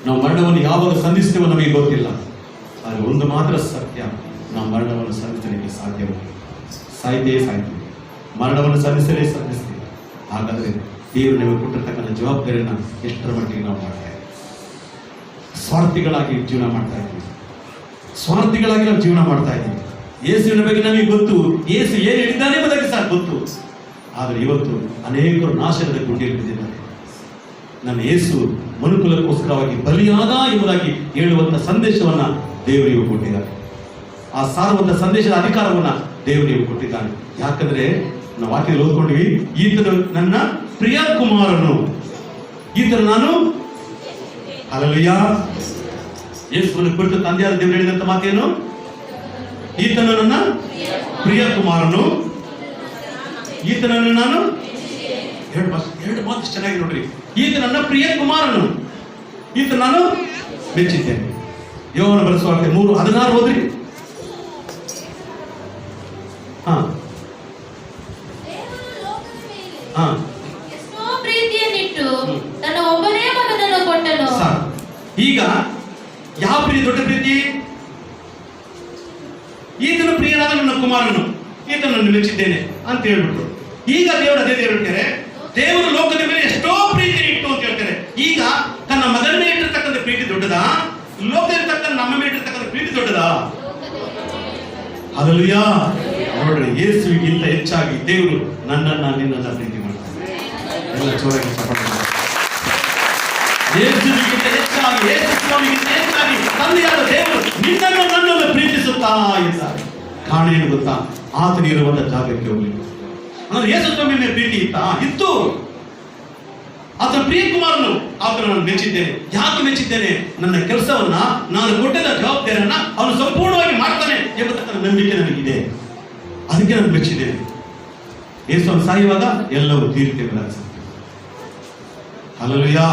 ನಾವು ಮರಣವನ್ನು ಯಾವಾಗ ಸಂಧಿಸ್ತೇವೋ ನಮಗೆ ಗೊತ್ತಿಲ್ಲ. ಆದರೆ ಒಂದು ಮಾತ್ರ ಸತ್ಯ, ನಾವು ಮರಣವನ್ನು ಸಂಧಿಸಲಿಕ್ಕೆ ಸಾಧ್ಯವಿಲ್ಲ. ಸಾಯ್ತೀವಿ, ಮರಣವನ್ನು ಸಂಧಿಸಲೇ ಸಂಧಿಸ್ತೀವಿ. ಹಾಗಾದರೆ ದೇವರು ನಮಗೆ ಕೊಟ್ಟಿರ್ತಕ್ಕಂಥ ಜವಾಬ್ದಾರಿಯನ್ನು ಎಷ್ಟರ ಮಟ್ಟಿಗೆ ನಾವು ಮಾಡ್ತಾ ಇದ್ದೀವಿ? ಸ್ವಾರ್ಥಿಗಳಾಗಿ ಜೀವನ ಮಾಡ್ತಾ ಇದ್ದೀವಿ. ಸ್ವಾರ್ಥಿಗಳಾಗಿ ನಾವು ಜೀವನ ಮಾಡ್ತಾ ಇದ್ದೀವಿ. ಯೇಸುವಿನ ಬಗ್ಗೆ ನಮಗೆ ಗೊತ್ತು, ಯೇಸು ಏನು ಹೇಳಿದ್ದಾನೆ ಎಂಬುದಕ್ಕೆ ಸಹ ಗೊತ್ತು. ಆದರೆ ಇವತ್ತು ಅನೇಕರು ನಾಶನದ ಗುಂಡಿಯಲ್ಲಿ ಬಿದ್ದಿದ್ದಾರೆ. ನನ್ನ ಯೇಸು ಮನುಕುಲಕ್ಕೋಸ್ಕರವಾಗಿ ಬಲಿಯಾದ ಎಂಬುದಾಗಿ ಹೇಳುವಂತ ಸಂದೇಶವನ್ನ ದೇವರಿಗೆ ಕೊಟ್ಟಿದ್ದಾರೆ. ಆ ಸಾರುವಂತ ಸಂದೇಶದ ಅಧಿಕಾರವನ್ನ ದೇವರಿಗೆ ಕೊಟ್ಟಿದ್ದಾನೆ. ಯಾಕಂದ್ರೆ ನಾವು ವಾಕ್ಯದಲ್ಲಿ ಓದ್ಕೊಂಡ್ವಿ, ಈತನು ನನ್ನ ಪ್ರಿಯ ಕುಮಾರನು, ಈತನು ನಾನು ಹಲ್ಲೆಲೂಯಾ. ಯೇಸುವನ್ನು ಕುರಿತು ತಂದೆಯಾದ ದೇವರು ಹೇಳಿದಂತ ಮಾತೇನು? ಈತನು ನನ್ನ ಪ್ರಿಯ ಕುಮಾರನು, ಈತನನ್ನು ನಾನು ಎರಡು ಮಾತು ಚೆನ್ನಾಗಿ ನೋಡ್ರಿ. ಈತ ನನ್ನ ಪ್ರಿಯ ಕುಮಾರನು, ಈತ ನಾನು ಮೆಚ್ಚಿದ್ದೇನೆ. ಯೋಹಾನ ಬರೆಸುವಾರ್ತೆ 3:16 ಓದ್ರಿ. ಹಾ ಹಾ ಎಷ್ಟೋ ಪ್ರೀತಿಯನ್ನಿಟ್ಟು ತನ್ನ ಒಬ್ಬನೇ ಮಗನನ್ನು ಕೊಟ್ಟನು. ಈಗ ಯಾವ ಪ್ರೀತಿ ದೊಡ್ಡ ಪ್ರೀತಿ? ಈತನು ಪ್ರಿಯನಾದ ನನ್ನ ಕುಮಾರನು, ಈತನನ್ನು ಮೆಚ್ಚಿದ್ದೇನೆ ಅಂತ ಹೇಳ್ಬಿಟ್ರು. ಈಗ ದೇವರು ಅದೇ ದೇವರು ಹೇಳ್ತಾರೆ, ದೇವರು ಲೋಕದ ಮೇಲೆ ಎಷ್ಟೋ ಪ್ರೀತಿ ಇಟ್ಟು ಅಂತ ಹೇಳ್ತಾರೆ. ಈಗ ತನ್ನ ಮಗನ ಮೇಲೆ ಇಟ್ಟಿರ್ತಕ್ಕಂಥ ಪ್ರೀತಿ ದೊಡ್ಡದಾ? ಲೋಕದಲ್ಲಿರ್ತಕ್ಕಂಥ ನಮ್ಮ ಮೇಲೆ ಇಟ್ಟಿರ್ತಕ್ಕಂಥ ಪ್ರೀತಿ ದೊಡ್ಡದಾ? ಹಲ್ಲೆಲೂಯಾ. ನೋಡ್ರಿ, ಯೇಸುವಿಗಿಂತ ಹೆಚ್ಚಾಗಿ ದೇವರು ನನ್ನನ್ನ ನಿನ್ನನ್ನ ಪ್ರೀತಿ ಮಾಡ್ತಾರೆ. ಎಲ್ಲ ಜೋರಾಗಿ ಚಪ್ಪಾಳೆ ಮಾಡಿ. ಯೇಸುವಿಗಿಂತ ಹೆಚ್ಚಾಗಿ, ಯೇಸು ಸ್ವಾಮಿಗಿಂತ ಹೆಚ್ಚಾಗಿ ತಂದೆಯಾದ ದೇವರು ನಿನ್ನನ್ನು ನನ್ನನ್ನು ಪ್ರೀತಿಸುತ್ತಾ ಇದ್ದಾರೆ. ಕಾರಣ ಏನು ಗೊತ್ತಾ? ಆತನಿರುವಂತ ಜಾಗಕ್ಕೆ ಹೋಗ್ಲಿಕ್ಕೆ. ಅಂದ್ರೆ ಯೇಸು ಸ್ವಾಮಿ ಮೇಲೆ ಪ್ರೀತಿ ಇತ್ತು. ಆತನ ಪ್ರಿಯ ಕುಮಾರನು, ಆತನನ್ನು ಮೆಚ್ಚಿದ್ದೇನೆ. ಯಾಕೆ ಮೆಚ್ಚಿದ್ದೇನೆ? ನನ್ನ ಕೆಲಸವನ್ನ, ನಾನು ಕೊಟ್ಟಿದ್ದ ಜವಾಬ್ದಾರಿಯನ್ನ ಅವನು ಸಂಪೂರ್ಣವಾಗಿ ಮಾಡ್ತಾನೆ ಎಂಬತಕ್ಕ ನಂಬಿಕೆ ನನಗಿದೆ. ಅದಕ್ಕೆ ನಾನು ಮೆಚ್ಚಿದ್ದೇನೆ. ಯೇಸುವನ್ನು ಸಾಯುವಾಗ ಎಲ್ಲವೂ ತೀರಿಕೆ ಅನ್ಸುತ್ತೆ. ಹಲ್ಲೆಲೂಯಾ.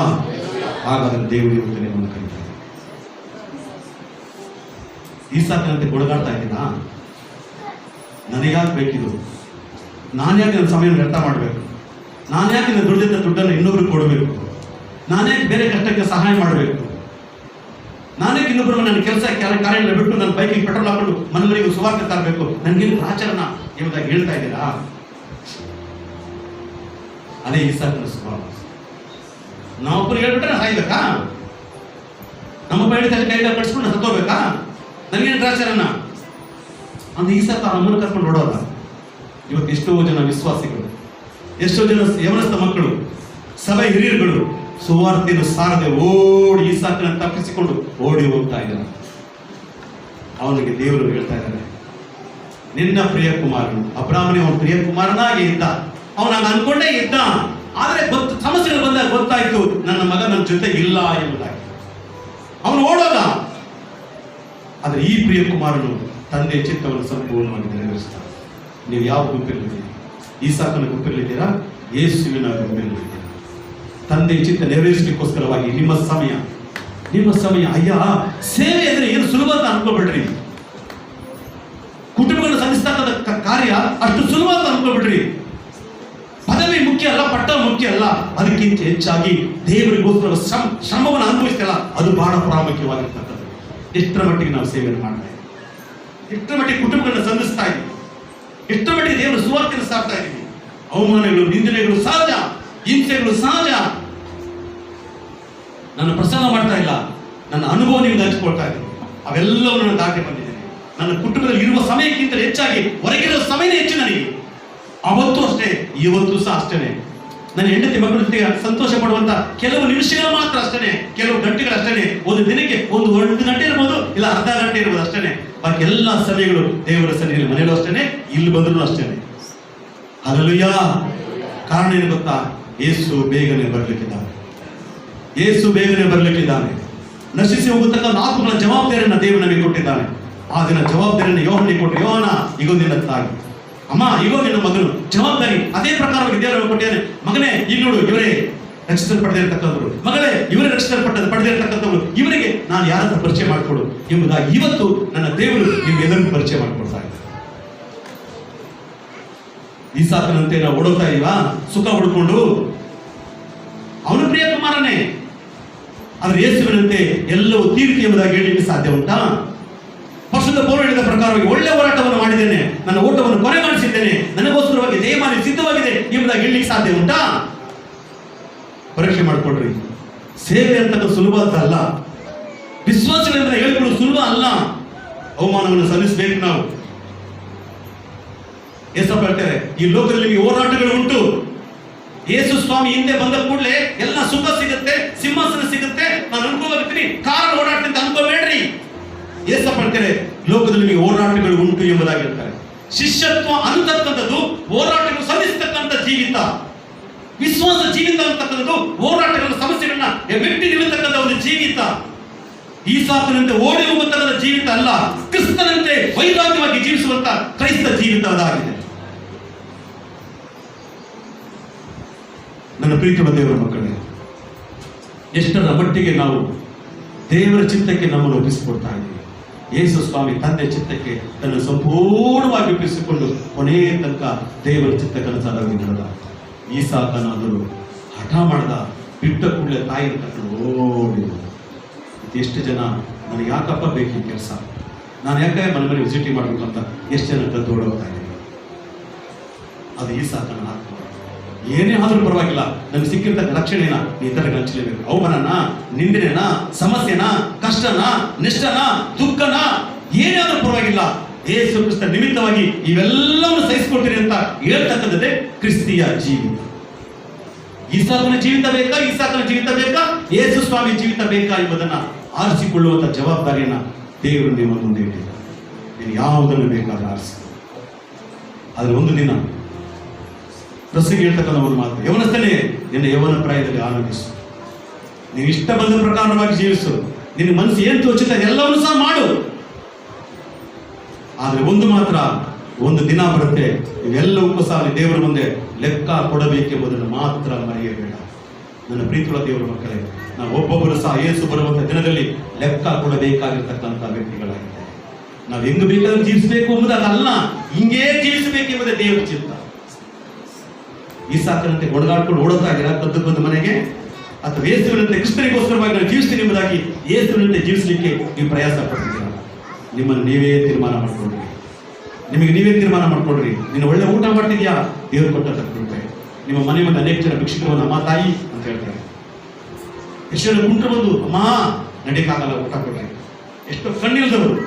ಹಾಗಾದ್ರೆ ದೇವರು ಇರುತ್ತಾನೆ ನಮ್ಮನ್ನು ಕರೀತಾರೆ. ಈಸಾಕನಂತೆ ಗೊಡಗಾಡ್ತಾ ಇದ್ದೀನಾ? ನನಗ್ಯಾಕೆ ಬೇಕಿದು? ನಾನ್ಯಾಕೆ ನನ್ನ ಸಮಯ ವ್ಯರ್ಥ ಮಾಡಬೇಕು? ನಾನ್ಯಾಕೆ ನನ್ನ ದುಡ್ಡಿದ್ದ ದುಡ್ಡನ್ನು ಇನ್ನೊಬ್ರಿಗೆ ಕೊಡಬೇಕು? ನಾನ್ಯಾಕೆ ಬೇರೆ ಕಷ್ಟಕ್ಕೆ ಸಹಾಯ ಮಾಡಬೇಕು? ನಾನ್ಯಾಕೆ ಇನ್ನೊಬ್ಬರು ನನ್ನ ಕೆಲಸ ಕಾರ್ಯಗಳನ್ನ ಬಿಟ್ಟು ನನ್ನ ಬೈಕಿಗೆ ಪೆಟ್ರೋಲ್ ಹಾಕೊಂಡು ಮನೆಯವರಿಗೂ ಸುವಾರ್ತೆ ತರಬೇಕು? ನನಗೇನು ಆಚರಣ ಎಂಬುದಾಗಿ ಹೇಳ್ತಾ ಇದ್ದೀರಾ? ಅದೇ ಈಸಾಕನ ಸ್ವಭಾವ. ನಾವೊಬ್ಬರು ಹೇಳ್ಬಿಟ್ರೆ ಸಾಯ್ಬೇಕಾ? ನಮ್ಮೊಬ್ಬ ಹೇಳಿದ ಕೈಗೆ ಕಟ್ಸ್ಕೊಂಡು ಸತ್ತೋಗ್ಬೇಕಾ? ನನಗೇನು ಆಚರಣ ಅಂತ ಈಸಾಕ ನಮ್ಮನ್ನು ಕರ್ಕೊಂಡು ಓಡೋಲ್ಲ. ಇವತ್ತು ಎಷ್ಟೋ ಜನ ವಿಶ್ವಾಸಿಗಳು, ಎಷ್ಟೋ ಜನ ಯವನಸ್ಥ ಮಕ್ಕಳು, ಸಭೆ ಹಿರಿಯರುಗಳು ಸುವಾರ್ತೆಯನ್ನು ಸಾರದೆ ಓಡಿ ಈಸಾಕನ ತಪ್ಪಿಸಿಕೊಂಡು ಓಡಿ ಹೋಗ್ತಾ ಇದ್ದಾರೆ. ಅವನಿಗೆ ದೇವರು ಹೇಳ್ತಾ ಇದ್ದಾನೆ, ನಿನ್ನ ಪ್ರಿಯ ಕುಮಾರನು. ಅಬ್ರಾಹ್ಮನೇ ಅವನ ಪ್ರಿಯ ಕುಮಾರನಾಗಿ ಇದ್ದ. ಅವನಾಗ ಅನ್ಕೊಂಡೇ ಇದ್ದ. ಆದ್ರೆ ಸಮಸ್ಯೆಗಳು ಬಂದಾಗ ಗೊತ್ತಾಯ್ತು, ನನ್ನ ಮಗ ನನ್ನ ಜೊತೆ ಇಲ್ಲ ಎಂಬುದಾಗಿ ಅವನು ಓಡೋದ. ಆದ್ರೆ ಈ ಪ್ರಿಯ ಕುಮಾರನು ತಂದೆ ಚಿತ್ತವನ್ನು ಸಂಪೂರ್ಣವಾಗಿ ನೆರವೇರಿಸ್ತಾನೆ. ನೀವು ಯಾವ ಗುಂಪಿನಲ್ಲಿದ್ದೀರಿ? ಈಸಾಕನ ಗುಂಪಿನಲ್ಲಿದ್ದೀರಾ? ಯೇಸುವಿನ ಗುಂಪಿನಲ್ಲಿದ್ದೀರಾ? ತಂದೆ ಚಿತ್ತ ನೆರವೇರಿಸಲಿಕ್ಕೋಸ್ಕರವಾಗಿ ನಿಮ್ಮ ಸಮಯ ಅಯ್ಯ, ಸೇವೆ ಅಂದ್ರೆ ಏನು ಸುಲಭ ಅಂತ ಅನ್ಕೋಬೇಡ್ರಿ. ಕುಟುಂಬಗಳನ್ನು ಸಂಧಿಸ್ತಕ್ಕಂಥ ಕಾರ್ಯ ಅಷ್ಟು ಸುಲಭ ಅಂತ ಅನ್ಕೋಬೇಡ್ರಿ. ಪದವಿ ಮುಖ್ಯ ಅಲ್ಲ, ಪಟ್ಟ ಮುಖ್ಯ ಅಲ್ಲ. ಅದಕ್ಕಿಂತ ಹೆಚ್ಚಾಗಿ ದೇವರಿಗೋಸ್ಕರ ಶ್ರಮವನ್ನು ಅನುಭವಿಸ್ತಲ್ಲ, ಅದು ಬಹಳ ಪ್ರಾಮುಖ್ಯವಾಗಿರ್ತಕ್ಕಂಥದ್ದು. ಎಷ್ಟರ ಮಟ್ಟಿಗೆ ನಾವು ಸೇವೆಯನ್ನು ಮಾಡ್ತಾ ಇದ್ದೀವಿ? ಎಷ್ಟರ ಮಟ್ಟಿಗೆ ಕುಟುಂಬಗಳನ್ನ ಸಂಧಿಸ್ತಾ ಇದ್ದೀವಿ? ಎಷ್ಟರ ಮಟ್ಟಿಗೆ ದೇವರ ಸುವಾರ್ತೆಯನ್ನು ಸಾರ್ತಾ ಇದ್ದೀವಿ? ಅವಮಾನಗಳು, ನಿಂದನೆಗಳು ಸಹಜ, ಹಿಂಸೆಗಳು ಸಹಜ. ನಾನು ಪ್ರಸಂಗ ಮಾಡ್ತಾ ಇಲ್ಲ, ನನ್ನ ಅನುಭವ ನಿಮ್ಗೆ ಹಂಚಿಕೊಳ್ತಾ ಇದ್ದೀನಿ. ಅವೆಲ್ಲವೂ ನಾನು ದಾಟಿ ಬಂದಿದ್ದೇನೆ. ನನ್ನ ಕುಟುಂಬದಲ್ಲಿ ಇರುವ ಸಮಯಕ್ಕಿಂತ ಹೆಚ್ಚಾಗಿ ಹೊರಗಿರುವ ಸಮಯನೇ ಹೆಚ್ಚು ನನಗೆ. ಅವತ್ತು ಅಷ್ಟೇ, ಇವತ್ತು ಸಹ ಅಷ್ಟೇನೆ. ನನ್ನ ಹೆಂಡತಿ ಮಕ್ಕಳ ಜೊತೆಗೆ ಸಂತೋಷ ಪಡುವಂತ ಕೆಲವು ನಿಮಿಷಗಳು ಮಾತ್ರ ಅಷ್ಟೇನೆ, ಕೆಲವು ಗಂಟೆಗಳು ಅಷ್ಟೇನೆ. ಒಂದು ದಿನಕ್ಕೆ ಒಂದು ಗಂಟೆ ಇರ್ಬೋದು, ಇಲ್ಲ ಅರ್ಧ ಗಂಟೆ ಇರ್ಬೋದು ಅಷ್ಟೇನೆ. ಬಾಕಿ ಎಲ್ಲ ಸಮಯಗಳು ದೇವರ ಸನ್ನಿಧಿಯಲ್ಲಿ, ಮನೆಯಲ್ಲೂ ಅಷ್ಟೇನೆ, ಇಲ್ಲಿ ಬಂದರೂ ಅಷ್ಟೇನೆ. ಹಲ್ಲೆಲೂಯಾ. ಕಾರಣ ಏನು ಗೊತ್ತಾ? ಯೇಸು ಬೇಗನೆ ಬರಲಿಕ್ಕಿದ್ದಾನೆ. ಯೇಸು ಬೇಗನೆ ಬರಲಿಕ್ಕಿದ್ದಾನೆ. ನಶಿಸಿ ಹೋಗತಕ್ಕ ಆತ್ಮಗಳ ಜವಾಬ್ದಾರಿಯನ್ನು ದೇವರು ನಮಗೆ ಕೊಟ್ಟಿದ್ದಾನೆ. ಆ ದಿನ ಜವಾಬ್ದಾರಿಯನ್ನು ಯೋಹನಿಗೆ ಕೊಟ್ಟು, ಯೋಹನ ಇಗೋ ನಿನ್ನ ತಾಯಿ, ಅಮ್ಮ ಇಗೋ ನಿನ್ನ ಮಗನು. ಜವಾಬ್ದಾರಿ ಅದೇ ಪ್ರಕಾರವಾಗಿ ದೇವರು ಕೊಟ್ಟಿದ್ದಾನೆ. ಮಗನೇ, ಈಗ ನೋಡು, ಇವರೇ ರಕ್ಷಿಸಲ್ಪಡದಿರ್ತಕ್ಕಂಥವ್ರು, ಮಗಳೇ ಇವರೇ ಪಡೆದಿರ್ತಕ್ಕಂಥವ್ರು, ಇವರಿಗೆ ನಾನು ಯಾರನ್ನ ಪರಿಚಯ ಮಾಡಿಕೊಡು ಎಂಬುದಾಗಿ ಇವತ್ತು ನನ್ನ ದೇವರು ನಿಮ್ಗೆಲ್ಲರಿಗೂ ಪರಿಚಯ ಮಾಡಿಕೊಡ್ತಾ ಇದ್ದಾರೆ. ಈಸಾಕನಂತೆ ನಾವು ಓಡೋಗ್ತಾ ಇದೀವಾ ಸುಖ ಹುಡ್ಕೊಂಡು? ಅವನು ಪ್ರಿಯ ಕುಮಾರನೇ. ಆದ್ರೆ ಯೇಸುವಿನಂತೆ ಎಲ್ಲವೂ ತೀರ್ಪು ಎಂಬುದಾಗಿ ಹೇಳಲಿಕ್ಕೆ ಸಾಧ್ಯ ಉಂಟಾ? ಪರಿಶುದ್ಧ ಪೌಲ ಹೇಳಿದ ಪ್ರಕಾರವಾಗಿ ಒಳ್ಳೆ ಹೋರಾಟವನ್ನು ಮಾಡಿದ್ದೇನೆ, ನನ್ನ ಓಟವನ್ನು ಕೊನೆ ಮಾಡಿಸಿದ್ದೇನೆ, ನನಗೋಸ್ಕರವಾಗಿ ಜಯಮಾಲಿ ಸಿದ್ಧವಾಗಿದೆ ಎಂಬುದಾಗಿ ಹೇಳಲಿಕ್ಕೆ ಸಾಧ್ಯ ಉಂಟಾ? ಪರೀಕ್ಷೆ ಮಾಡಿಕೊಡ್ರಿ. ಸೇವೆ ಅಂತ ಸುಲಭ ಅಂತ ಅಲ್ಲ, ವಿಶ್ವಾಸಗಳಿಂದ ಹೇಳ್ಕೊಳ್ಳೋದು ಸುಲಭ ಅಲ್ಲ. ಅವಮಾನವನ್ನು ಸಲ್ಲಿಸಬೇಕು ನಾವು. ಯೇಸಪ್ಪ ಹೇಳ್ತಾರೆ, ಈ ಲೋಕದಲ್ಲಿ ನಿಮಗೆ ಹೋರಾಟಗಳು ಉಂಟು. ಯೇಸು ಸ್ವಾಮಿ ಹಿಂದೆ ಬಂದ ಕೂಡಲೇ ಎಲ್ಲ ಸುಖ ಸಿಗುತ್ತೆ, ಸಿಂಹಾಸನ ಸಿಗುತ್ತೆ, ನಾನು ಅನ್ಕೋಬೇಕು ಕಾರಣ ಓಡಾಡ್ತೀನಿ ಅಂತ ಅನ್ಕೋಬೇಡ್ರಿ. ಏಸಪ್ಪ ಹೇಳ್ತಾರೆ, ಲೋಕದಲ್ಲಿ ನಿಮಗೆ ಹೋರಾಟಗಳು ಉಂಟು ಎಂಬುದಾಗಿ ಹೇಳ್ತಾರೆ. ಶಿಷ್ಯತ್ವ ಅಂತಕ್ಕಂಥದ್ದು ಹೋರಾಟಗಳು ಸಲ್ಲಿಸತಕ್ಕಂಥ ಜೀವಿತ. ವಿಶ್ವಾಸ ಜೀವಿತ ಅಂತಕ್ಕಂಥದ್ದು ಹೋರಾಟಗಳ ಸಮಸ್ಯೆಗಳನ್ನ ವ್ಯಕ್ತಿ ನಿಲ್ಲತಕ್ಕಂಥ ಒಂದು ಜೀವಿತ. ಈಸಾಕನಂತೆ ಓಡಿ ಹೋಗುವಂತಹ ಜೀವಿತ ಅಲ್ಲ, ಕ್ರಿಸ್ತನಂತೆ ವೈರಾಗ್ಯವಾಗಿ ಜೀವಿಸುವಂತ ಕ್ರೈಸ್ತ ಜೀವಿತ ಅದಾಗಿದೆ. ನನ್ನ ಪ್ರೀತಿಯ ದೇವರ ಮಕ್ಕಳೇ, ಎಷ್ಟರ ಮಟ್ಟಿಗೆ ನಾವು ದೇವರ ಚಿತ್ತಕ್ಕೆ ನಮ್ಮನ್ನು ಒಪ್ಪಿಸಿಕೊಡ್ತಾ ಇದ್ದೀವಿ. ಯೇಸು ಸ್ವಾಮಿ ತಂದೆ ಚಿತ್ತಕ್ಕೆ ತನ್ನ ಸಂಪೂರ್ಣವಾಗಿ ಒಪ್ಪಿಸಿಕೊಂಡು ಕೊನೆಯ ತನಕ ದೇವರ ಚಿತ್ತಕ್ಕನುಸಾರವಾಗಿ ನಡೆದ. ಈಸಾಕನಾದರೂ ಹಠ ಮಾಡ್ದ, ಬಿಟ್ಟ ಕೂಡಲೇ ತಾಯಿನ ಕರ್ಕೊಂಡು ಓಡಿ. ಎಷ್ಟು ಜನ ನನಗೆ ಯಾಕಪ್ಪ ಬೇಕು ಈ ಕೆಲಸ, ನಾನು ಯಾಕೆ ಮನೆ ವಿಸಿಟಿಂಗ್ ಮಾಡಬೇಕು ಅಂತ ಎಷ್ಟು ಜನ ಕದ್ದು ಓಡೋಗ್ತಾ ಇದ್ದೀನಿ. ಅದು ಈಸಾಕನ ಆತ್ಮ. ಏನೇ ಆದ್ರೂ ಪರವಾಗಿಲ್ಲ, ನನಗೆ ಸಿಕ್ಕಿರ್ತಕ್ಕ ರಕ್ಷಣೆನ ಈ ತರ ಹಂಚಲೇಬೇಕು. ಅವಮಾನನ, ನಿಂದನೆನ, ಸಮಸ್ಯೆನ, ಕಷ್ಟನ, ನಿಷ್ಠನ, ದುಃಖನ ಏನೇ ಆದ್ರೂ ಪರವಾಗಿಲ್ಲ, ಯೇಸು ಕ್ರಿಸ್ತ ನಿಮಿತ್ತವಾಗಿ ಇವೆಲ್ಲವನ್ನು ಸಹಿಸಿಕೊಡ್ತೀನಿ ಅಂತ ಹೇಳ್ತಕ್ಕಂಥದ್ದೇ ಕ್ರಿಸ್ತಿಯ ಜೀವಿತ. ಈಸಾಕನ ಜೀವಿತ ಬೇಕಾ, ಈಸಾಕನ ಜೀವಿತ ಬೇಕಾ, ಯೇಸು ಸ್ವಾಮಿ ಜೀವಿತ ಬೇಕಾ ಎಂಬುದನ್ನ ಆರಿಸಿಕೊಳ್ಳುವಂತ ಜವಾಬ್ದಾರಿಯನ್ನ ದೇವರು ನಿಮ್ಮ ಮುಂದೆ ಇಟ್ಟಿದ್ದಾರೆ. ನೀನು ಯಾವುದನ್ನು ಬೇಕಾದ್ರೆ ಆರಿಸಿ. ಆದ್ರೆ ಒಂದು ದಿನ ಪ್ರಸಿದ್ಧಿ ಹೇಳ್ತಕ್ಕಂಥ ಒಂದು ಮಾತು, ಯವನಸ್ಥನೇ ನಿನ್ನ ಯವನ ಪ್ರಾಯದಲ್ಲಿ ಆನಂದಿಸು, ನೀವು ಇಷ್ಟ ಬಂದ ಪ್ರಕಾರವಾಗಿ ಜೀವಿಸು, ನಿನ್ನ ಮನಸ್ಸು ಏನು ತೋಚುತ್ತೆ ಎಲ್ಲವನ್ನೂ ಸಹ ಮಾಡು. ಆದ್ರೆ ಒಂದು ಮಾತ್ರ, ಒಂದು ದಿನ ಬರುತ್ತೆ, ಇವೆಲ್ಲವಕ್ಕೂ ಸಹ ದೇವರ ಮುಂದೆ ಲೆಕ್ಕ ಕೊಡಬೇಕೆಂಬುದನ್ನು ಮಾತ್ರ ಮರೆಯಬೇಡ. ನನ್ನ ಪ್ರೀತಿಯುಳ್ಳ ದೇವರ ಮಕ್ಕಳೇ, ನಾವು ಒಬ್ಬೊಬ್ಬರು ಸಹ ಯೇಸು ಬರುವಂತ ದಿನದಲ್ಲಿ ಲೆಕ್ಕ ಕೊಡಬೇಕಾಗಿರ್ತಕ್ಕಂಥ ವ್ಯಕ್ತಿಗಳಾಗಿದ್ದಾರೆ. ನಾವು ಹೆಂಗ್ ಬೇಕಾದ್ರೂ ಜೀವಿಸಬೇಕು ಎಂಬುದಲ್ಲ, ಹಿಂಗೇ ಜೀವಿಸಬೇಕೆಂಬುದೇ ದೇವರ ಚಿತ್ತ. ಈಸಾಕನಂತೆ ಗೊಡಗಾಡ್ಕೊಂಡು ಓಡುತ್ತಾ ಇದ್ದೀರಾ ಕದ್ದು ಮನೆಗೆ, ಅಥವಾ ಯೇಸುವಿನಂತೆ ಕ್ರಿಸ್ತನಿಗೋಸ್ಕರವಾಗಿ ನಾನು ಜೀವಿಸ್ತೀನಿ ಎಂಬುದಾಗಿ ಯೇಸುವಿನಂತೆ ಜೀವಿಸಲಿಕ್ಕೆ ನೀವು ಪ್ರಯಾಸ ಪಡ್ತಿದ್ದೀರಾ? ನಿಮ್ಮನ್ನು ನೀವೇ ತೀರ್ಮಾನ ಮಾಡ್ಕೊಳ್ರಿ, ನಿಮಗೆ ನೀವೇ ತೀರ್ಮಾನ ಮಾಡ್ಕೊಳ್ರಿ. ನೀನು ಒಳ್ಳೆ ಊಟ ಮಾಡ್ತಿದ್ಯಾ, ದೇವರು ಕೊಟ್ಟ ಕೃಪೆ. ನಿಮ್ಮ ಮನೆ ಮುಂದೆ ಅನೇಕ ಜನ ಭಿಕ್ಷುಕರು ಅಮ್ಮ ತಾಯಿ ಅಂತ ಹೇಳ್ತಾರೆ. ಎಷ್ಟು ಜನ ಕುಂಟ್ರು ಬಂದು ಅಮ್ಮ ನಡೀಕಾಗಲ್ಲ ಊಟ ಕೊಡ್ರಿ. ಎಷ್ಟೋ ಕಣ್ಣಿಲ್ದವರು,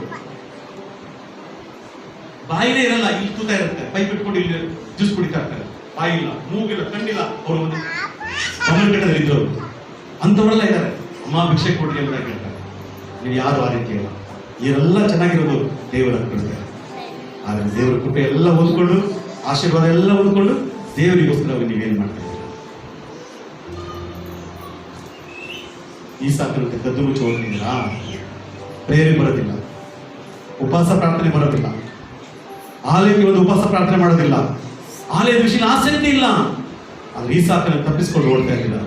ಬಾಯಿನೇ ಇರಲ್ಲ, ಇಲ್ಲಿ ತೂತ ಇರುತ್ತೆ, ಪೈಪ್ ಇಟ್ಕೊಂಡು ಇಲ್ಲಿ ಜ್ಯೂಸ್ ಕುಡಿತಾ ಇರ್ತಾರೆ, ಬಾಯಿಲ್ಲ, ಮೂಗಿಲ್ಲ, ಕಣ್ಣಿಲ್ಲ, ಅವರು ಒಂದು ಕಮಲಘಟ್ಟದಲ್ಲಿ ಇದ್ದವರು ಅಂಥವರೆಲ್ಲ ಇದ್ದಾರೆ. ಅಮ್ಮ ಭಿಕ್ಷೆ ಕೊಡ್ರಿ ಅಂತ ಹೇಳ್ತಾರೆ. ನೀವು ಯಾರು ಆ ರೀತಿ ಇಲ್ಲ. ಇವರೆಲ್ಲ ಚೆನ್ನಾಗಿರೋದು ದೇವರ ಕೃಪೆ. ಆದ್ರೆ ದೇವರ ಕೃಪೆ ಎಲ್ಲ ಹೊಂದ್ಕೊಂಡು, ಆಶೀರ್ವಾದ ಎಲ್ಲ ಹೊಂದ್ಕೊಂಡು ದೇವರಿಗೋಸ್ಕರ ನೀವೇನ್ ಮಾಡ್ತಾ ಇದ್ದೀರಾ? ಈಸಾಕನಂತೆ ಕದ್ದು ಮುಚ್ಚಿ ಹೋಗ್ತಿದ್ದೀರಾ? ಪ್ರೇರಣೆ ಬರೋದಿಲ್ಲ, ಉಪವಾಸ ಪ್ರಾರ್ಥನೆ ಬರೋದಿಲ್ಲ, ಆಲಯಕ್ಕೆ ಒಂದು ಉಪವಾಸ ಪ್ರಾರ್ಥನೆ ಮಾಡೋದಿಲ್ಲ, ಆಲಯದ ವಿಷಯ ಆಸಕ್ತಿ ಇಲ್ಲ. ಆದ್ರೆ ಈಸಾಕನ ತಪ್ಪಿಸ್ಕೊಂಡು ಓಡ್ತಾ ಇದ್ದೀರಾ.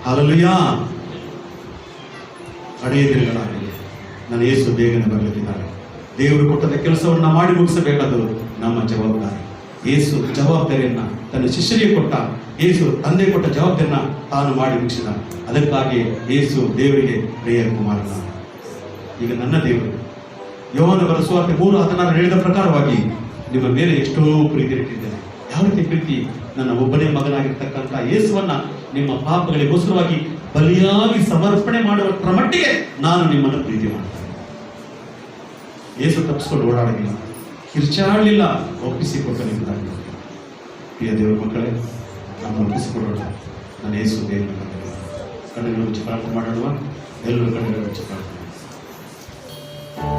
ಹಲ್ಲೆಲೂಯಾ. ಕಡೆಯ ದಿನಗಳಾಗಿದೆ, ನನ್ನ ಯೇಸು ಬೇಗನೆ ಬರಲಿದ್ದಾರೆ. ದೇವರು ಕೊಟ್ಟದ ಕೆಲಸವನ್ನ ಮಾಡಿ ಮುಗಿಸಬೇಕಾದರೂ ನಮ್ಮ ಜವಾಬ್ದಾರಿ. ಯೇಸು ಜವಾಬ್ದಾರಿಯನ್ನ ತನ್ನ ಶಿಷ್ಯರಿಗೆ ಕೊಟ್ಟ, ಯೇಸು ತಂದೆ ಕೊಟ್ಟ ಜವಾಬ್ದಾರಿಯನ್ನ ತಾನು ಮಾಡಿ ಮುಗಿಸಿದ. ಅದಕ್ಕಾಗಿ ಯೇಸು ದೇವರಿಗೆ ಪ್ರೇಯರ್ ಕುಮಾರನ. ಈಗ ನನ್ನ ದೇವರು ಯೋಹಾನ ಬರೆದ ಸುವಾರ್ತೆ 3:16 ಹೇಳಿದ ಪ್ರಕಾರವಾಗಿ ನಿಮ್ಮ ಮೇಲೆ ಎಷ್ಟೋ ಪ್ರೀತಿ ಇಟ್ಟಿದ್ದೇನೆ. ಯಾವ ರೀತಿ ಪ್ರೀತಿ? ನನ್ನ ಒಬ್ಬನೇ ಮಗನಾಗಿರ್ತಕ್ಕಂಥ ಯೇಸುವನ್ನ ನಿಮ್ಮ ಪಾಪಗಳಿಗೋಸ್ಕರವಾಗಿ ಬಲಿಯಾಗಿ ಸಮರ್ಪಣೆ ಮಾಡುವಷ್ಟರ ಮಟ್ಟಿಗೆ ನಾನು ನಿಮ್ಮನ್ನು ಪ್ರೀತಿ ಮಾಡ್ತೇನೆ. ಯೇಸು ತಪ್ಪಿಸ್ಕೊಂಡು ಓಡಾಡಲಿಲ್ಲ, ಕಿರ್ಚಾಡಲಿಲ್ಲ, ಒಪ್ಪಿಸಿಕೊಟ್ಟ ನಿಮ್ಮದಾಗಿ. ಪ್ರಿಯ ದೇವರ ಮಕ್ಕಳೇ, ನಾನು ಒಪ್ಪಿಸಿಕೊಡೋಣ. ನನ್ನ ಯೇಸು ದೇವರ ಕಣ್ಣುಗಳು ಮುಚ್ಚಿ ಪ್ರಾರ್ಥನೆ ಮಾಡೋಣ. ಎಲ್ಲರೂ ಕಣ್ಣುಗಳು ಮುಚ್ಚಿ ಪ್ರಾರ್ಥನೆ.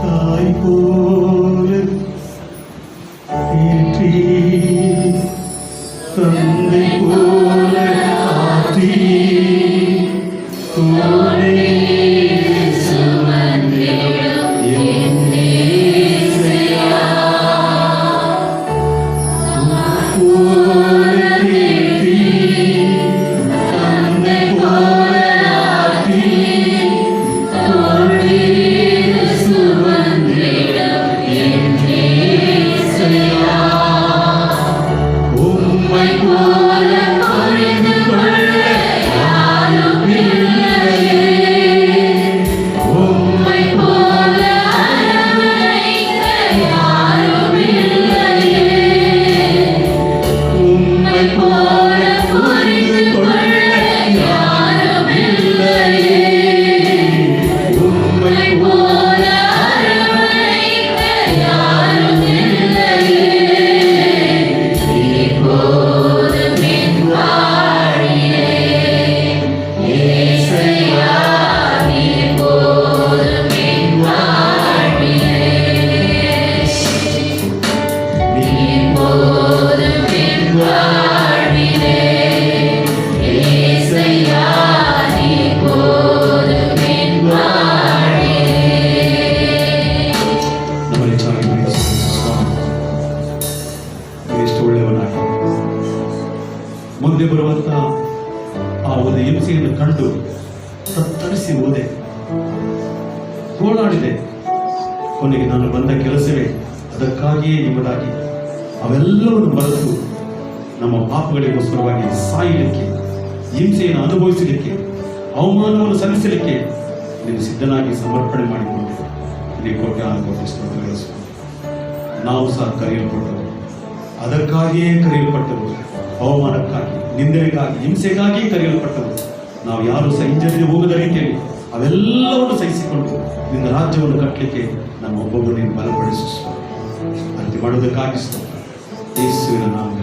ತಾಯಿ ಪೋಲೆ ತಂದೆ ಪೋಲೆ ಆತಿ ತೋನೆ ಮುಂದೆ ಬರುವಂತ ಆ ಒಂದು ಹಿಂಸೆಯನ್ನು ಕಂಡು ತತ್ತರಿಸಿ ಹೋದೆ, ಗೋಳಾಡಿದೆ. ಕೊನೆಗೆ ನಾನು ಬಂದ ಕೆಲಸವೇ ಅದಕ್ಕಾಗಿಯೇ ಎಂಬುದಾಗಿ ಅವೆಲ್ಲವನ್ನು ಮರೆತು ನಮ್ಮ ಪಾಪಗಳಿಗೋಸ್ಕರವಾಗಿ ಸಾಯಲಿಕ್ಕೆ, ಹಿಂಸೆಯನ್ನು ಅನುಭವಿಸಲಿಕ್ಕೆ, ಅವಮಾನವನ್ನು ಸಲ್ಲಿಸಲಿಕ್ಕೆ ನೀನು ಸಿದ್ಧನಾಗಿ ಸಮರ್ಪಣೆ ಮಾಡಿಕೊಂಡು ನಿನಗೆ ಕೋಟಿ ಸ್ತೋತ್ರಗಳು. ನಾವು ಸಹ ಕರೆಯಲ್ಪಟ್ಟವು, ಅದಕ್ಕಾಗಿಯೇ ಕರೆಯಲ್ಪಟ್ಟವು, ಅವಮಾನಕ್ಕಾಗಿ, ನಿಂದೆಗಾಗಿ, ಹಿಂಸೆಗಾಗಿ ಕರೆಯಲ್ಪಟ್ಟವು. ನಾವು ಯಾರು ಸಹ ಹಿಂಜರಿದು ಹೋಗದ ರೀತಿಯಲ್ಲಿ ಅವೆಲ್ಲವನ್ನು ಸಹಿಸಿಕೊಂಡು ನಿನ್ನ ರಾಜ್ಯವನ್ನು ಕಟ್ಟಲಿಕ್ಕೆ ನಮ್ಮ ಒಬ್ಬೊಬ್ಬರು ನೀನು ಬಲಪಡಿಸು. ಅಂತೆ ಮಾಡುವುದಕ್ಕಾಗಿ ಯೇಸುವಿನ ನಾಮದಲ್ಲಿ